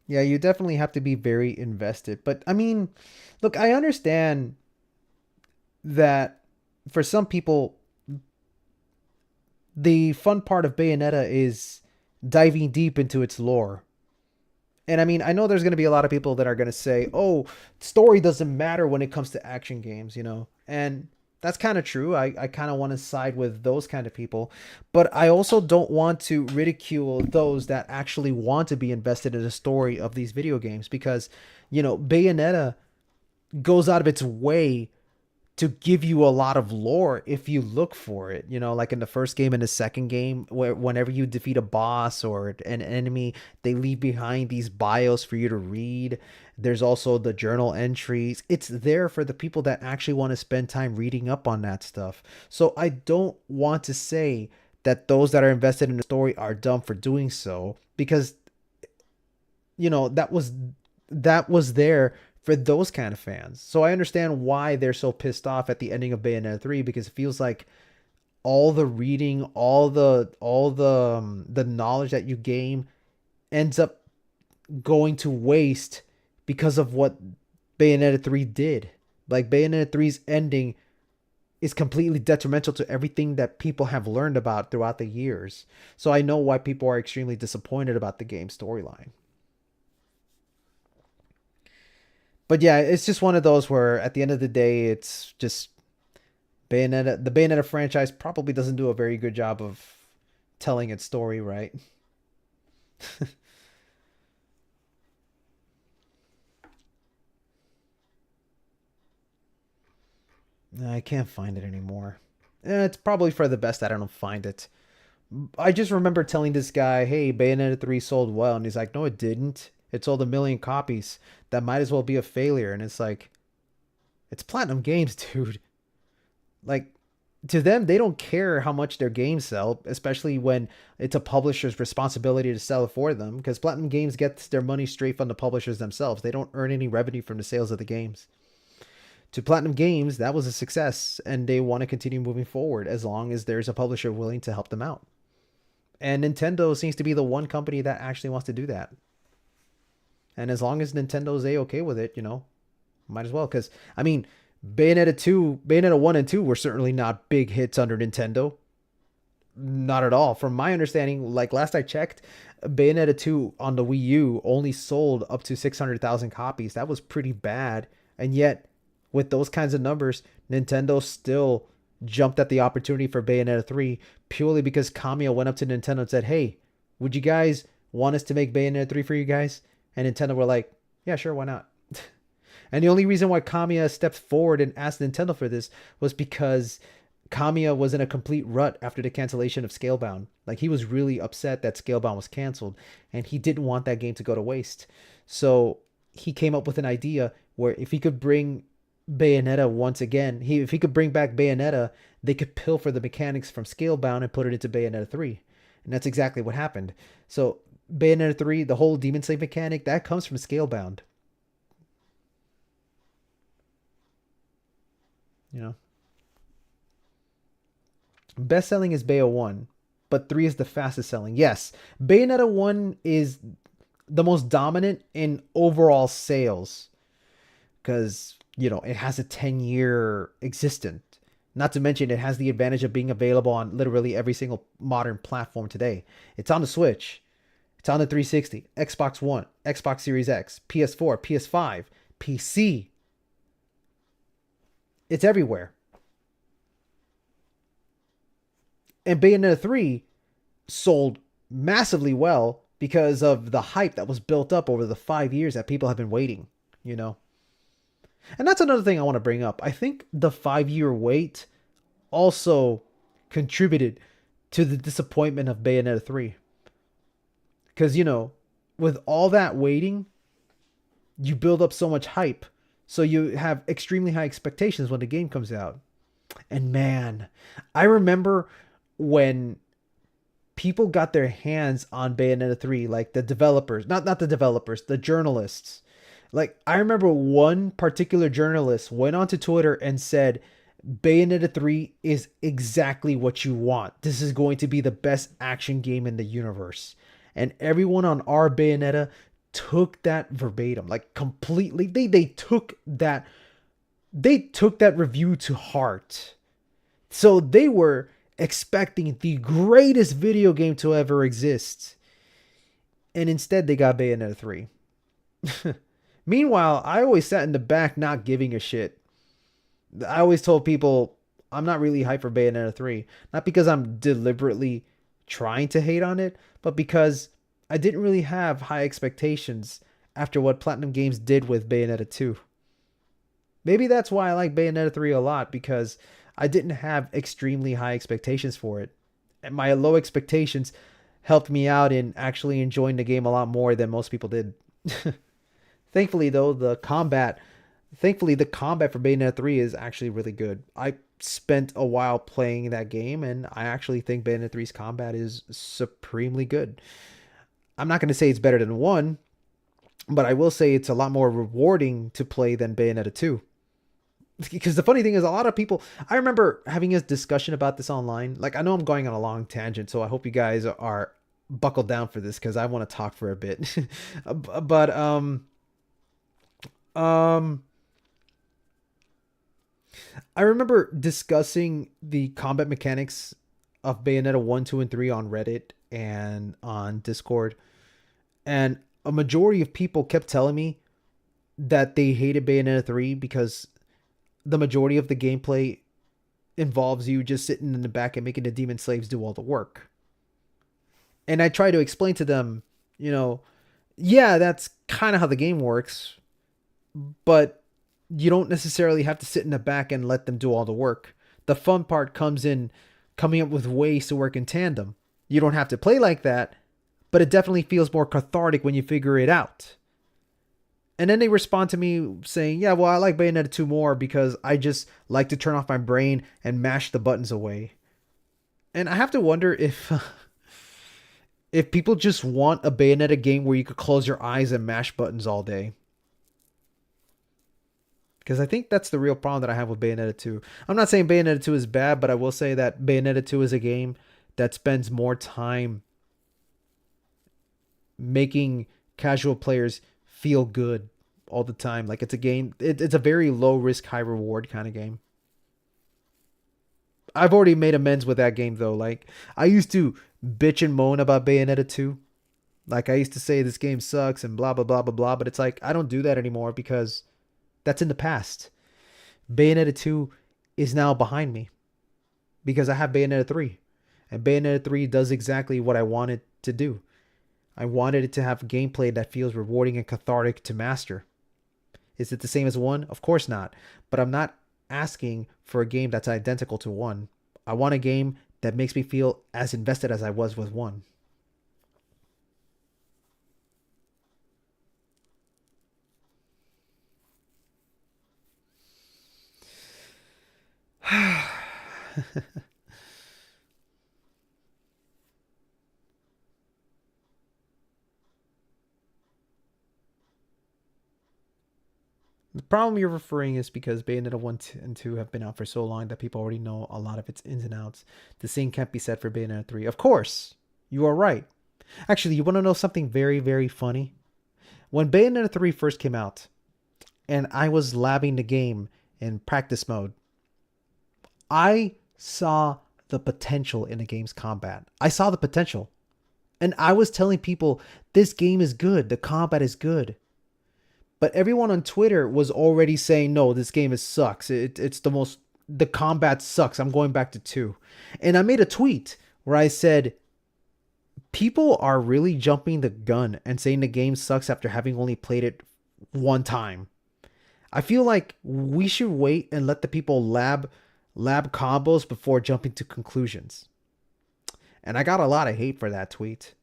Yeah, you definitely have to be very invested. But I mean, look, I understand that for some people, the fun part of Bayonetta is diving deep into its lore. And I mean, I know there's going to be a lot of people that are going to say, oh, story doesn't matter when it comes to action games, you know? And that's kind of true. I kind of want to side with those kind of people. But I also don't want to ridicule those that actually want to be invested in the story of these video games because, you know, Bayonetta goes out of its way to give you a lot of lore if you look for it. You know, like in the first game and the second game, where whenever you defeat a boss or an enemy, they leave behind these bios for you to read. There's also the journal entries. It's there for the people that actually want to spend time reading up on that stuff. So I don't want to say that those that are invested in the story are dumb for doing so because you know that was there for those kind of fans. So I understand why they're so pissed off at the ending of Bayonetta 3 because it feels like all the reading, all the knowledge that you gain ends up going to waste because of what Bayonetta 3 did. Like Bayonetta 3's ending is completely detrimental to everything that people have learned about throughout the years. So I know why people are extremely disappointed about the game storyline. But yeah, it's just one of those where at the end of the day, it's just Bayonetta. The Bayonetta franchise probably doesn't do a very good job of telling its story, right? I can't find it anymore. It's probably for the best that I don't find it. I just remember telling this guy, "Hey, Bayonetta 3 sold well," and he's like, "No, it didn't. It sold a million copies. That might as well be a failure." And it's like, it's Platinum Games, dude. Like, to them, they don't care how much their games sell, especially when it's a publisher's responsibility to sell it for them, because Platinum Games gets their money straight from the publishers themselves. They don't earn any revenue from the sales of the games. To Platinum Games, that was a success, and they want to continue moving forward as long as there's a publisher willing to help them out. And Nintendo seems to be the one company that actually wants to do that. And as long as Nintendo's a-okay with it, you know, might as well. Because, I mean, Bayonetta 1 and 2 were certainly not big hits under Nintendo. Not at all. From my understanding, like last I checked, Bayonetta 2 on the Wii U only sold up to 600,000 copies. That was pretty bad. And yet, with those kinds of numbers, Nintendo still jumped at the opportunity for Bayonetta 3 purely because Kamiya went up to Nintendo and said, "Hey, would you guys want us to make Bayonetta 3 for you guys?" And Nintendo were like, "Yeah, sure, why not?" And the only reason why Kamiya stepped forward and asked Nintendo for this was because Kamiya was in a complete rut after the cancellation of Scalebound. Like, he was really upset that Scalebound was canceled, and he didn't want that game to go to waste. So he came up with an idea where if he could bring Bayonetta once again, if he could bring back Bayonetta, they could pilfer the mechanics from Scalebound and put it into Bayonetta 3. And that's exactly what happened. So Bayonetta 3, the whole Demon Slave mechanic, that comes from Scalebound. You know, best selling is Bayo 1, but 3 is the fastest selling. Yes, Bayonetta 1 is the most dominant in overall sales. because, you know, it has a 10-year existence. Not to mention, it has the advantage of being available on literally every single modern platform today. It's on the Switch. It's on the 360, Xbox One, Xbox Series X, PS4, PS5, PC. It's everywhere. And Bayonetta 3 sold massively well because of the hype that was built up over the 5 years that people have been waiting, you know? And that's another thing I want to bring up. I think the 5-year wait also contributed to the disappointment of Bayonetta 3. Because, you know, with all that waiting, you build up so much hype. So you have extremely high expectations when the game comes out. And man, I remember when people got their hands on Bayonetta 3, like the developers, not the developers, the journalists. Like, I remember one particular journalist went onto Twitter and said, Bayonetta 3 is exactly what you want. This is going to be the best action game in the universe. And everyone on our Bayonetta took that verbatim, like completely. They took that review to heart. So they were expecting the greatest video game to ever exist. And instead they got Bayonetta 3. Meanwhile, I always sat in the back not giving a shit. I always told people I'm not really hyped for Bayonetta 3. Not because I'm deliberately trying to hate on it, but because I didn't really have high expectations after what Platinum Games did with Bayonetta 2. Maybe that's why I like Bayonetta 3 a lot, because I didn't have extremely high expectations for it. And my low expectations helped me out in actually enjoying the game a lot more than most people did. Thankfully, though, the combat for Bayonetta 3 is actually really good. I spent a while playing that game, and I actually think Bayonetta 3's combat is supremely good. I'm not going to say it's better than 1, but I will say it's a lot more rewarding to play than Bayonetta 2. Because the funny thing is, a lot of people, I remember having a discussion about this online. Like, I know I'm going on a long tangent, so I hope you guys are buckled down for this, because I want to talk for a bit. But, I remember discussing the combat mechanics of Bayonetta 1, 2, and 3 on Reddit and on Discord. And a majority of people kept telling me that they hated Bayonetta 3 because the majority of the gameplay involves you just sitting in the back and making the demon slaves do all the work. And I try to explain to them, you know, yeah, that's kind of how the game works, but you don't necessarily have to sit in the back and let them do all the work. The fun part comes in coming up with ways to work in tandem. You don't have to play like that, but it definitely feels more cathartic when you figure it out. And then they respond to me saying, yeah, well, I like Bayonetta 2 more because I just like to turn off my brain and mash the buttons away. And I have to wonder if people just want a Bayonetta game where you could close your eyes and mash buttons all day. Because I think that's the real problem that I have with Bayonetta 2. I'm not saying Bayonetta 2 is bad, but I will say that Bayonetta 2 is a game that spends more time making casual players feel good all the time. Like, it's a game, it's a very low risk, high reward kind of game. I've already made amends with that game though. Like, I used to bitch and moan about Bayonetta 2. Like, I used to say this game sucks and blah, blah, blah, blah, blah. But it's like, I don't do that anymore because that's in the past. Bayonetta 2 is now behind me because I have Bayonetta 3. And Bayonetta 3 does exactly what I wanted to do. I wanted it to have gameplay that feels rewarding and cathartic to master. Is it the same as 1? Of course not. But I'm not asking for a game that's identical to 1. I want a game that makes me feel as invested as I was with 1. The problem you're referring is because Bayonetta 1 and 2 have been out for so long that people already know a lot of its ins and outs. The same can't be said for Bayonetta 3. Of course, you are right. Actually, you want to know something very, very funny? When Bayonetta 3 first came out, and I was labbing the game in practice mode. I saw the potential in the game's combat. I saw the potential. And I was telling people, this game is good. The combat is good. But everyone on Twitter was already saying, no, this game sucks. The combat sucks. I'm going back to 2. And I made a tweet where I said, people are really jumping the gun and saying the game sucks after having only played it one time. I feel like we should wait and let the people lab combos before jumping to conclusions. And I got a lot of hate for that tweet.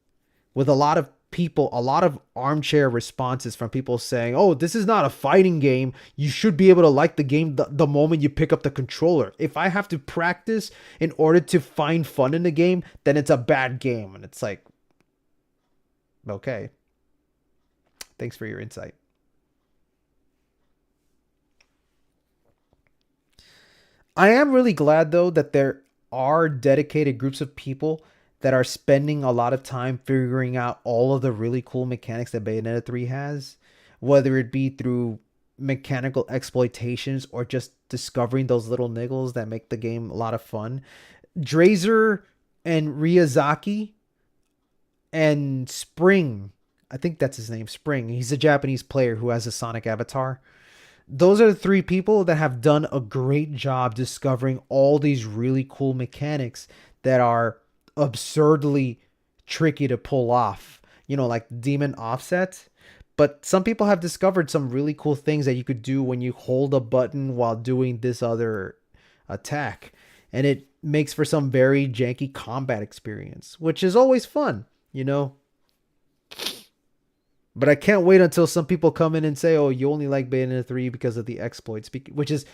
With a lot of people, a lot of armchair responses from people saying, oh, this is not a fighting game. You should be able to like the game the moment you pick up the controller. If I have to practice in order to find fun in the game, then it's a bad game. And it's like, okay. Thanks for your insight. I am really glad, though, that there are dedicated groups of people that are spending a lot of time figuring out all of the really cool mechanics that Bayonetta 3 has, whether it be through mechanical exploitations or just discovering those little niggles that make the game a lot of fun. CUHRAYZEE and Ryazaki and Spring, I think that's his name, Spring. He's a Japanese player who has a Sonic avatar. Those are the 3 people that have done a great job discovering all these really cool mechanics that are absurdly tricky to pull off, like demon offset. But some people have discovered some really cool things that you could do when you hold a button while doing this other attack, and it makes for some very janky combat experience, which is always fun. But I can't wait until some people come in and say, oh, you only like Bayonetta 3 because of the exploits, which is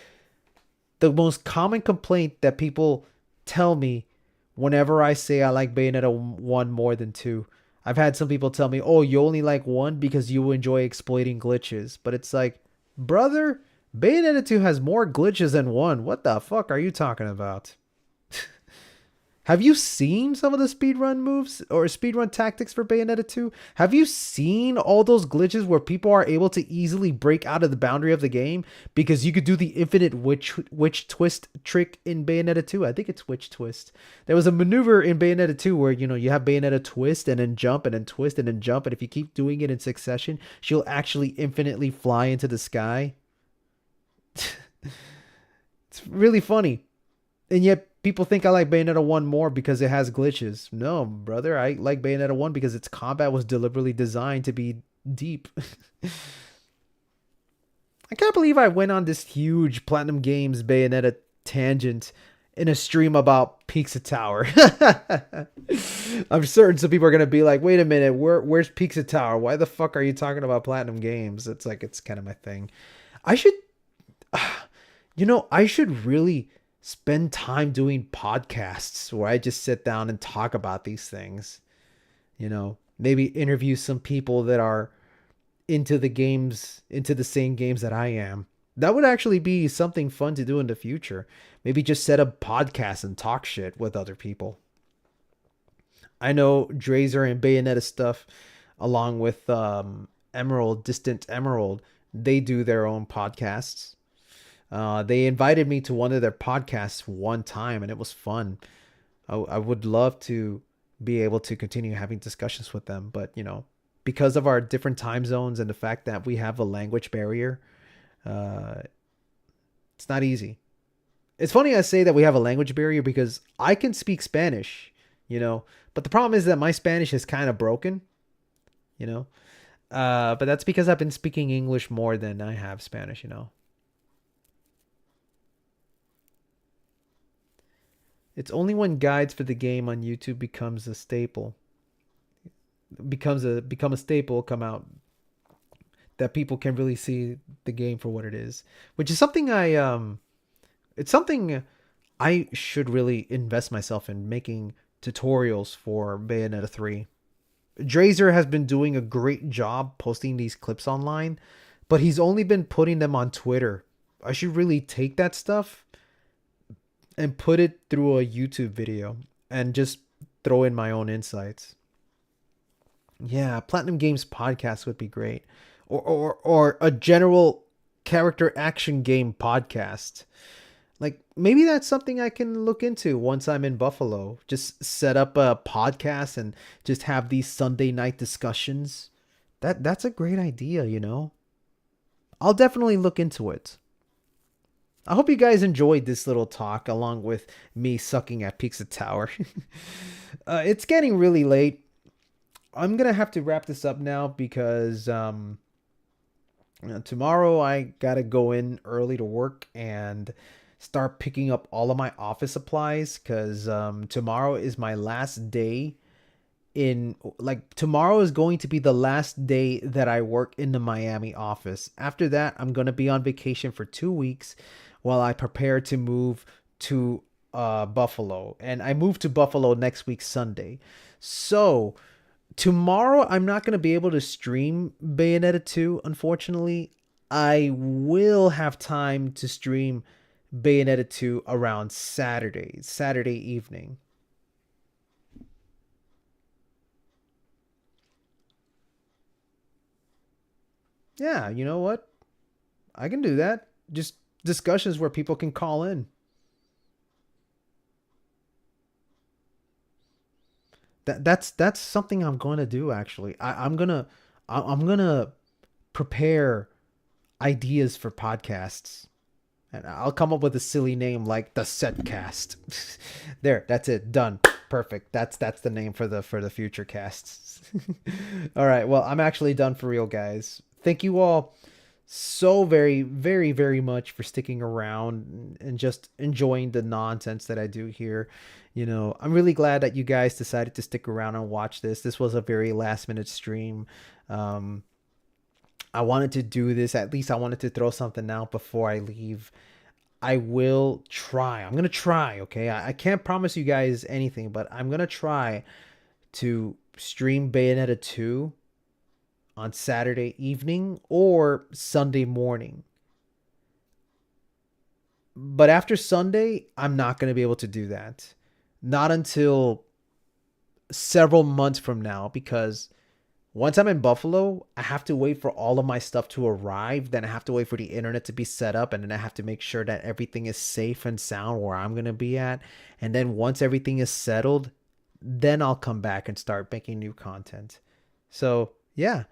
the most common complaint that people tell me whenever I say I like Bayonetta 1 more than 2. I've had some people tell me, oh, you only like 1 because you enjoy exploiting glitches. But it's like, brother, Bayonetta 2 has more glitches than 1. What the fuck are you talking about? Have you seen some of the speedrun moves or speedrun tactics for Bayonetta 2? Have you seen all those glitches where people are able to easily break out of the boundary of the game because you could do the infinite witch twist trick in Bayonetta 2? I think it's witch twist. There was a maneuver in Bayonetta 2 where, you have Bayonetta twist and then jump and then twist and then jump. And if you keep doing it in succession, she'll actually infinitely fly into the sky. It's really funny. And yet people think I like Bayonetta 1 more because it has glitches. No, brother. I like Bayonetta 1 because its combat was deliberately designed to be deep. I can't believe I went on this huge PlatinumGames Bayonetta tangent in a stream about Pizza Tower. I'm certain some people are going to be like, wait a minute, where's Pizza Tower? Why the fuck are you talking about PlatinumGames? It's like, it's kind of my thing. I should really spend time doing podcasts where I just sit down and talk about these things. Maybe interview some people that are into the same games that I am. That would actually be something fun to do in the future. Maybe just set up podcasts and talk shit with other people. I know CUHRAYZEE and Bayonetta stuff, along with Distant Emerald, they do their own podcasts. They invited me to one of their podcasts one time, and it was fun. I would love to be able to continue having discussions with them, but because of our different time zones and the fact that we have a language barrier, it's not easy. It's funny I say that we have a language barrier because I can speak Spanish, but the problem is that my Spanish is kind of broken, but that's because I've been speaking English more than I have Spanish, It's only when guides for the game on YouTube become a staple, come out, that people can really see the game for what it is, which is something it's something I should really invest myself in, making tutorials for Bayonetta 3. CUHRAYZEE has been doing a great job posting these clips online, but he's only been putting them on Twitter. I should really take that stuff and put it through a YouTube video and just throw in my own insights. Yeah, PlatinumGames podcast would be great. Or a general character action game podcast. Like, maybe that's something I can look into once I'm in Buffalo. Just set up a podcast and just have these Sunday night discussions. That's a great idea, you know? I'll definitely look into it. I hope you guys enjoyed this little talk along with me sucking at Pizza Tower. It's getting really late. I'm going to have to wrap this up now because tomorrow I got to go in early to work and start picking up all of my office supplies because tomorrow is my last day tomorrow is going to be the last day that I work in the Miami office. After that, I'm going to be on vacation for 2 weeks while I prepare to move to Buffalo. And I move to Buffalo next week, Sunday. So tomorrow, I'm not going to be able to stream Bayonetta 2, unfortunately. I will have time to stream Bayonetta 2 around Saturday evening. Yeah, you know what? I can do that. Just discussions where people can call in. That's something I'm going to do actually. I'm gonna prepare ideas for podcasts. And I'll come up with a silly name like the Setcast. There, that's it. Done. Perfect. That's the name for the future casts. All right. Well, I'm actually done for real, guys. Thank you all so very, very, very much for sticking around and just enjoying the nonsense that I do here. You know, I'm really glad that you guys decided to stick around and watch this. This was a very last minute stream. Um, I wanted to do this. At least I wanted to throw something out before I leave. I will try. I'm going to try, okay? I can't promise you guys anything, but I'm going to try to stream Bayonetta 2 on Saturday evening or Sunday morning. But after Sunday, I'm not going to be able to do that. Not until several months from now, because once I'm in Buffalo, I have to wait for all of my stuff to arrive. Then I have to wait for the internet to be set up. And then I have to make sure that everything is safe and sound where I'm going to be at. And then once everything is settled, then I'll come back and start making new content. So, yeah,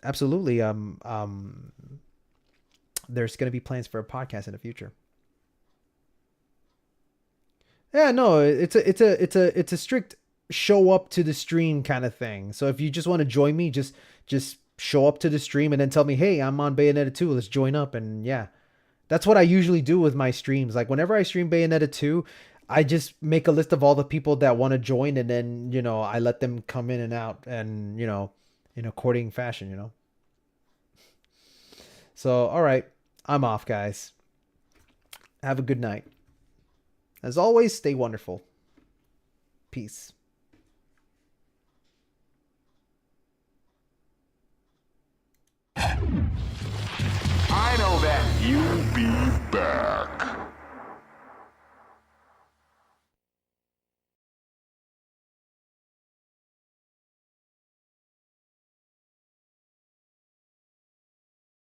absolutely. There's going to be plans for a podcast in the future. Yeah, no, it's a strict show up to the stream kind of thing. So if you just want to join me, just show up to the stream and then tell me, "Hey, I'm on Bayonetta 2. Let's join up." And yeah. That's what I usually do with my streams. Like whenever I stream Bayonetta 2, I just make a list of all the people that want to join and then, I let them come in and out and, in according fashion. So, all right. I'm off, guys. Have a good night. As always, stay wonderful. Peace. I know that you'll be back.